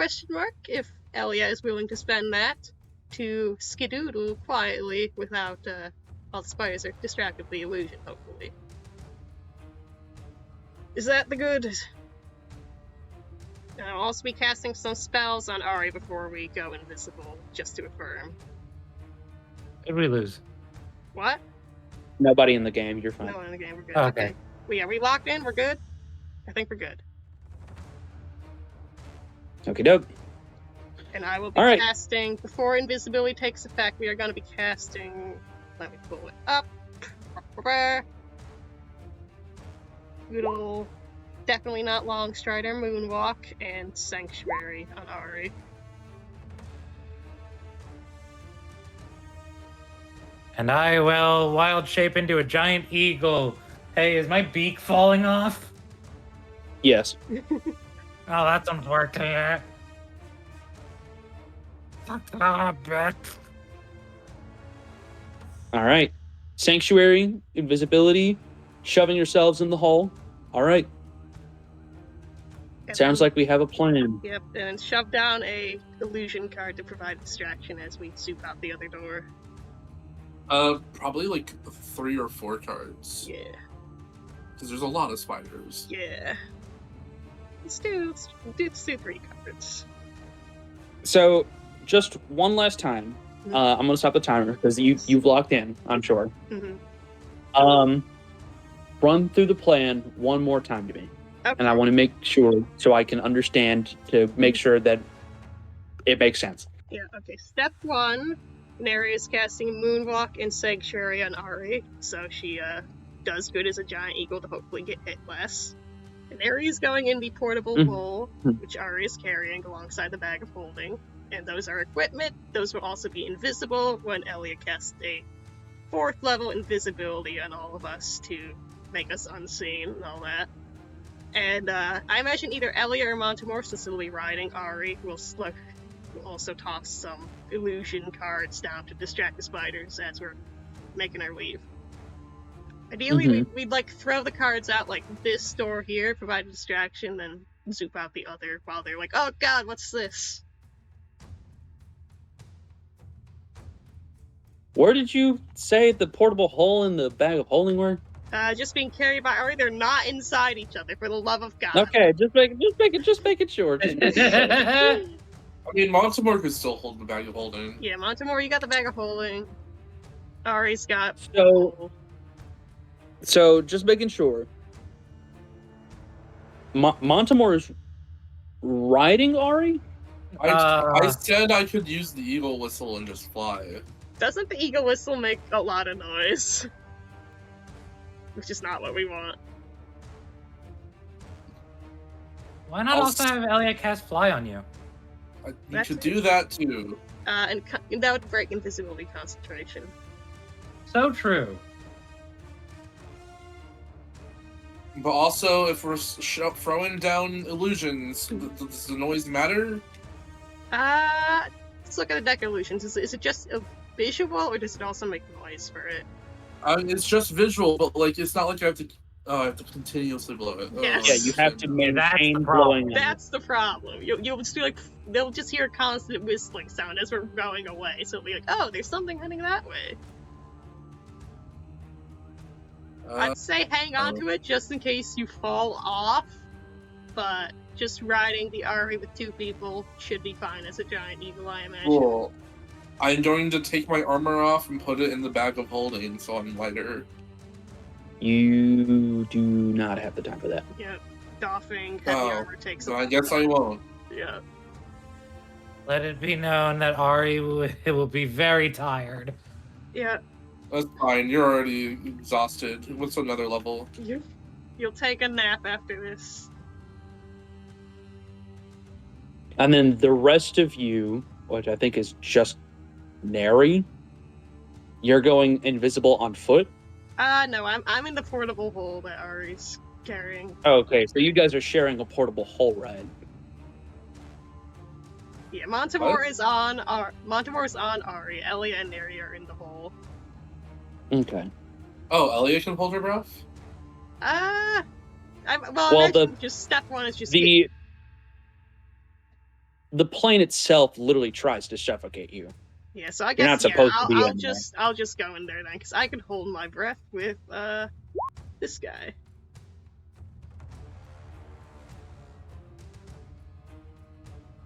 if Elia is willing to spend that, to skedoodle quietly without all the spiders are distracted with the illusion, hopefully. Is that the good? And I'll also be casting some spells on Ari before we go invisible, just to affirm. Did we lose? What? Nobody in the game. You're fine. No one in the game, we're good. Okay. Well, yeah, we locked in, we're good? I think we're good. Okie doke. And I will be All right. casting, before invisibility takes effect, we are going to be casting, let me pull it up. Good old, definitely not Long Strider, Moonwalk, and Sanctuary on Ari. And I will wild shape into a giant eagle. Hey, is my beak falling off? Yes. Oh, that's unfortunate. Ah, bet. All right. Sanctuary, invisibility, shoving yourselves in the hole. All right. And Sounds then- like we have a plan. Yep, and shove down a illusion card to provide distraction as we soup out the other door. Probably like 3 or 4 cards. Yeah, Because there's a lot of spiders. yeah. Let's do 3 cards. So, just one last time. I'm gonna stop the timer because you've locked in, I'm sure. Mm-hmm. Run through the plan one more time to me, Okay. and I want to make sure so I can understand to make sure that it makes sense. Yeah, okay. Step 1, Neri is casting Moonwalk and Sanctuary on Ari, so she does good as a giant eagle to hopefully get hit less. And Neri is going in the portable Mhm. bowl, which Ari is carrying alongside the bag of holding. And those are equipment. Those will also be invisible when Elia casts a 4th level invisibility on all of us to make us unseen and all that. And I imagine either Elia or Montemor, since he'll be riding Ari, will also toss some illusion cards down to distract the spiders as we're making our leave. Ideally, we'd like throw the cards out like this door here, provide a distraction, then zoop out the other while they're like, oh god, what's this? Where did you say the portable hole in the bag of holding were? Just being carried by Ari, they're not inside each other, for the love of God. Okay, just make it sure. Just make it sure. I mean, Montemor could still hold the bag of holding. Yeah, Montemor, you got the bag of holding. Ari's got... So just making sure. Montemor is riding Ari? I said I could use the eagle whistle and just fly. Doesn't the eagle whistle make a lot of noise? Which is not what we want. Why not also have Elia cast fly on you? You That's could it. do that too. And that would break invisibility concentration. So true. But also, if we're throwing down illusions, does the noise matter? Let's look at the deck illusions. Is it just a visual, or does it also make noise for it? It's just visual, but like it's not like I have to continuously blow it. Yes. Yeah, you have to That's maintain the problem. blowing. That's the problem. You'll just be like, they'll just hear a constant whistling sound as we're going away. So it'll be like, oh, there's something heading that way. I'd say hang on to it just in case you fall off, but just riding the Ari with 2 people should be fine as a giant eagle, I imagine. Cool. I'm going to take my armor off and put it in the bag of holding so I'm lighter. You do not have the time for that. Yeah, doffing heavy armor takes So I guess I won't. Yeah. Let it be known that Ari will be very tired. Yeah, That's fine. You're already exhausted. What's another level? you'll take a nap after this. And then the rest of you, which I think is just Neri, you're going invisible on foot? No, I'm in the portable hole that Ari's carrying. Okay, so you guys are sharing a portable hole ride. Yeah, Montemor is on Ari. Elia and Neri are in the hole. Okay. Oh, Elia can hold her breath? Just step 1 is just The plane itself literally tries to suffocate you. yeah. So I You're guess not supposed to be I'll in there. I'll just go in there then, because I can hold my breath with this guy.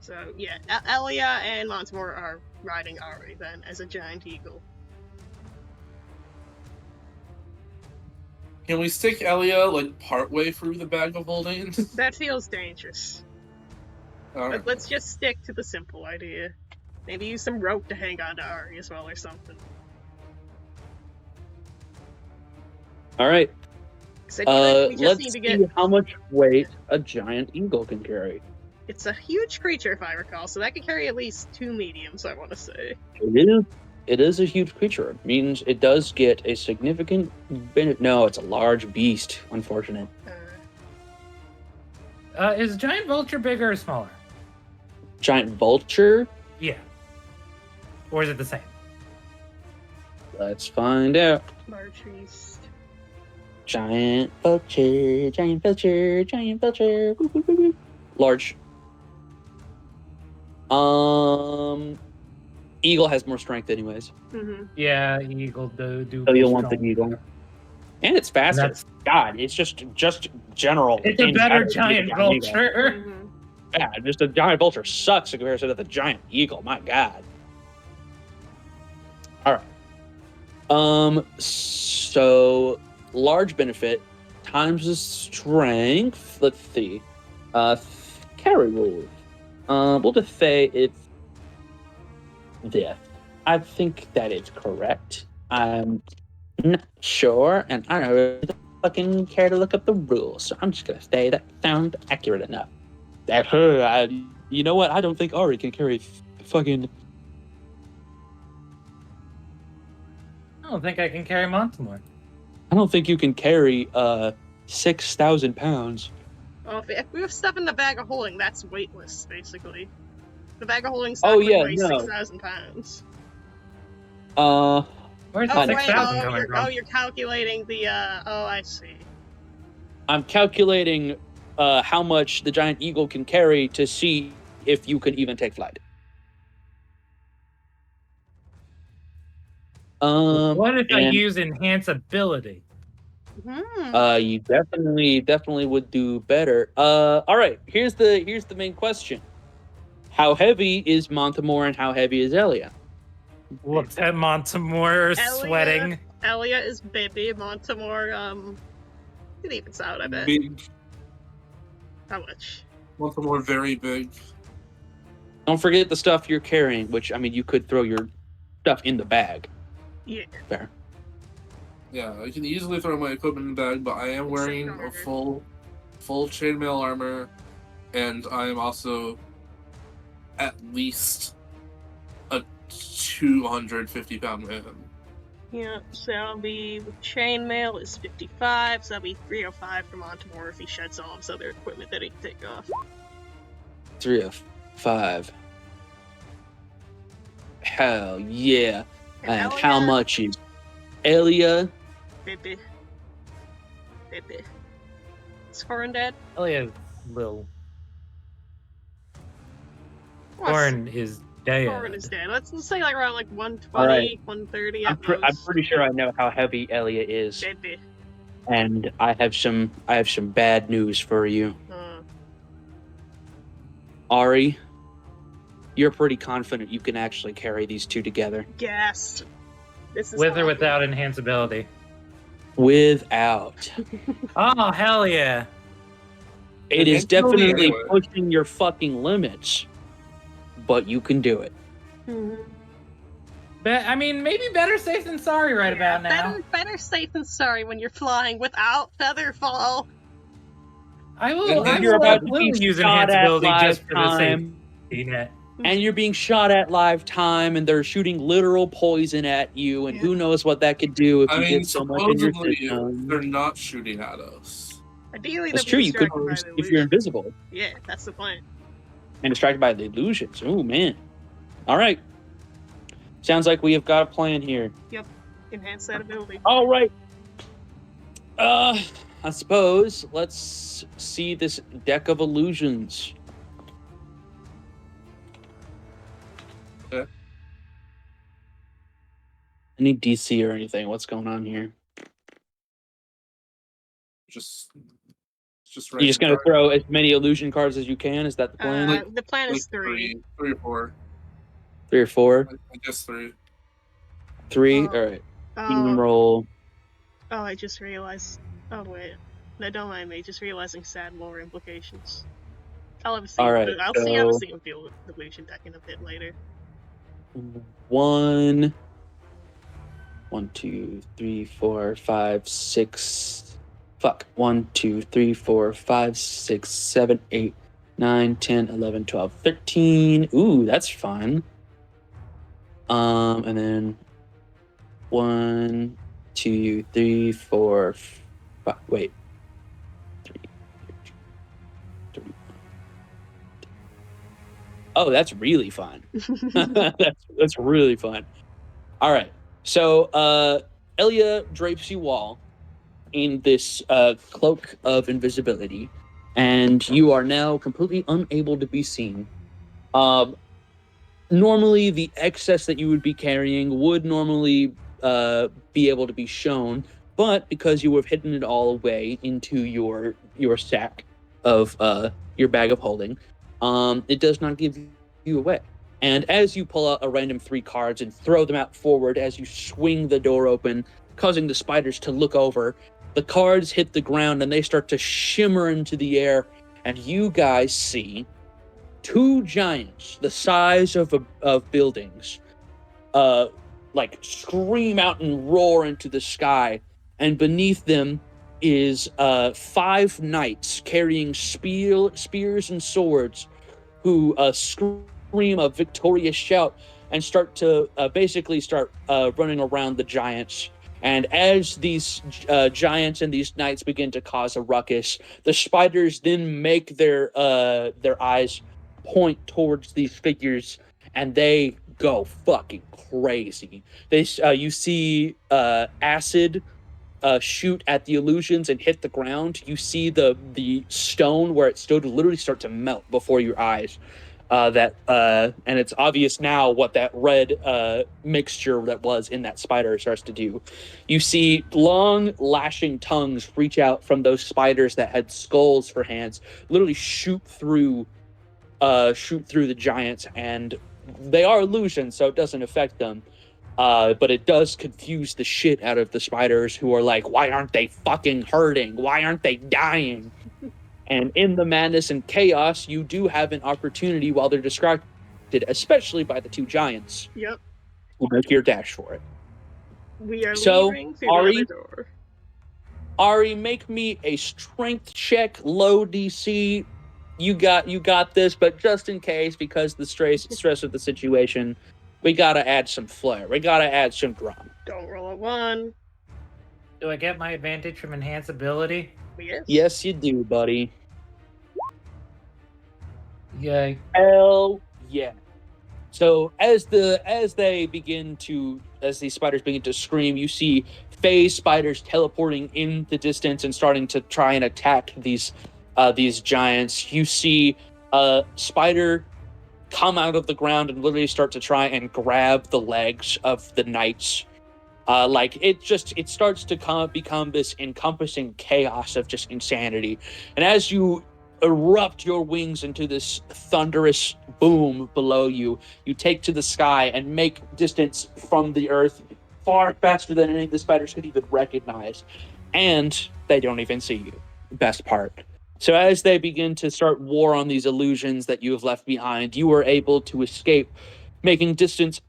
So yeah, Elia and Montemor are riding Ari then as a giant eagle. Can we stick Elia like partway through the bag of holding? That feels dangerous. Alright. But let's just stick to the simple idea. Maybe use some rope to hang on to Ari as well or something. All right. 'Cause I feel like we just Let's need to see get... how much weight a giant eagle can carry. It's a huge creature, if I recall, so that could carry at least 2 mediums, I want to say. It is. it is a huge creature. It means it does get a significant benefit. No, it's a large beast. Unfortunate. Is giant vulture bigger or smaller? Giant vulture. Yeah. Or is it the same? Let's find out. Large beast. Giant vulture, giant vulture, giant vulture. Woo, woo, woo, woo. Large. Eagle has more strength, anyways. Mm-hmm. Yeah, eagle do. So be you'll want the strong. eagle. And it's faster. That's- God, it's just general. It's a in better general, giant eagle. vulture. Mm-hmm. Yeah, just a giant vulture sucks in comparison to the giant eagle. My God. All right. So large benefit times the strength. Let's see. Carry rules. We'll just say it's this. I think that is correct. I'm not sure, and I don't really fucking care to look up the rules, so I'm just gonna say that sounds accurate enough. You know what? I don't think Ari can carry fucking. I don't think I can carry Montemore. I don't think you can carry 6,000 pounds. Well, if we have stuff in the bag of holding, that's weightless, basically. The bag of holding Oh, stuff would yeah, weigh no. 6,000 pounds. Where's Oh, the wait, 6,000 coming from? you're calculating the, oh, I see. I'm calculating how much the giant eagle can carry to see if you can even take flight. What if I and, use enhance ability? You definitely would do better. All right. Here's the main question: how heavy is Montemore and how heavy is Elia? Looks at Montemore sweating. Elia is baby. Montemore, it evens out, I bet. Big. How much? Montemore very big. Don't forget the stuff you're carrying, which I mean, you could throw your stuff in the bag. Yeah. Fair. Yeah, I can easily throw my equipment in the bag, but I am wearing a full chainmail armor, and I am also at least a 250-pound man. Yeah, so that'll be with chainmail is 55, so that'll be 305 for Montemore if he sheds all his other equipment that he can take off. 305. Hell yeah. And Hell how yeah. much is Elia? Baby. Is Corin dead? Elia's little. Well, Corin is dead. Corin is dead. Let's say like around like 120, All right. 130 I'm at most. pretty sure I know how heavy Elia is, Baby. and I have some bad news for you, Ari. You're pretty confident you can actually carry these two together. Gassed. This is With or awful. without enhance ability? Without. Oh, hell yeah. It is Eventually, definitely anyway. pushing your fucking limits, but you can do it. Mhm. I mean, maybe better safe than sorry right Yeah, about now. Better safe than sorry when you're flying without Featherfall. I will, And I you're will about to absolutely be use shot enhance at ability just for the lifetime. safety net. And you're being shot at live time, and they're shooting literal poison at you, and who knows what that could do if I you mean, get so much in your supposedly system. they're not shooting at us. Ideally, That's they'll true. be You could, distracted by the if you're illusion. invisible Yeah, that's the plan. and distracted by the illusions. Oh man! All right. Sounds like we have got a plan here. Enhance that ability. All right. I suppose let's see this deck of illusions. Okay. Any DC or anything? What's going on here? Just You're just gonna throw as many illusion cards as you can? Is that the plan? The plan like is three. three or four. 3 or 4? I guess three. 3? Oh. All right. Demon Oh, roll. I just realized. Oh wait, no, don't mind me. Just realizing sad lore implications. I'll have a see. All right, I'll so- have a see with the illusion deck in a bit later. 1, 2, 3, 4, 5, 6. Fuck. 1, 2, 3, 4, 5, 6, 7, 8, 9, 10, 11, 12, 13. Ooh, that's fun. And then 1, 2, 3, 4, 5. Wait. 3. Oh, that's really fun. that's really fun. All right. So Elia drapes you all in this cloak of invisibility, and you are now completely unable to be seen. Normally, the excess that you would be carrying would normally be able to be shown, but because you have hidden it all away into your sack of your bag of holding, it does not give you away. And as you pull out a random 3 cards and throw them out forward as you swing the door open, causing the spiders to look over, the cards hit the ground and they start to shimmer into the air, and you guys see 2 giants the size of buildings like scream out and roar into the sky, and beneath them is 5 knights carrying spears and swords who scream a victorious shout and start to basically start running around the giants. And as these giants and these knights begin to cause a ruckus, the spiders then make their eyes point towards these figures, and they go fucking crazy. You see acid shoot at the illusions and hit the ground. You see the stone where it stood literally start to melt before your eyes. And it's obvious now what that red mixture that was in that spider starts to do. You see long lashing tongues reach out from those spiders that had skulls for hands, literally shoot through the giants, and they are illusions, so it doesn't affect them. But it does confuse the shit out of the spiders, who are like, why aren't they fucking hurting? Why aren't they dying? And in the madness and chaos, you do have an opportunity while they're distracted, especially by the 2 giants. Yep. Who make your dash for it. We are So, leaving through the Ari? other door. Ari, make me a strength check, low DC. You got this, but just in case, because the stress of the situation, we gotta add some flair. We gotta add some drama. Don't roll a 1. Do I get my advantage from enhance ability? Yes. Yes, you do, buddy. Yeah. Hell yeah. So as these spiders begin to scream, you see phase spiders teleporting in the distance and starting to try and attack these giants. You see a spider come out of the ground and literally start to try and grab the legs of the knights. It starts to become this encompassing chaos of just insanity. And as you erupt your wings into this thunderous boom below you, you take to the sky and make distance from the earth far faster than any of the spiders could even recognize. And they don't even see you. Best part. So as they begin to start war on these illusions that you have left behind, you are able to escape, making distance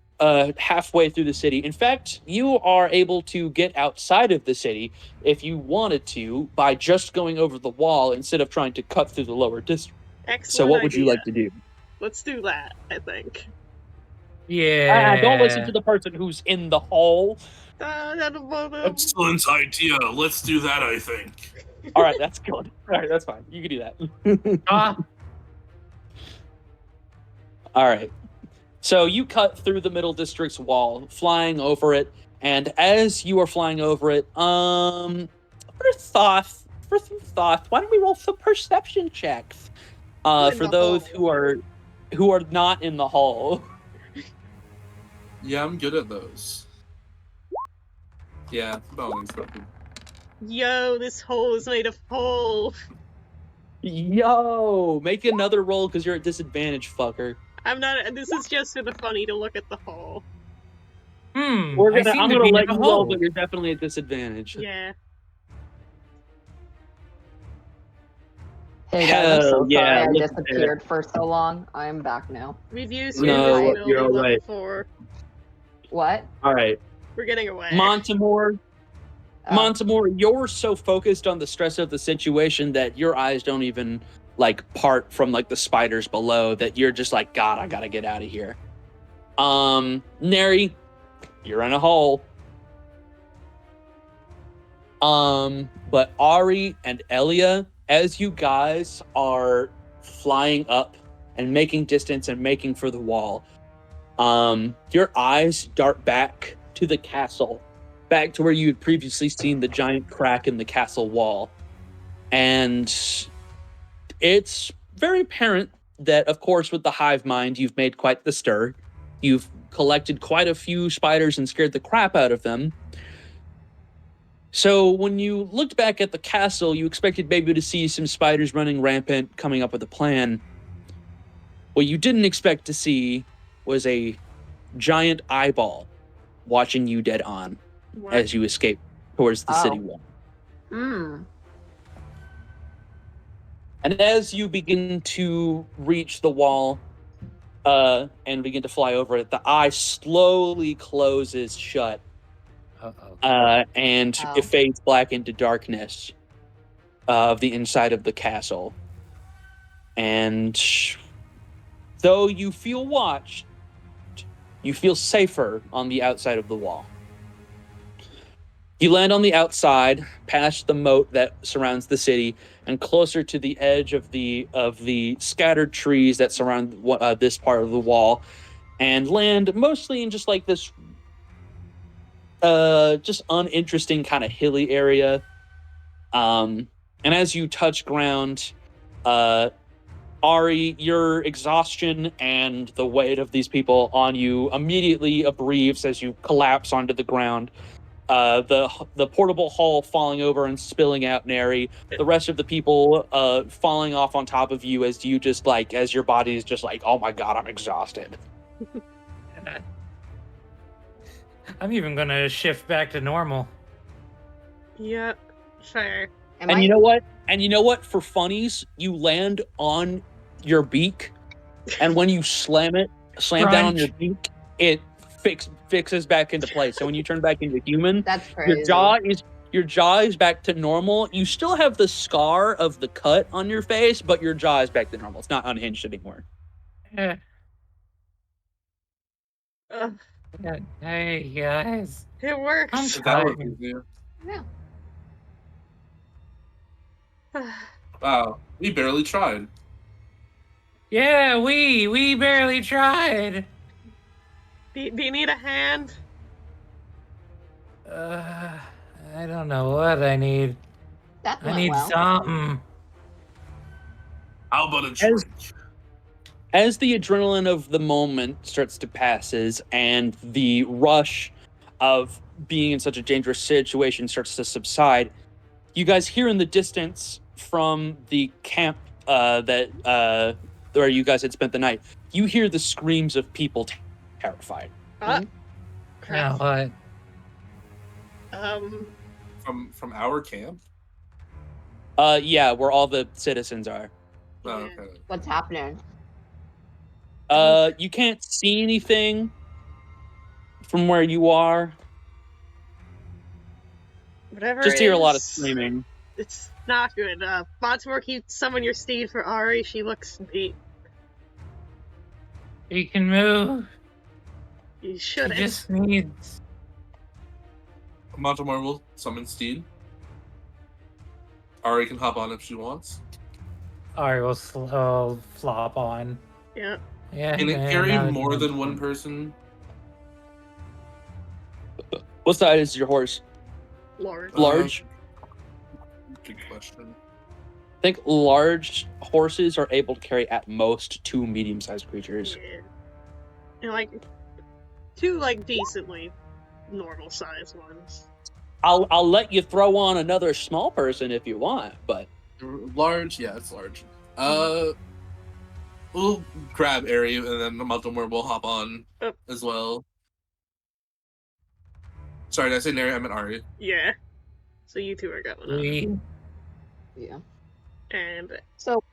halfway through the city. In fact, you are able to get outside of the city if you wanted to by just going over the wall instead of trying to cut through the lower district. Excellent So what would you idea. like to do? Let's do that, I think. Yeah. Don't listen to the person who's in the hall. Excellent idea. Let's do that, I think. All right, that's good. All right, that's fine. You can do that. All right. So you cut through the middle district's wall, flying over it, and as you are flying over it, for thought, why don't we roll some perception checks? For those who are not in the hall. Yeah, I'm good at those. Yeah, balance something. Yo, this hole is made of hole. Yo, make another roll because you're at disadvantage, fucker. I'm not. This is just for the funny to look at the hole. I'm gonna let you roll, but you're definitely at disadvantage. Yeah. Hey guys, I'm so Hell yeah, sorry I look at disappeared for so long. I'm back now. We've used No, invisibility you're all level right. 4. What? All right, We're getting away. Montemore, Oh. you're so focused on the stress of the situation that your eyes don't even like part from like the spiders below. That you're just like, God, I gotta get out of here. Neri, you're in a hole. But Ari and Elia, as you guys are flying up and making distance and making for the wall, your eyes dart back to the castle, back to where you had previously seen the giant crack in the castle wall. And it's very apparent that, of course, with the hive mind, you've made quite the stir. You've collected quite a few spiders and scared the crap out of them. So when you looked back at the castle, you expected maybe to see some spiders running rampant, coming up with a plan. What you didn't expect to see was a giant eyeball watching you dead on What? as you escape towards the city Oh. wall. Hmm. And as you begin to reach the wall and begin to fly over it, the eye slowly closes shut and Oh. it fades black into darkness of the inside of the castle. And though you feel watched, you feel safer on the outside of the wall. You land on the outside, past the moat that surrounds the city, and closer to the edge of the scattered trees that surround this part of the wall, and land mostly in just like this, just uninteresting kind of hilly area. And as you touch ground, Ari, your exhaustion and the weight of these people on you immediately abbreves as you collapse onto the ground. The portable hull falling over and spilling out Neri. The rest of the people falling off on top of you as you just like, as your body is just like, oh my god, I'm exhausted. I'm even gonna shift back to normal. Yep, fair. Am And I? you know what? And you know what? For funnies, you land on your beak, and when you slam down on your Crunch. beak, it fixes back into place. So when you turn back into human, That's crazy. your jaw is back to normal. You still have the scar of the cut on your face, but your jaw is back to normal. It's not unhinged anymore. Eh, Ugh, yeah, hey guys, it works. I'm That was tired. easier. Yeah. Wow, we barely tried. Yeah, we barely tried. do you need a hand? I don't know what I need. That I went need well. something. How about a drink? As the adrenaline of the moment starts to passes and the rush of being in such a dangerous situation starts to subside, you guys hear in the distance from the camp where you guys had spent the night, you hear the screams of people terrified. Uh, Mhm. Now crap. what? From our camp? Yeah, where all the citizens are. Oh, Yeah. okay. What's happening? You can't see anything from where you are. Whatever Just it hear a lot of is, screaming. It's not good. Botsmore, can you summon your steed for Ari? She looks beat. He can move. You He shouldn't. just needs. Montemar will summon Steed. Ari can hop on if she wants. Alright, we'll slow flop on. Yeah. Yeah. Can it yeah, carry now that you more than mention one it. person? What size is your horse? Lord. Large? Good question. I think large horses are able to carry at most 2 medium-sized creatures. Yeah. And like two like decently normal sized ones. I'll let you throw on another small person if you want, but Large? Yeah, it's large. We'll grab Ari and then Montemar will hop on Oh. as well. Sorry, did I say Neri? I meant Ari. Yeah. So you two are going on. We Yeah. And So,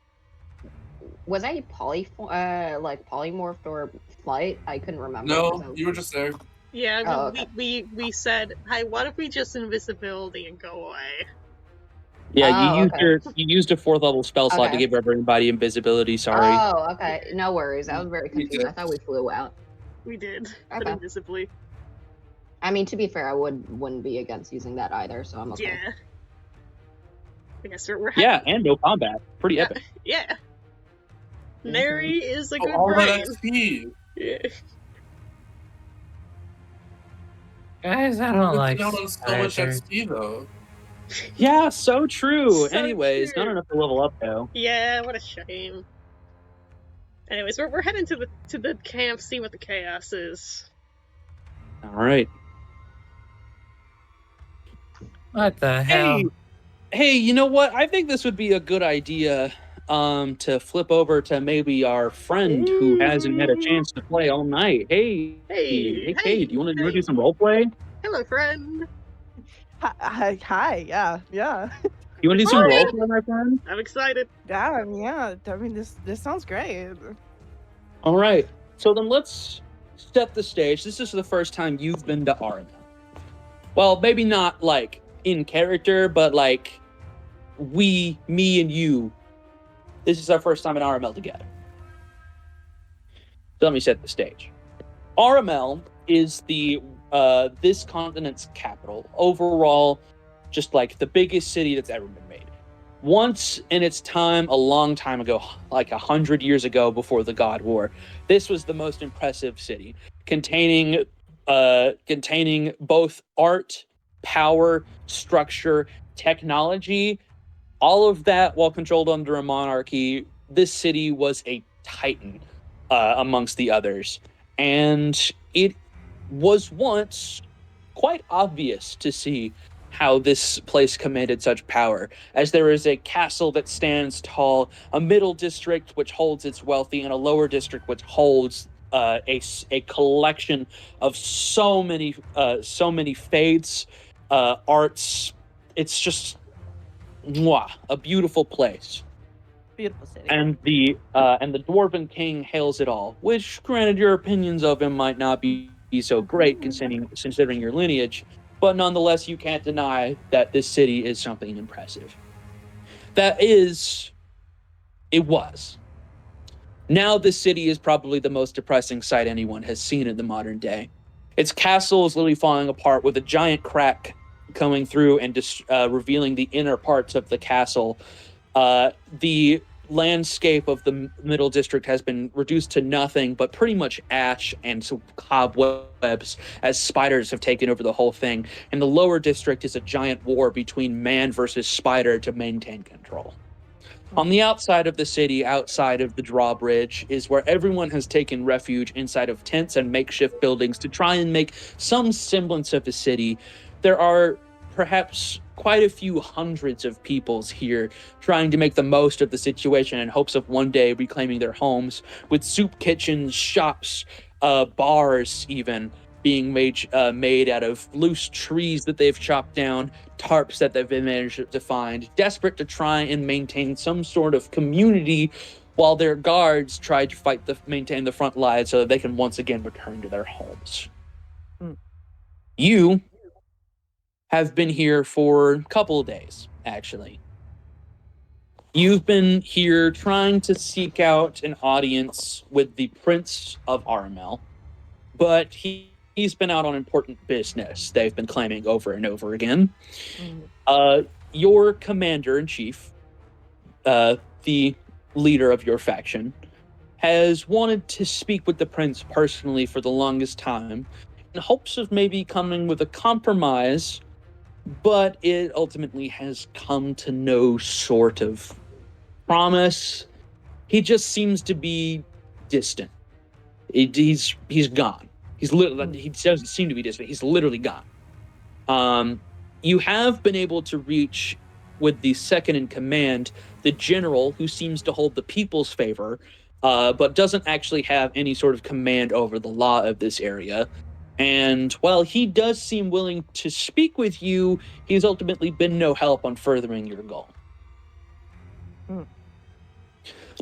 was I polymorphed or flight? I couldn't remember. No, you were just there. yeah, Oh, okay. we said, hey, what if we just invisibility and go away? yeah, Oh, okay. you used a 4th level spell slot to Okay. give everybody invisibility. Sorry. Oh, okay. No worries. I was very We confused. did. I thought we flew out. We did, but Okay. invisibly. I mean, to be fair, I wouldn't be against using that either, so I'm okay. Yeah. I guess we're Yeah, and no combat. Pretty Yeah. epic. Yeah. Mhm. Nary is a Oh, good all brain. that XP. Yeah. Guys, I don't like Down on so much spiders. XP though. Yeah, so true. So Anyways, not true. enough to level up though. Yeah, what a shame. Anyways, we're heading to the camp, see what the chaos is. All right. What the hell? Hey, you know what? I think this would be a good idea to flip over to maybe our friend who hasn't had a chance to play all night. Hey, Hey, Kate, do you want to hey. do some role play? Hello, friend. Hi, yeah. You want to do some role play, my friend? I'm excited. Yeah. I mean, this sounds great. All right. So then let's set the stage. This is the first time you've been to Arma. Well, maybe not like in character, but like me and you. This is our first time in RML together. So let me set the stage. RML is this continent's capital. Overall, just like the biggest city that's ever been made. Once in its time, a long time ago, like 100 years ago before the God War, this was the most impressive city, containing both art, power, structure, technology, all of that while controlled under a monarchy. This city was a titan amongst the others. And it was once quite obvious to see how this place commanded such power, as there is a castle that stands tall, a middle district which holds its wealthy, and a lower district which holds a collection of so many faiths, arts. It's just a beautiful place. Beautiful city. And the Dwarven King hails it all, which, granted, your opinions of him might not be so great considering your lineage, but nonetheless, you can't deny that this city is something impressive. It was. Now this city is probably the most depressing sight anyone has seen in the modern day. Its castle is literally falling apart with a giant crack coming through and revealing the inner parts of the castle. The landscape of the middle district has been reduced to nothing but pretty much ash and cobwebs as spiders have taken over the whole thing. And the lower district is a giant war between man versus spider to maintain control. On the outside of the city, outside of the drawbridge, is where everyone has taken refuge inside of tents and makeshift buildings to try and make some semblance of a city. There are perhaps quite a few hundreds of peoples here trying to make the most of the situation in hopes of one day reclaiming their homes, with soup kitchens, shops, bars even being made out of loose trees that they've chopped down, tarps that they've managed to find, desperate to try and maintain some sort of community while their guards try to maintain the front lines so that they can once again return to their homes. You have been here for a couple of days, actually. You've been here trying to seek out an audience with the Prince of Armel, but he's been out on important business, they've been claiming over and over again. Your commander-in-chief, the leader of your faction, has wanted to speak with the prince personally for the longest time in hopes of maybe coming with a compromise, but it ultimately has come to no sort of promise. He just seems to be distant. He's gone. He doesn't seem to be distant. He's literally gone. You have been able to reach with the second in command, the general, who seems to hold the people's favor, but doesn't actually have any sort of command over the law of this area. And while he does seem willing to speak with you, he's ultimately been no help on furthering your goal.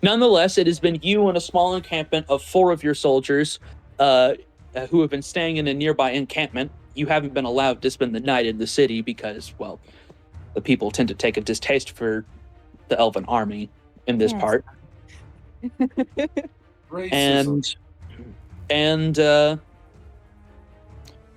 Nonetheless, it has been you and a small encampment of 4 of your soldiers who have been staying in a nearby encampment. You haven't been allowed to spend the night in the city because, well, the people tend to take a distaste for the Elven army in this part. Racism. And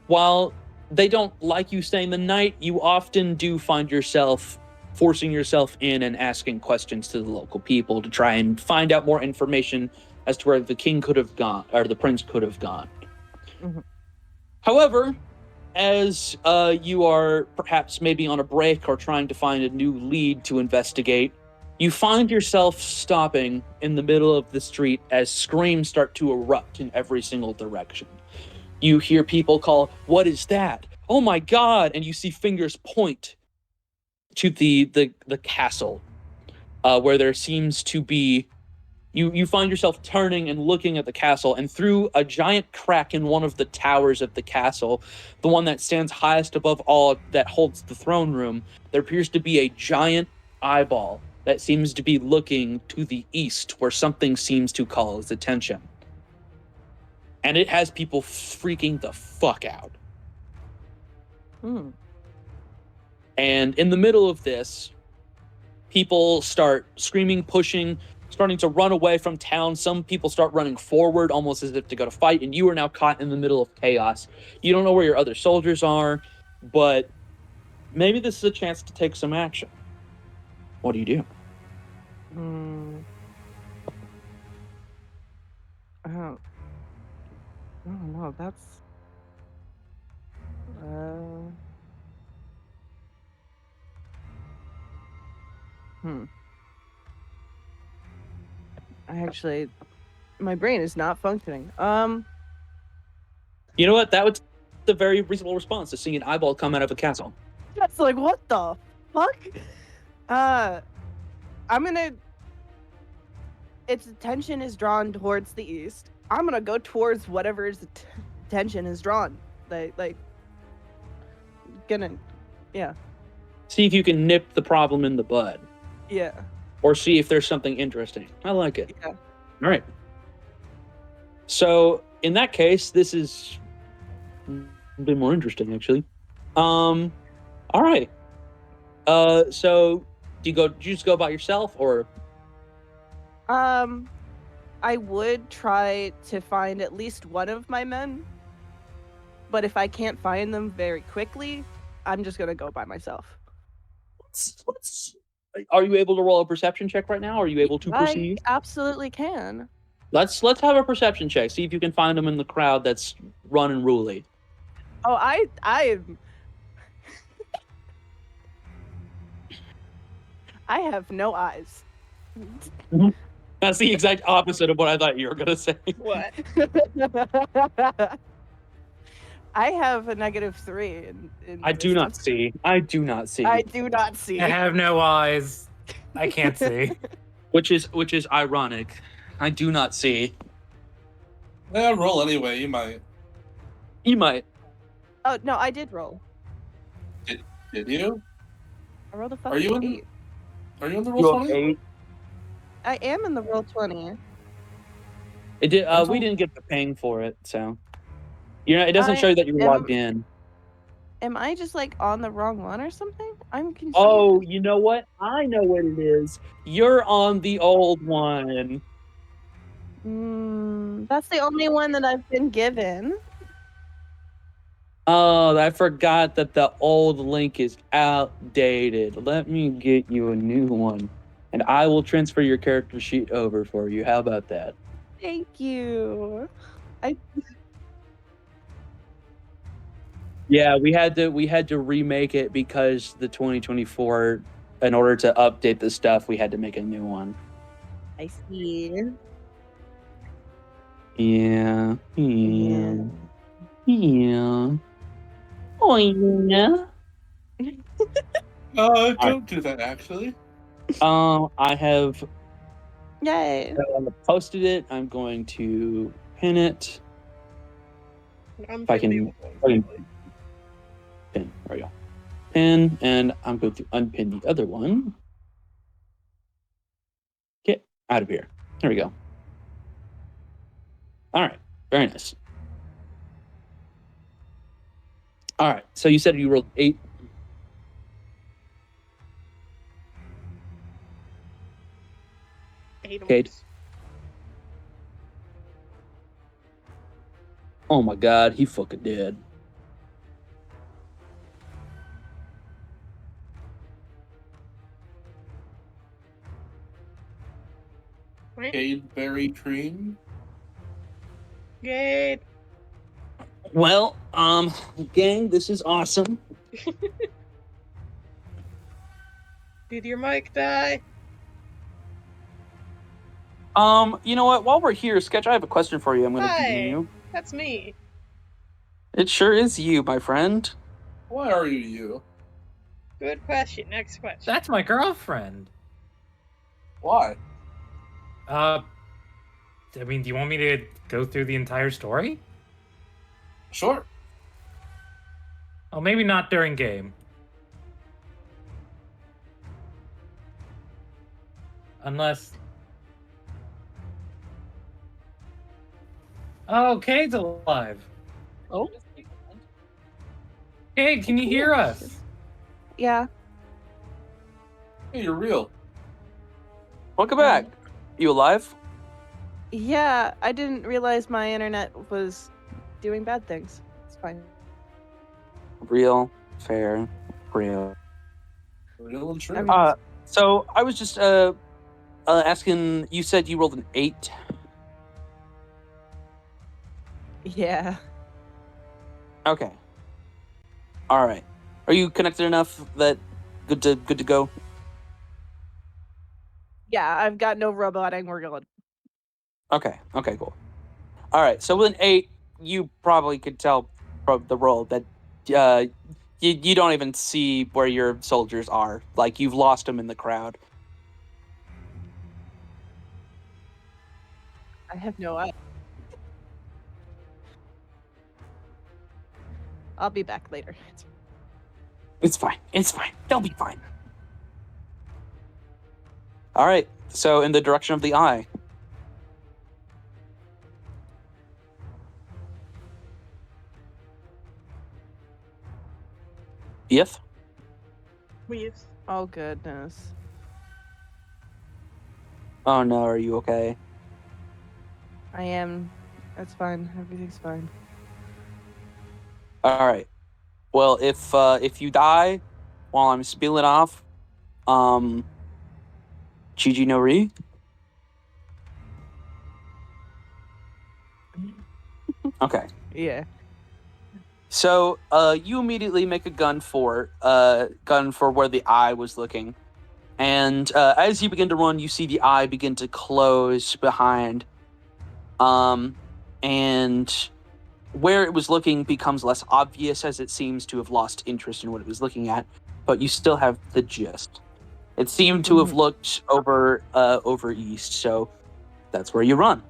while they don't like you staying the night, you often do find yourself forcing yourself in and asking questions to the local people to try and find out more information as to where the king could have gone, or the prince could have gone. Mhm. However, as you are perhaps maybe on a break or trying to find a new lead to investigate, you find yourself stopping in the middle of the street as screams start to erupt in every single direction. You hear people call, "What is that? Oh my God!" And you see fingers point to the castle, where there seems to be. You find yourself turning and looking at the castle, and through a giant crack in one of the towers of the castle, the one that stands highest above all that holds the throne room, there appears to be a giant eyeball that seems to be looking to the east, where something seems to call its attention. And it has people freaking the fuck out. Hmm. And in the middle of this, people start screaming, pushing, starting to run away from town. Some people start running forward almost as if to go to fight, and you are now caught in the middle of chaos. You don't know where your other soldiers are, but maybe this is a chance to take some action. What do you do? Hmm. I don't know. That's. Uh. Hmm. My brain is not functioning. You know what? That was a very reasonable response to seeing an eyeball come out of a castle. That's like, what the fuck? I'm gonna. Its attention is drawn towards the east. I'm gonna go towards whatever its attention is drawn. Gonna. Yeah. See if you can nip the problem in the bud, Yeah. or see if there's something interesting. I like it. Yeah. All right. So in that case, this is a bit more interesting, actually. All right. So do you just go by yourself, or I would try to find at least one of my men, but if I can't find them very quickly, I'm just gonna go by myself. are you able to roll a perception check right now? Are you able to I perceive? absolutely can. Let's have a perception check. See if you can find them in the crowd that's running ruly. Oh, I am. I have no eyes. That's the exact opposite of what I thought you were gonna say. What? I have a -3 in I do not wisdom. see. I do not see. I do not see. I have no eyes. I can't see. Which is ironic. I do not see. Yeah, roll anyway. You might. You might. Oh no, I did roll. Did you? I rolled a Are you fucking in? 8. Are you in the You roll have 20? 8. I am in the roll 20. It did. That's We all. didn't get the ping for it, so it doesn't show that you're logged in. Am I just like on the wrong one or something? I'm confused. Oh, you know what? I know what it is. You're on the old one. That's the only one that I've been given. Oh, I forgot that the old link is outdated. Let me get you a new one, and I will transfer your character sheet over for you. How about that? Thank you. Yeah, we had to remake it because the 2024, in order to update the stuff, we had to make a new one. I see. Yeah. Oh yeah. Don't do that, actually. I have Yay. posted it. I'm going to pin it. If I can pin. There we go. Pin, and I'm going to unpin the other one. Get out of here. There we go. All right. Very nice. All right. So you said you rolled 8. Kate. Oh my god, he fucking did. Right? Cadeberry cream. Yay! Well, gang, this is awesome. Did your mic die? You know what? While we're here, Sketch, I have a question for you. I'm gonna Hi. DM you. That's me. It sure is you, my friend. Why are you you? Good question. Next question. That's my girlfriend. Why? I mean, do you want me to go through the entire story? Sure. Oh, maybe not during game. Unless... Oh, Cade's alive. Oh, Cade, can you hear us? Yeah. Hey, you're real. welcome back. You alive? Yeah, I didn't realize my internet was doing bad things. It's fine. Real, fair, real. Real and true. I mean- So I was just asking. You said you rolled an 8. Yeah. Okay. All right. Are you connected enough that good to go? Yeah, I've got no roboting. We're good. Okay. Okay. Cool. All right. So with an 8, you probably could tell from the roll that you don't even see where your soldiers are. Like you've lost them in the crowd. I have no idea. I'll be back later. It's fine. It's fine. They'll be fine. All right. So in the direction of the eye. Yeth? Weaves. Oh goodness. Oh no, are you okay? I am. That's fine. Everything's fine. All right. Well, if you die while I'm spilling off, Chiji no Ri. Okay. Yeah. So, you immediately make a gun for where the eye was looking, and as you begin to run, you see the eye begin to close behind, and where it was looking becomes less obvious as it seems to have lost interest in what it was looking at, but you still have the gist. It seemed to have looked over east, so that's where you run.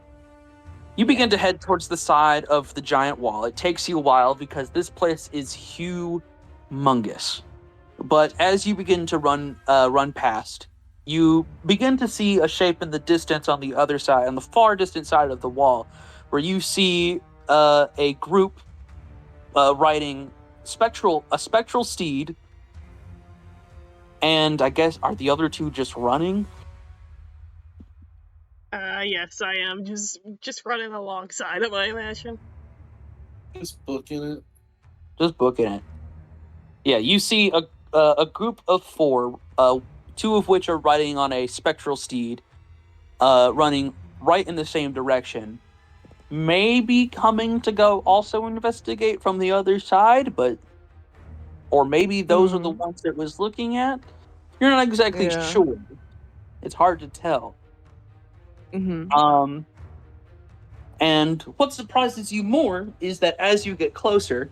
You begin to head towards the side of the giant wall. It takes you a while because this place is humongous. But as you begin to run past, you begin to see a shape in the distance on the other side, on the far distant side of the wall, where you see a group riding a spectral steed, and I guess are the other two just running? Yes, I am just running alongside it, I imagine. Just booking it. Just booking it. Yeah, you see a group of 4, 2 of which are riding on a spectral steed, running right in the same direction. Maybe coming to go also investigate from the other side, or maybe those are the ones it was looking at. You're not exactly Yeah. sure. It's hard to tell. Mm-hmm. And what surprises you more is that as you get closer,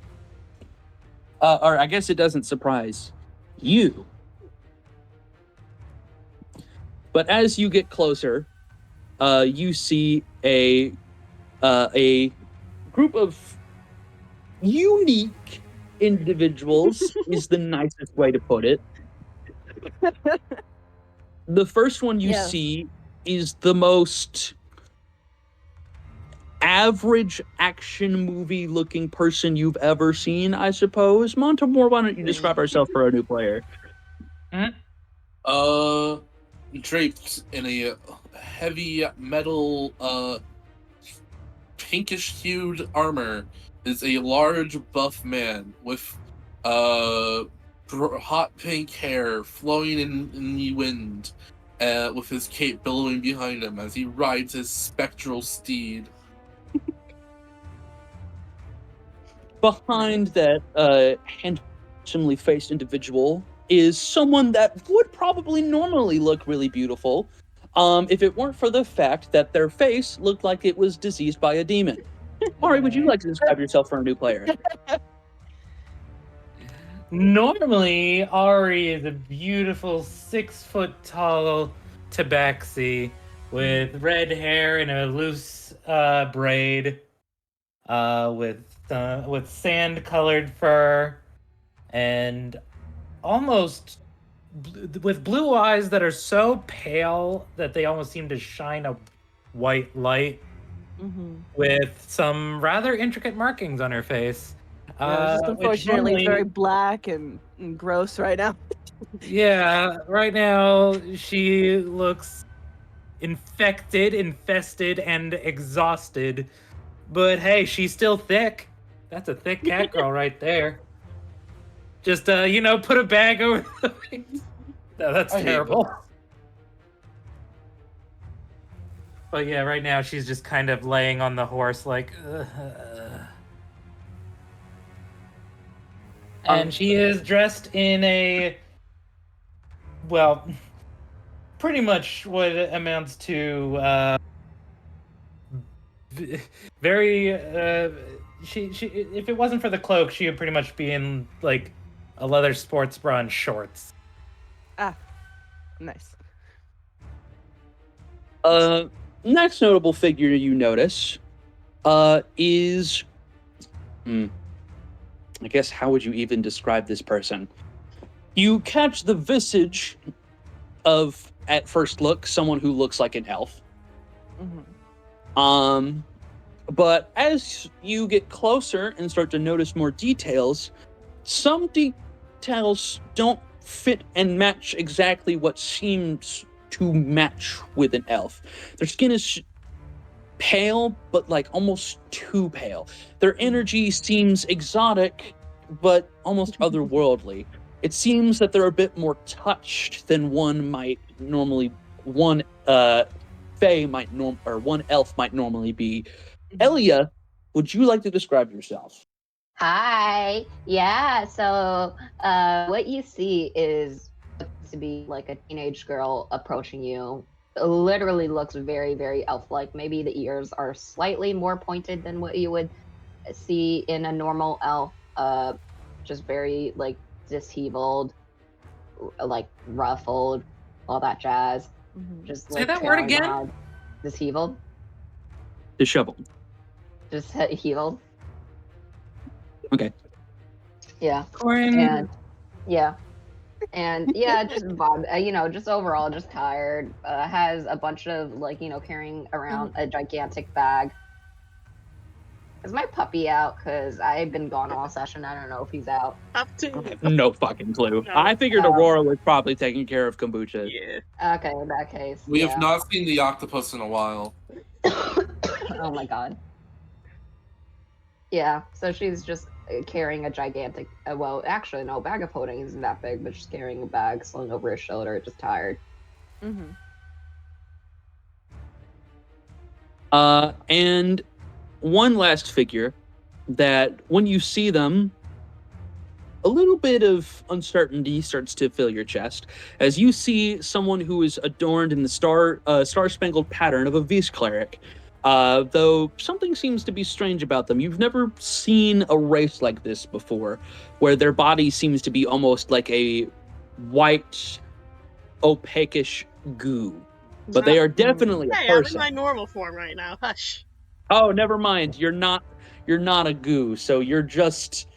or I guess it doesn't surprise you, but as you get closer, you see a group of unique individuals is the nicest way to put it. The first one you Yes. see is the most average action movie looking person you've ever seen, I suppose. Montemore, why don't you describe yourself for a new player? Draped in a heavy metal pinkish-hued armor is a large, buff man with hot pink hair flowing in the wind, with his cape billowing behind him as he rides his spectral steed. Behind that handsomely faced individual is someone that would probably normally look really beautiful, if it weren't for the fact that their face looked like it was diseased by a demon. Mari, would you like to describe yourself for a new player? Normally, Ari is a beautiful 6-foot-tall tabaxi with red hair and a loose braid, with sand-colored fur, and almost with blue eyes that are so pale that they almost seem to shine a white light, with some rather intricate markings on her face. Yeah, it's just which unfortunately normally- very black and gross right now. Yeah, right now she looks infested, and exhausted. But hey, she's still thick. That's a thick cat girl right there. Just, put a bag over the wings. No, that's I hate terrible. But yeah, right now she's just kind of laying on the horse like... And she is dressed in a... Well, pretty much what amounts to... very... She if it wasn't for the cloak, she would pretty much be in, like, a leather sports bra and shorts. Ah, nice. Next notable figure you notice is... I guess, how would you even describe this person? You catch the visage of, at first look, someone who looks like an elf. But as you get closer and start to notice more details, some details don't fit and match exactly what seems to match with an elf. Their skin is pale, but like almost too pale. Their energy seems exotic, but almost otherworldly. It seems that they're a bit more touched than one elf might normally be. Elia, would you like to describe yourself? Hi. Yeah. So, what you see is to be like a teenage girl approaching you. Literally looks very, very elf-like. Maybe the ears are slightly more pointed than what you would see in a normal elf. Just very like disheveled, like ruffled, all that jazz. Just Say like that word trailing again? behind. Disheveled. Disheveled. Just heveled. Okay. Yeah. Corin, And yeah. And yeah, just Bob, just overall, just tired. Has a bunch of carrying around a gigantic bag. Is my puppy out? Because I've been gone all session. I don't know if he's out. Up I to have no fucking clue. No. I figured Aurora was probably taking care of kombucha. yeah. Okay, in that case. We yeah. have not seen the octopus in a while. Oh my god. Yeah, so she's just carrying a gigantic, actually no, bag of holding isn't that big, but she's carrying a bag slung over her shoulder, just tired. And one last figure that when you see them, a little bit of uncertainty starts to fill your chest as you see someone who is adorned in the star-spangled pattern of a Vice cleric. Though something seems to be strange about them. You've never seen a race like this before, where their body seems to be almost like a white, opaquish goo. But they are definitely a Hey, I'm in person. my normal form right now. Hush. Oh, never mind. You're not a goo, so you're just...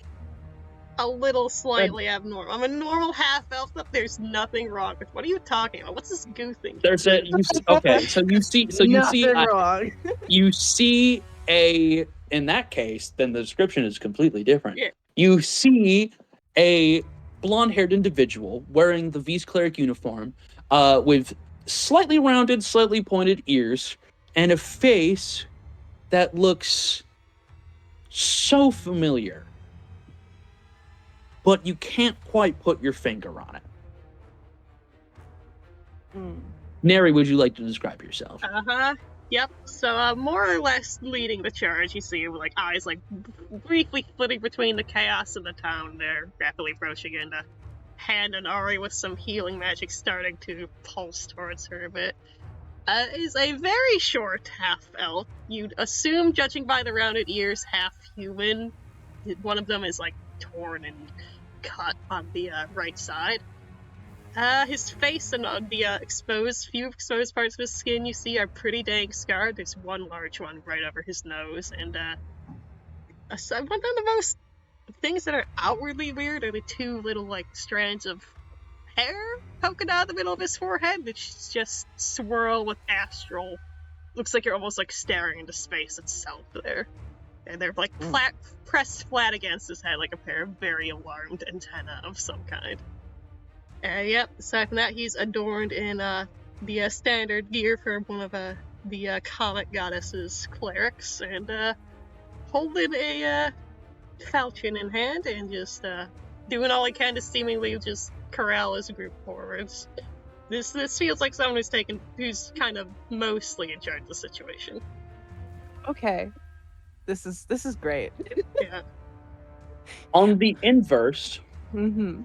A little slightly abnormal. I'm a normal half elf. There's nothing wrong with. What are you talking about? What's this goo thing? There's a okay. So you see. Nothing wrong. You see a. In that case, then the description is completely different. Yeah. You see a blonde-haired individual wearing the Vice cleric uniform, with slightly rounded, slightly pointed ears, and a face that looks so familiar, but you can't quite put your finger on it. Mm. Neri, would you like to describe yourself? Uh-huh. Yep. So, more or less leading the charge, you see him, like, eyes, like, briefly flitting between the chaos and the town there, rapidly approaching, and hand on Ari with some healing magic starting to pulse towards her a bit. Is a very short half-elf. You'd assume, judging by the rounded ears, half-human. One of them is, like, torn and cut on the right side. His face and the few exposed parts of his skin you see are pretty dang scarred. There's one large one right over his nose, and one of the most things that are outwardly weird are the two little, like, strands of hair poking out of the middle of his forehead, which just swirl with astral. Looks like you're almost, like, staring into space itself there. And they're, like, pressed flat against his head like a pair of very alarmed antennae of some kind. Yep, aside from that, he's adorned in the standard gear for one of the comet goddess's clerics, and holding a falchion in hand and just doing all he can to seemingly just corral his group forwards. This feels like someone who's kind of mostly in charge of the situation. Okay. This is great. Yeah. On the inverse, Mm-hmm.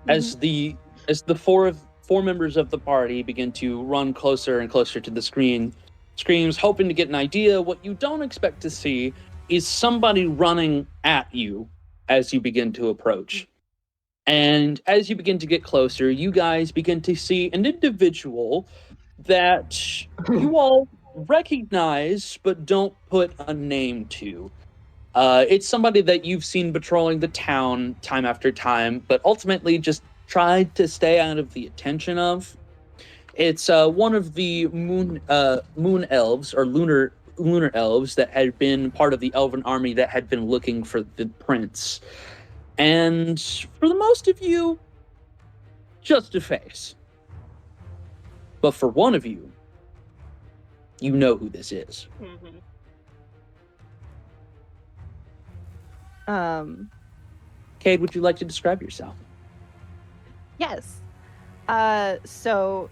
as the four members of the party begin to run closer and closer to the screams, hoping to get an idea, what you don't expect to see is somebody running at you as you begin to approach. And as you begin to get closer, you guys begin to see an individual that you all recognize but don't put a name to. It's somebody that you've seen patrolling the town time after time, but ultimately just tried to stay out of the attention of. It's one of the moon elves or lunar elves that had been part of the elven army that had been looking for the prince. And for the most of you, just a face. But for one of you, you know who this is. Mm-hmm. Cade, would you like to describe yourself? Yes. So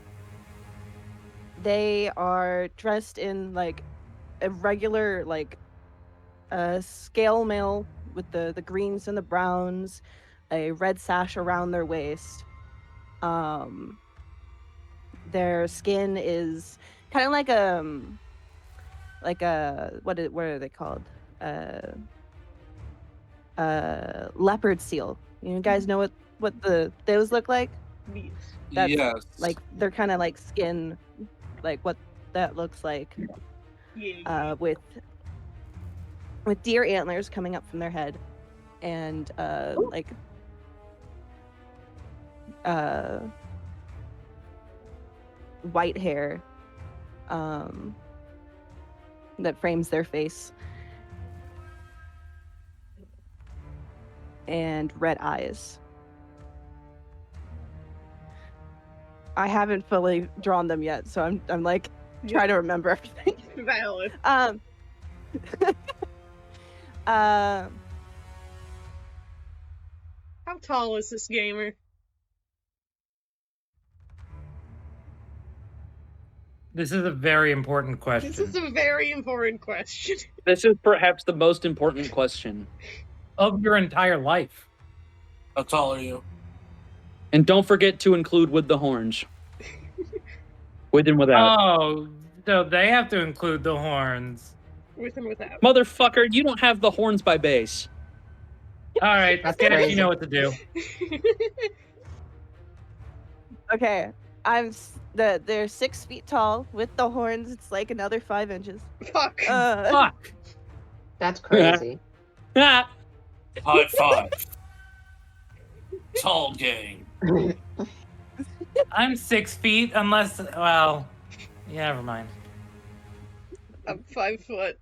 they are dressed in like a regular scale mail with the greens and the browns, a red sash around their waist. Their skin is kind of like what are they called? Leopard seal. You guys know what those look like? That's, yes. Like they're kind of like skin, like what that looks like. Yeah. With deer antlers coming up from their head, and white hair that frames their face, and red eyes. I haven't fully drawn them yet, so I'm like trying to remember everything. Valid. How tall is this gamer? This is a very important This question is a very important question. This is perhaps the most important question. of your entire life. How tall are you? And don't forget to include with the horns. With and without. Oh, so they have to include the horns. With and without. Motherfucker, you don't have the horns by base. All right, That's Skittish, crazy. you know what to do. Okay, they're 6 feet tall with the horns. It's like another 5 inches. Fuck. Fuck. That's crazy. Ah, High five. Tall gang. I'm 6 feet, unless, well, yeah, never mind. I'm 5 foot.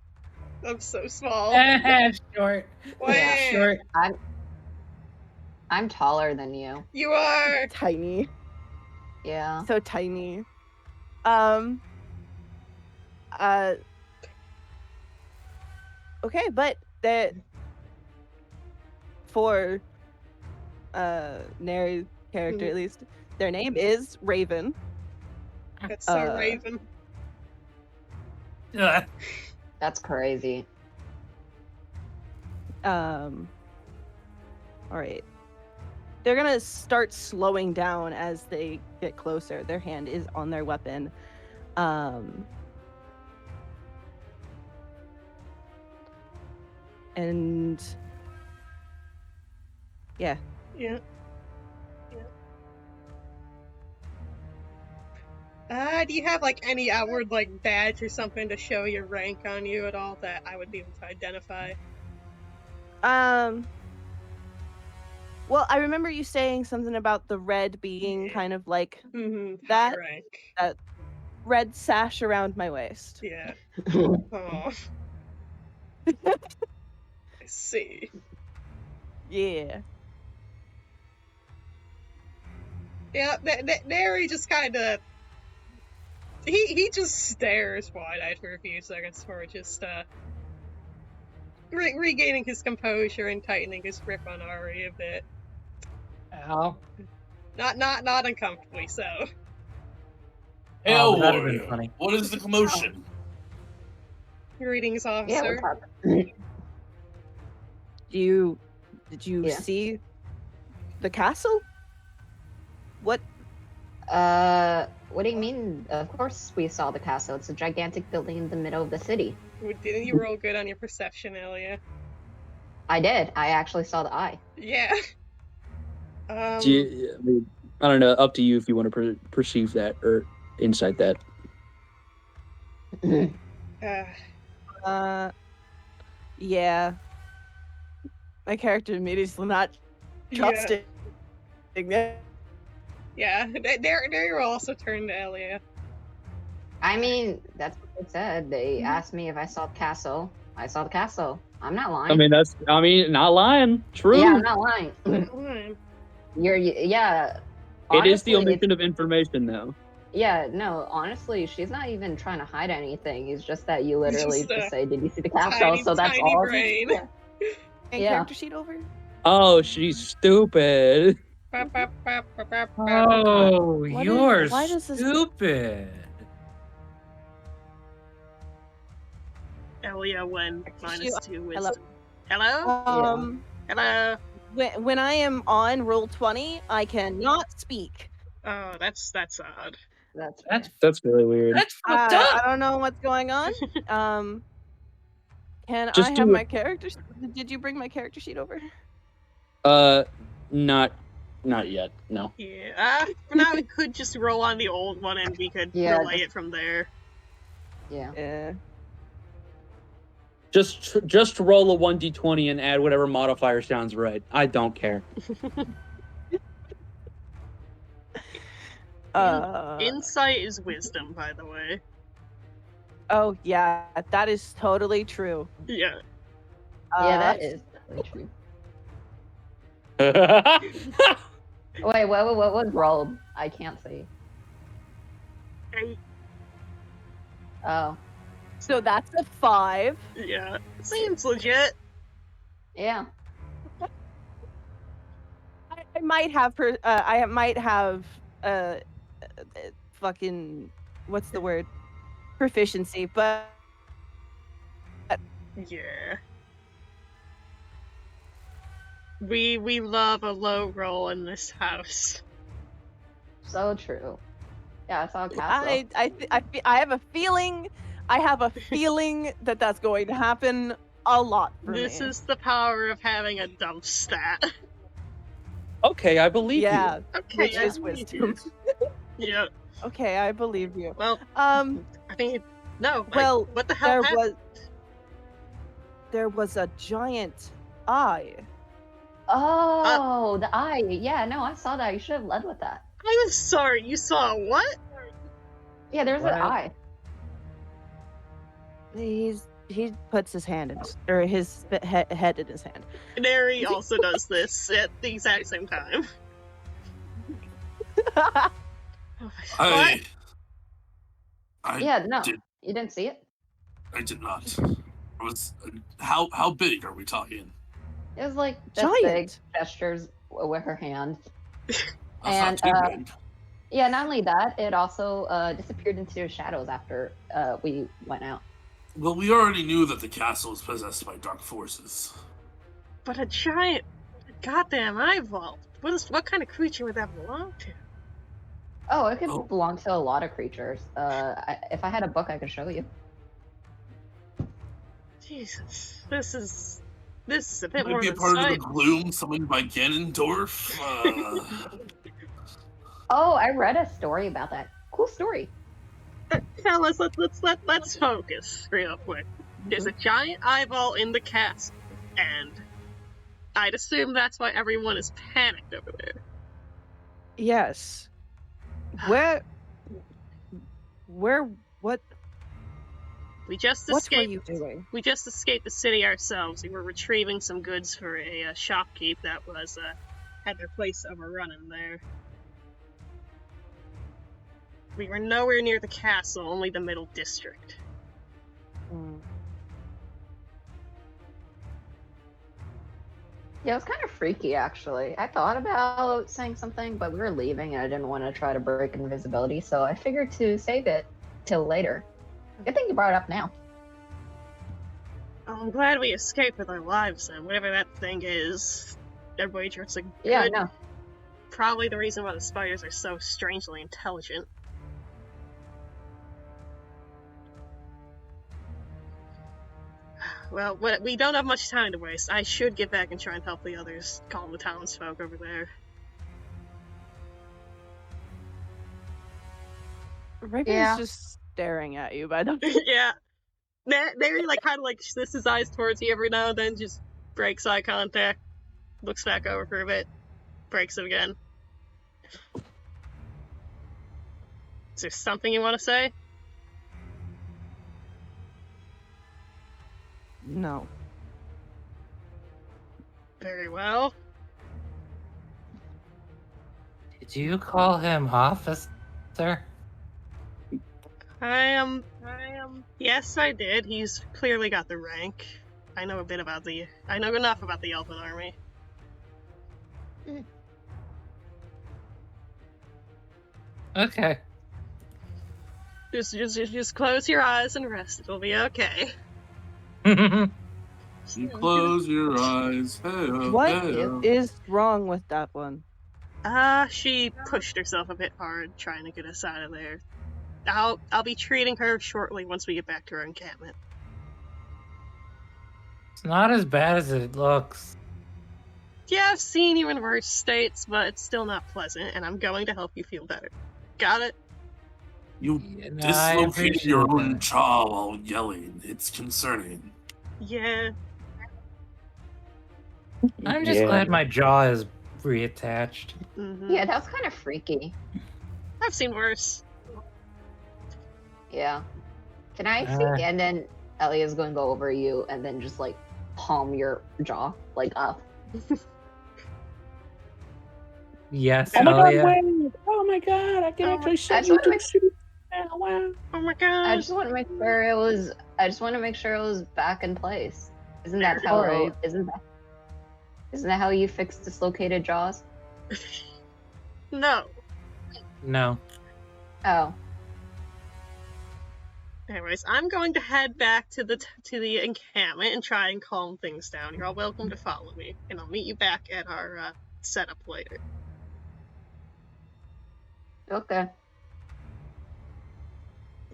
I'm so small. Short. Wah. Short. I'm taller than you. You are. Tiny, Yeah. so tiny. Okay, but that for Nary's character at least, their name is Raven. That's so Uh, Raven. Ugh. That's crazy. All right. They're gonna start slowing down as they get closer. Their hand is on their weapon. And yeah. Yeah. Do you have like any outward like badge or something to show your rank on you at all that I would be able to identify? Well, I remember you saying something about the red being kind of like Mm-hmm. that. High rank. That red sash around my waist. Yeah. Oh. I see. Yeah. Yeah, Nary just kind of he just stares wide-eyed for a few seconds before just regaining his composure and tightening his grip on Ari a bit. Ow. Not uncomfortably so. Hail Oh, that'd have been warrior. funny. What is the commotion? Greetings, Yeah, officer. what's happening? Did you Yeah. see the castle? What? What do you mean? Of course we saw the castle. It's a gigantic building in the middle of the city. Didn't you roll good on your perception, Elia? I did. I actually saw the eye. Yeah. Do you, I mean, I don't know. Up to you if you want to perceive that or insight that. Yeah. My character immediately not trusting it. Yeah. Nary will also turn to Elia. I mean, that's what they said. They asked me if I saw the castle. I saw the castle. I'm not lying. I mean, not lying. True. Yeah, I'm not lying. Fine. Yeah. It is the Honestly, omission of information, though. Yeah, no, honestly, she's not even trying to hide anything. It's just that you literally just a just say, "Did you see the castle?" tiny- So that's tiny all. brain. Yeah. And Yeah. character sheet over? Oh, she's stupid. Oh, What is- you're why does this- stupid. Elia win Hello. -2 wisdom. Hello? Hello? When I am on roll 20, I cannot speak. Oh, that's odd. That's really weird. That's fucked up. I don't know what's going on. Can Just I do have it. my character? Did you bring my character sheet over? Not yet. No. Yeah. For now, we could just roll on the old one and we could Yeah, relay just- it from there. Yeah. Yeah. Just roll a 1d20 and add whatever modifier sounds right. I don't care. Insight is wisdom, by the way. Oh yeah, that is totally true. Yeah. Yeah, that is definitely true. That's Wait, what was rolled? I can't see. Eight. Oh, So that's a 5. Yeah. Seems legit. yeah. I might have I might have fucking what's the word? Proficiency, but Yeah. We love a low roll in this house. So true. Yeah, I saw a castle. I have a feeling that that's going to happen a lot for This me. is the power of having a dump stat. okay, I believe Yeah. Okay, Which I is believe wisdom. you. Yeah. Okay, I believe you. Well, I mean, no. Well, what the hell happened? there was a giant eye. Oh, the eye. Yeah, no, I saw that. You should have led with that. I'm sorry, you saw what? Yeah, there's What? an eye. He puts his hand in or his head in his hand. Nary also does this at the exact same time. I Yeah, no, did- you didn't see it. I did not. was how big are we talking? It was like this big, Giant. gestures with her hand. That's And, not too big. Yeah, not only that, it also disappeared into the shadows after we went out. Well, we already knew that the castle was possessed by dark forces. But a giant goddamn eyeball. What kind of creature would that belong to? Oh, it could Oh. belong to a lot of creatures. If I had a book, I could show you. Jesus, this is a bit Might more be a than part of the sight. gloom summoned by Ganondorf. Oh, I read a story about that. Cool story. Fellas, let's focus real quick. There's a giant eyeball in the castle, and I'd assume that's why everyone is panicked over there. Yes. What? We just What were escaped. you doing? We just escaped the city ourselves. We were retrieving some goods for a shopkeep that was had their place overrun in there. We were nowhere near the castle, only the middle district. Mm. Yeah, it was kind of freaky, actually. I thought about saying something, but we were leaving and I didn't want to try to break invisibility, so I figured to save it till later. Good thing you brought it up now. Oh, I'm glad we escaped with our lives then. Whatever that thing is, everybody it's a good. Yeah, no. Probably the reason why the spiders are so strangely intelligent. Well, we don't have much time to waste. I should get back and try and help the others calm the townsfolk over there. Raven's Yeah. just staring at you, by the way. Yeah. They're like kind of like shifts his eyes towards you every now and then, just breaks eye contact, looks back over for a bit, breaks it again. Is there something you want to say? No. Very well. Did you call him officer? I am. Yes, I did. He's clearly got the rank. I know enough about the Elven Army. Okay. Just close your eyes and rest. It'll be okay. You close your eyes. Hey-oh, What hey-oh. is wrong with that one? She pushed herself a bit hard trying to get us out of there. I'll be treating her shortly once we get back to our encampment. It's not as bad as it looks. Yeah, I've seen you in worse states, but it's still not pleasant, and I'm going to help you feel better. Got it? You Yeah, no, I dislocated appreciate your own that. jaw while yelling. It's concerning. Yeah. I'm just glad my jaw is reattached. Mm-hmm. Yeah, that was kind of freaky. I've seen worse. Yeah. Can I see? Uh. And then Elia's going to go over you and then just like palm your jaw like up. Yes, Oh my god, Elia. wait! Oh my god, I can actually I set just you wanna to make- shoot now, wow. Oh my I gosh. just want to make sure it was. I just want to make sure it was back in place. Isn't that Very how? alright. Isn't that how you fix dislocated jaws? No. No. Oh, Anyways, I'm going to head back to the encampment and try and calm things down. You're all welcome to follow me, and I'll meet you back at our setup later. okay.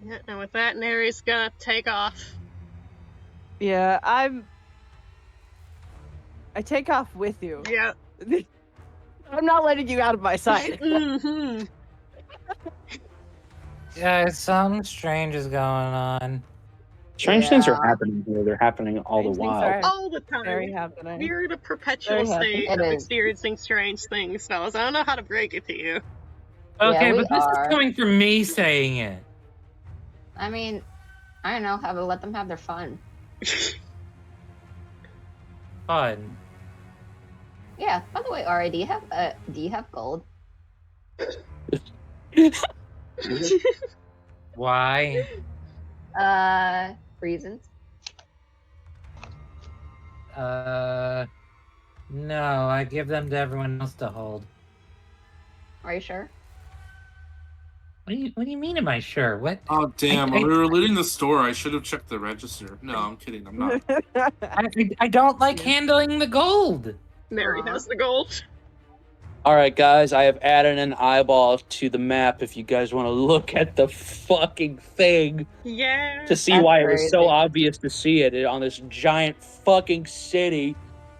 Yeah, and with that, Neri's gonna take off. Yeah, I take off with you. Yeah. I'm not letting you out of my sight. Mm-hmm. Yeah, something strange is going on. Strange things are Yeah. happening here. They're happening all the Strange things while. are All the very time. happening. We're in a perpetual Very happy. state It of is. experiencing strange things, fellas. I don't know how to break it to you. Okay, we but this are. is coming from me saying it. I mean, I don't know. Let them have their fun. Fun. Yeah. By the way, Ari, do you have gold? Why? Reasons. No, I give them to everyone else to hold. Are you sure? What do you mean, am I sure? What? Oh damn! I- When we were looting the store, I should have checked the register. No, I'm kidding. I'm not. I don't like Yeah. handling the gold. Mary Aw. has the gold. All right, guys, I have added an eyeball to the map if you guys want to look at the fucking thing Yeah. to see That's why it was so crazy. obvious to see it on this giant fucking city.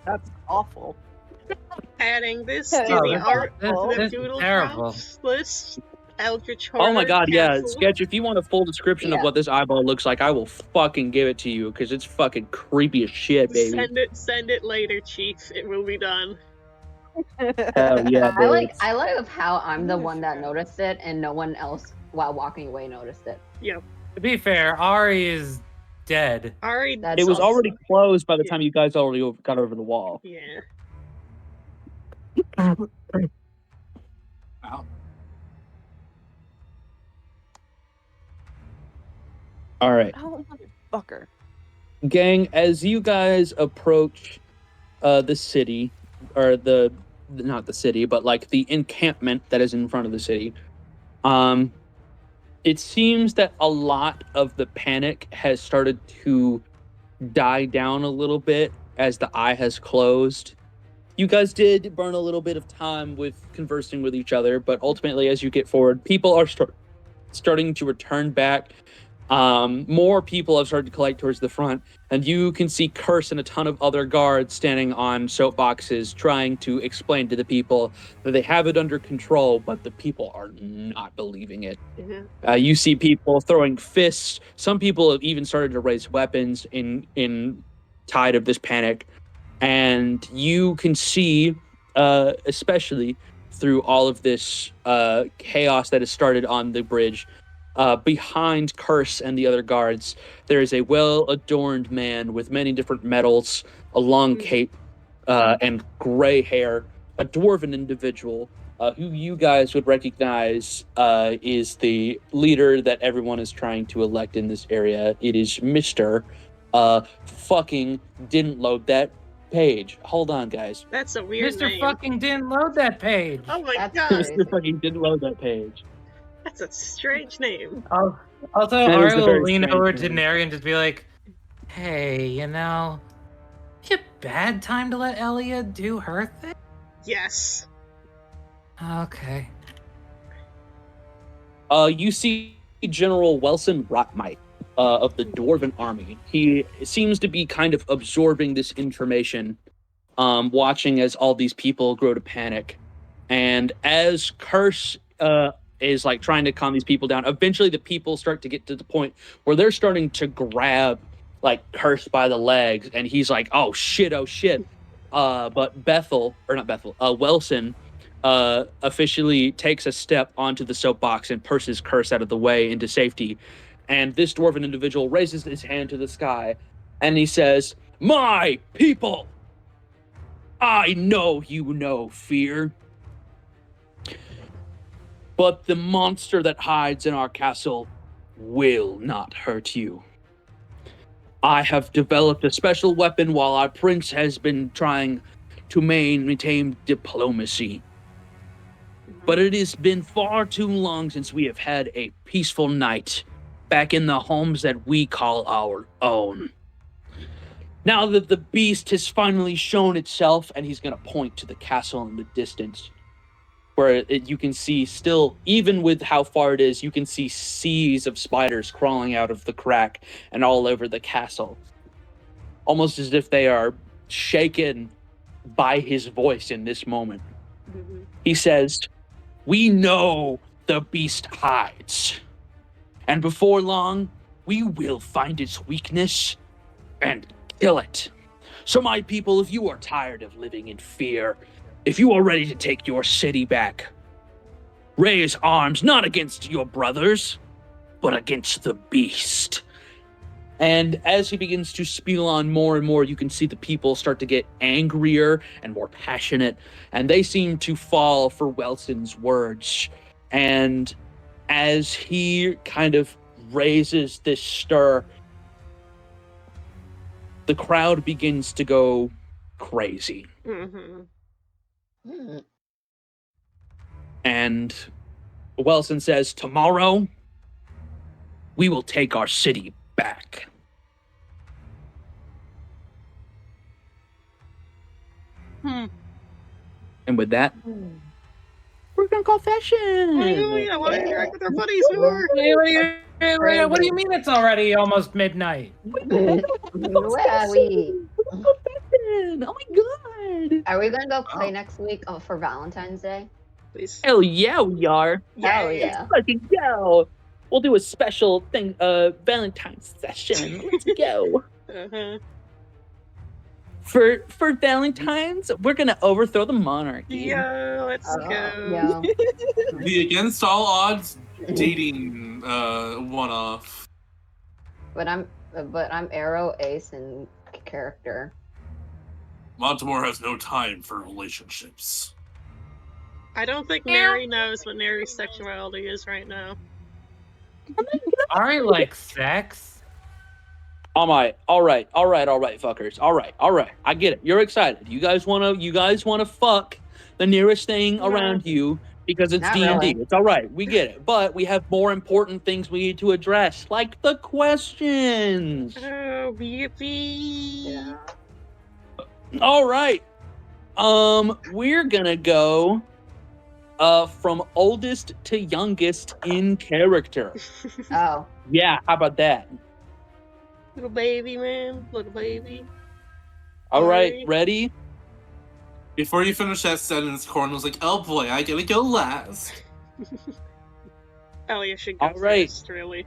That's awful. Adding this to Oh, the that's art, awful. the This is doodle terrible. drops list. Eldritch Horror Oh my god, yeah, Castle. Sketch, if you want a full description of Yeah. what this eyeball looks like, I will fucking give it to you, because it's fucking creepy as shit, baby. Send it later, Chief. It will be done. Hell yeah, dude. I like how I'm the one that noticed it and no one else while walking away noticed it. Yep. To be fair, Ari is dead. Ari. That's It was also- already closed by the Yeah. time you guys already got over the wall. Yeah. Ow. All right. Oh, motherfucker. Gang, as you guys approach the city, or not the city, but like the encampment that is in front of the city, it seems that a lot of the panic has started to die down a little bit as the eye has closed. You guys did burn a little bit of time with conversing with each other, but ultimately, as you get forward, people are starting to return back. More people have started to collect towards the front, and you can see Curse and a ton of other guards standing on soapboxes trying to explain to the people that they have it under control, but the people are not believing it. Yeah. You see people throwing fists. Some people have even started to raise weapons in tide of this panic. And you can see, especially through all of this chaos that has started on the bridge, behind Curse and the other guards, there is a well-adorned man with many different medals, a long cape, and gray hair, a dwarven individual who you guys would recognize is the leader that everyone is trying to elect in this area. It is Mr. Fucking didn't load that page. Hold on, guys. That's a weird Mr. name. fucking didn't load that page. Oh my That's god. crazy. Mr. Fucking didn't load that page. That's a strange name. Oh, also, That is Ari a will very lean strange over to name. Neri and just be like, "Hey, you know, be a bad time to let Elia do her thing." Yes. Okay. You see General Welson Rotmite of the Dwarven Army. He seems to be kind of absorbing this information, watching as all these people grow to panic. And as Curse is like trying to calm these people down, eventually the people start to get to the point where they're starting to grab like Curse by the legs, and he's like, oh shit. But Welson officially takes a step onto the soapbox and pushes Curse out of the way into safety. And this dwarven individual raises his hand to the sky and he says, "My people, I know you know fear. But the monster that hides in our castle will not hurt you. I have developed a special weapon while our prince has been trying to maintain diplomacy. But it has been far too long since we have had a peaceful night back in the homes that we call our own. Now that the beast has finally shown itself," and he's going to point to the castle in the distance, where you can see still, even with how far it is, you can see seas of spiders crawling out of the crack and all over the castle. Almost as if they are shaken by his voice in this moment. He says, "We know the beast hides. And before long, we will find its weakness and kill it. So my people, if you are tired of living in fear, if you are ready to take your city back, raise arms not against your brothers, but against the beast." And as he begins to spiel on more and more, you can see the people start to get angrier and more passionate, and they seem to fall for Welson's words. And as he kind of raises this stir, the crowd begins to go crazy. Mm-hmm. And Wilson says, tomorrow, we will take our city back. Hmm. And with that, we're going to confession. Oh, yeah, I want to interact with our buddies more. What do you mean it's already almost midnight? Where are we? Confession. Oh my God. Are we gonna go play next week for Valentine's Day? Please. Hell yeah, we are. Hell yeah. Fucking go. We'll do a special thing, Valentine's session. Let's go. Uh-huh. For Valentine's, we're gonna overthrow the monarchy. Yeah, let's go. Yeah. The against all odds dating one-off. But I'm Arrow, Ace, and character. Montemore has no time for relationships. I don't think Neri knows what Neri's sexuality is right now. I like sex. All right, fuckers. All right. I get it. You're excited. You guys wanna fuck the nearest thing Yeah. around you because it's Not D&D. really. It's all right. We get it. But we have more important things we need to address, like the questions. Oh, yippee. Yeah. All right. We're gonna go from oldest to youngest in character. Oh. Yeah, how about that? Little baby, man. Little baby. All right, Alright. ready? Before you finish that sentence, Corn was like, "Oh boy, I gotta go last." Elia should go All right. first, really.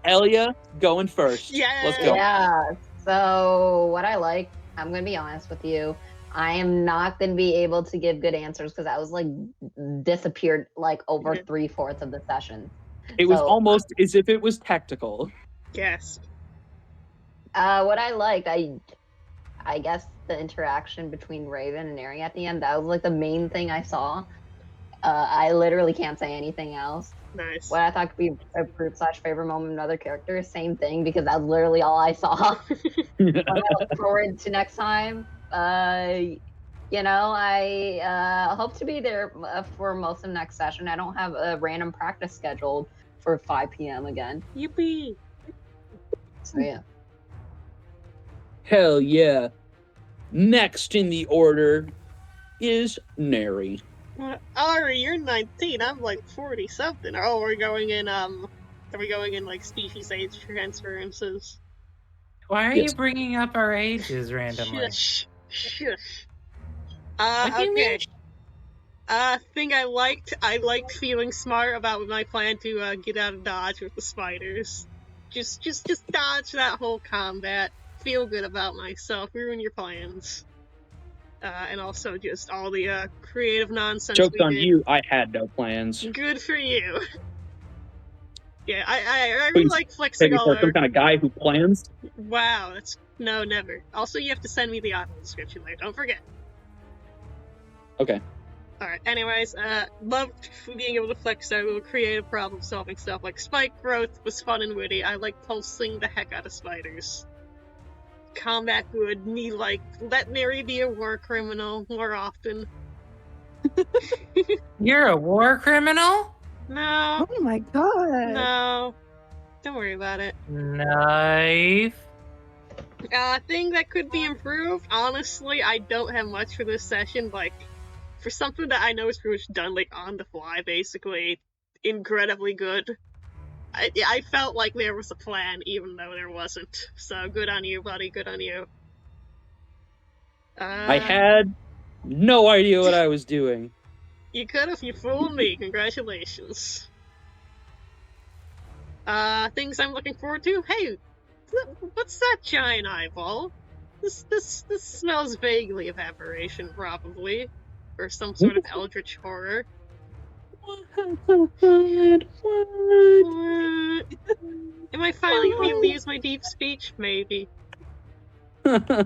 Elia, going first. Yeah. Let's go. Yeah. So what I like, I'm gonna be honest with you. I am not gonna be able to give good answers because I was like disappeared like over Yeah. 3/4 of the session. It was So- almost as if it was tactical. Yes. What I liked, I guess the interaction between Raven and Neri at the end, that was like the main thing I saw. I literally can't say anything else. Nice. What I thought could be a group/favorite moment of another character, same thing, because that's literally all I saw. But I look forward to next time. You know, I hope to be there for most of next session. I don't have a random practice scheduled for 5 p.m. again. Yippee. So yeah. Hell yeah. Next in the order is Neri. Ari, you're 19. I'm like 40 something. Oh, we're going in are we going in like species age transferences? Why are Yes. you bringing up our ages randomly? Shush. Shush. What do you mean? Okay. Thing I liked feeling smart about my plan to get out of Dodge with the spiders. Just dodge that whole combat. Feel good about myself. Ruin your plans. And also just all the creative nonsense. Joke's we on did. you, I had no plans. Good for you. Yeah, I really Please, like flexing Taking all for some over. kind of guy who plans. Wow, that's no, never. Also, you have to send me the audio description later. Don't forget. Okay. Alright, anyways, loved being able to flex our little creative problem solving stuff. Like, spike growth was fun and witty. I like pulsing the heck out of spiders. Combat good. Me like, let Neri be a war criminal more often. You're a war criminal? No, Oh my god. no. Don't worry about it. Knife. Thing that could be improved, honestly, I don't have much for this session. Like, for something that I know is pretty much done, like, on the fly, basically, incredibly good. I felt like there was a plan, even though there wasn't. So, good on you, buddy, good on you. I had no idea what I was doing. You could if you fooled me. Congratulations. Things I'm looking forward to? Hey, what's that giant eyeball? This smells vaguely of aberration, probably. Or some sort of eldritch horror. What? Am I finally gonna be able to use my deep speech? Maybe.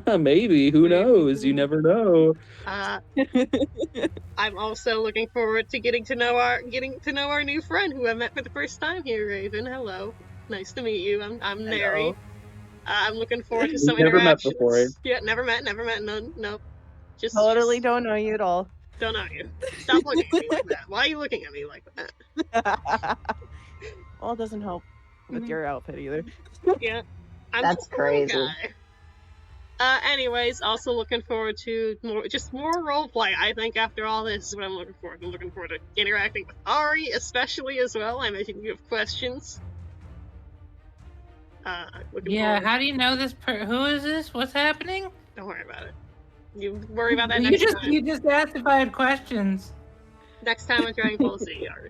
Maybe, who knows? You never know. I'm also looking forward to getting to know our new friend who I met for the first time here, Raven. Hello. Nice to meet you. I'm Neri. I'm looking forward to We've some never met interactions. before. Yeah, never met, none, nope. Just Totally don't know you at all. don't know you. Stop looking at me like that. Why are you looking at me like that? Well, it doesn't help with Mhm. your outfit either. Yeah, I'm That's just a little crazy. guy. Anyways, also looking forward to more roleplay. I think after all this is what I'm looking forward to. I'm looking forward to interacting with Ari, especially as well. I imagine you have questions. Looking Yeah, forward. how do you know this? Who is this? What's happening? Don't worry about it. You worry about that You next just time. you just asked if I had questions. Next time with Dragon Ball Z, Ari.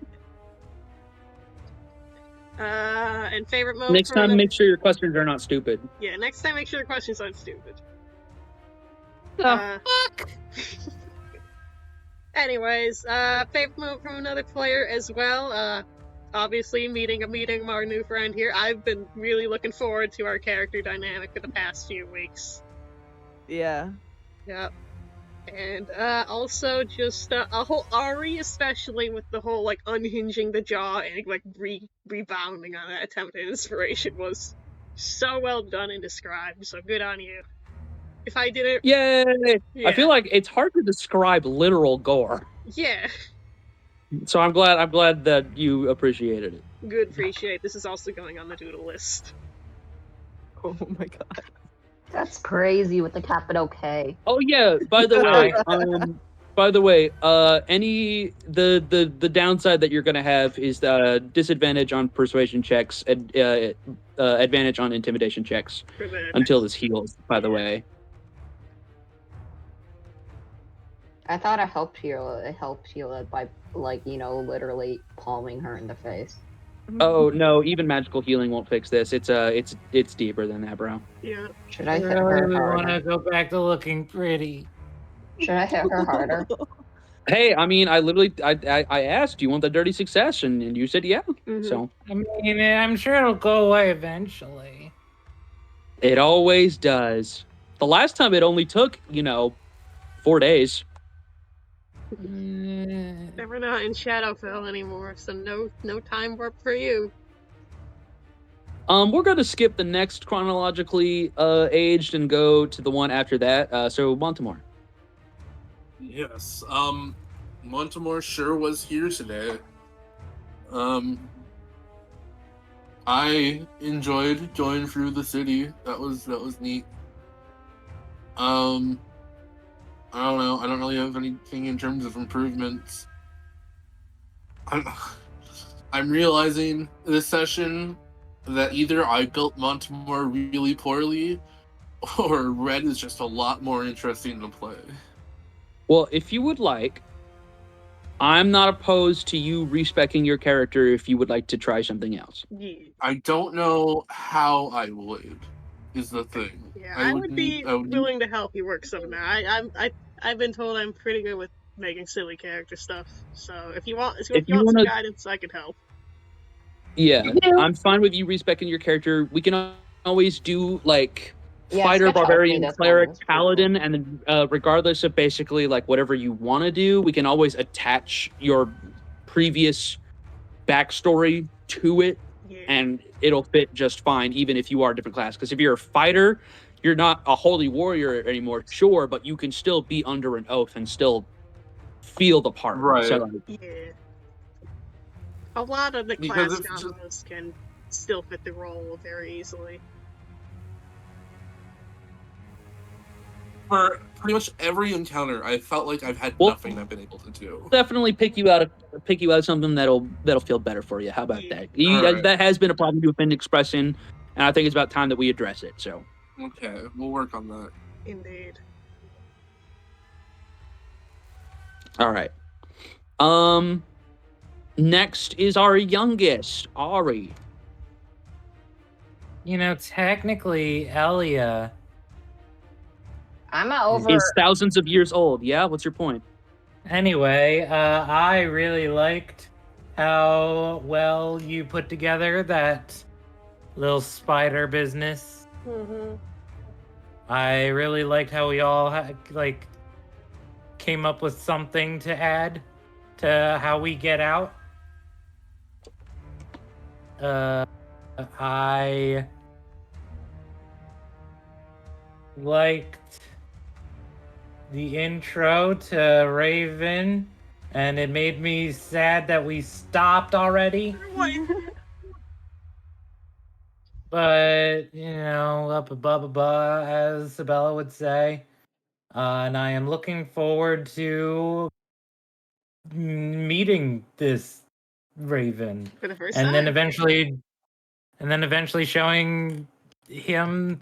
And favorite moment Next from time, another... make sure your questions are not stupid. Yeah, next time make sure the questions aren't stupid. The fuck? Anyways, favorite moment from another player as well. Obviously meeting our new friend here. I've been really looking forward to our character dynamic for the past few weeks. Yeah. Yep. And also just a whole Ari, especially with the whole like unhinging the jaw and like rebounding on that attempt at inspiration was so well done and described. So good on you. If I didn't, Yay! yeah, I feel like it's hard to describe literal gore. yeah, So I'm glad that you appreciated it. good. Appreciate. This is also going on the doodle list. Oh my god. That's crazy with the capital K. Oh yeah, by the way, the downside that you're gonna have is the disadvantage on persuasion checks and advantage on intimidation checks For the until next- this heals, by the way. I thought it helped heal it by, like, you know, literally palming her in the face. Oh no, even magical healing won't fix this. It's deeper than that, bro. Yeah. Should I I hit her really want to harder? go back to looking pretty. Should I hit her harder? Hey, I mean, I asked, do you want the dirty success, and you said yeah. Mhm. So I mean, I'm sure it'll go away eventually. it always does. The last time it only took 4 days. We're not in Shadowfell anymore, so no time warp for you. We're gonna skip the next chronologically aged and go to the one after that. So Montemore. Yes. Montemore sure was here today. I enjoyed going through the city. That was neat. I don't know. I don't really have anything in terms of improvements. I'm realizing this session that either I built Montemore really poorly, or Red is just a lot more interesting to play. Well, if you would like, I'm not opposed to you respecing your character if you would like to try something else. Yeah. I don't know how I would, is the thing. Yeah, I would be I would need- willing to help you work something out. I've been told I'm pretty good with making silly character stuff. So if you want some wanna- guidance, I can help. Yeah, I'm fine with you respecting your character. We can always do like Yeah, fighter, sketch out barbarian, me this cleric, one. That's pretty paladin, and then regardless of basically like whatever you want to do, we can always attach your previous backstory to it, Yeah. and it'll fit just fine, even if you are a different class. Because if you're a fighter, you're not a holy warrior anymore, sure, but you can still be under an oath and still feel the part. Right. So, like, Yeah. A lot of the Because class if it's just- combos can still fit the role very easily. For pretty much every encounter, I felt like I've had Well- nothing I've been able to do. definitely pick you out something that'll feel better for you. How about that? Alright. That has been a problem you've been expressing, and I think it's about time that we address it. So, Okay, we'll work on that. Indeed. all right. Next is our youngest, Ari. You know, technically, Elia. I'm over. Is thousands of years old. Yeah, what's your point? Anyway, I really liked how well you put together that little spider business. Mm-hmm. I really liked how we all came up with something to add to how we get out. I liked the intro to Raven, and it made me sad that we stopped already. What? But, up above, as Sabella would say. And I am looking forward to meeting this Raven. For the first And time. then eventually showing him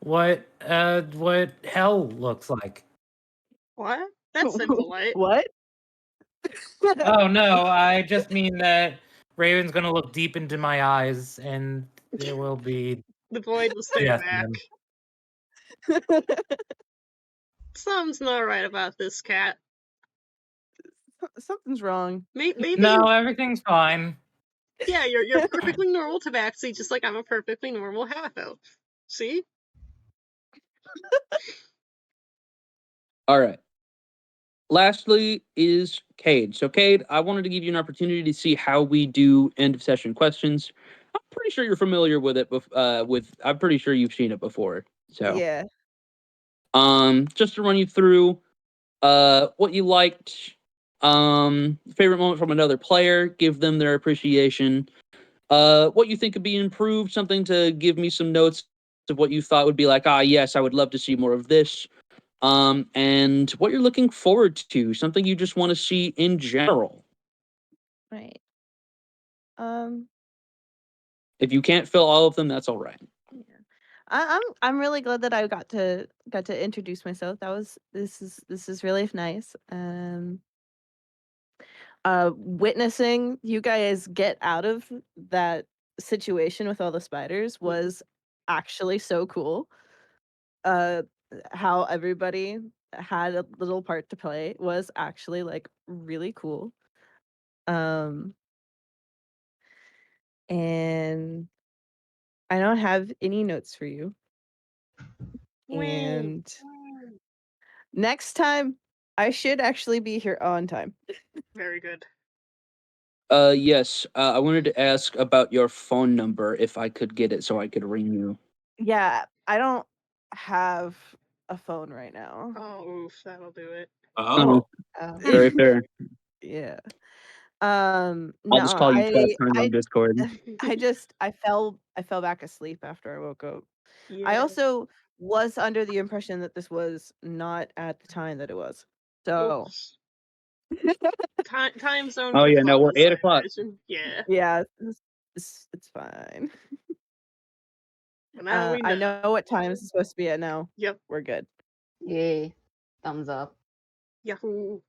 what hell looks like. What? That's impolite. What? Oh no, I just mean that Raven's gonna look deep into my eyes and there will be The void will stare yes, back. ma'am. Something's not right about this cat. Something's wrong. Maybe No, everything's fine. yeah, you're perfectly normal tabaxi, just like I'm a perfectly normal half elf. See? All right. Lastly is Cade. So, Cade, I wanted to give you an opportunity to see how we do end of session questions. I'm pretty sure you're familiar with it. I'm pretty sure you've seen it before. So, Yeah. just to run you through, what you liked, favorite moment from another player, give them their appreciation. What you think could be improved, something to give me some notes of what you thought would be like, yes, I would love to see more of this. And what you're looking forward to, something you just want to see in general. Right. If you can't fill all of them, that's all right. Yeah. I'm really glad that I got to introduce myself. This is really nice. Witnessing you guys get out of that situation with all the spiders was actually so cool. How everybody had a little part to play was actually like really cool. And I don't have any notes for you. And next time I should actually be here on time. Very good. Yes. I wanted to ask about your phone number if I could get it so I could ring you. Yeah, I don't have a phone right now. Oh, oof, that'll do it. Oh. Very fair. Yeah. I'll No, just call you chat time on Discord. I fell back asleep after I woke up. I Yeah. also was under the impression that this was not at the time that it was. So Oops. Time zone. Oh, yeah, no, we're confuns, 8 I o'clock. imagine. Yeah. yeah, it's fine. But now we know. I know what time this is supposed to be at now. Yep. We're good. Yay. Thumbs up. Yahoo.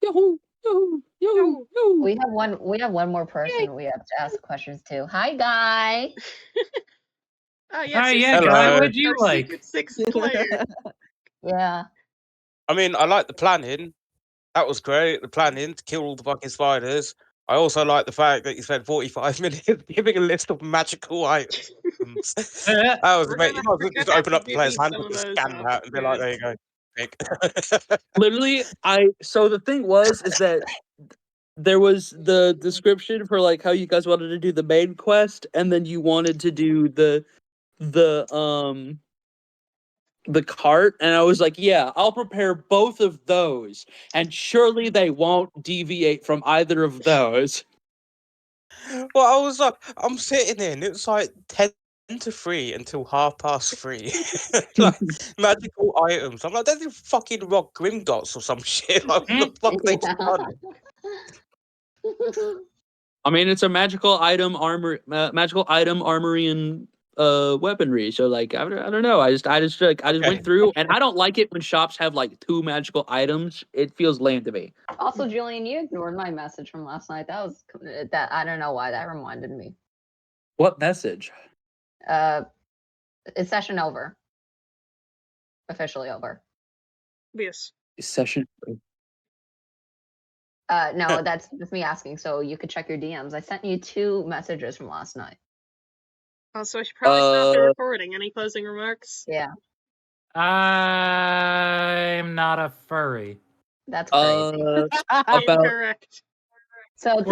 Yahoo! Yahoo! Yahoo! Yahoo! We have one more person we have to ask questions to. Hi, Guy. Oh, yes. Hi, your yeah, secret- Guy, Hello. what'd you our like? Secret sixth player. Yeah. I mean, I like the planning. That was great. The planning to kill all the fucking spiders. I also like the fact that you spent 45 minutes giving a list of magical items. That was We're great. You gonna- might as well we're just gonna open have up to the player's divvy some handbook of and those scan up. that and be like, there you go. Pick. Literally, so the thing was is that there was the description for like how you guys wanted to do the main quest, and then you wanted to do the cart, and I was like, yeah, I'll prepare both of those, and surely they won't deviate from either of those. Well, I was like, I'm sitting there and it's like 10 to 3 until 3:30. Like, magical items. I'm like, they're the fucking rock Grimdots or some shit. Like, what the fuck they just done? I mean, it's a magical item armory and weaponry. So like, I don't know. I just Okay. went through, and I don't like it when shops have like 2 magical items. It feels lame to me. Also, Julian, you ignored my message from last night. That I don't know why that reminded me. What message? It's session over. Officially over. Yes. Session. No, that's just me asking. So you could check your DMs. I sent you 2 messages from last night. Also, I should probably stop the recording. Any closing remarks? Yeah, I'm not a furry. that's crazy. About Incorrect. So What?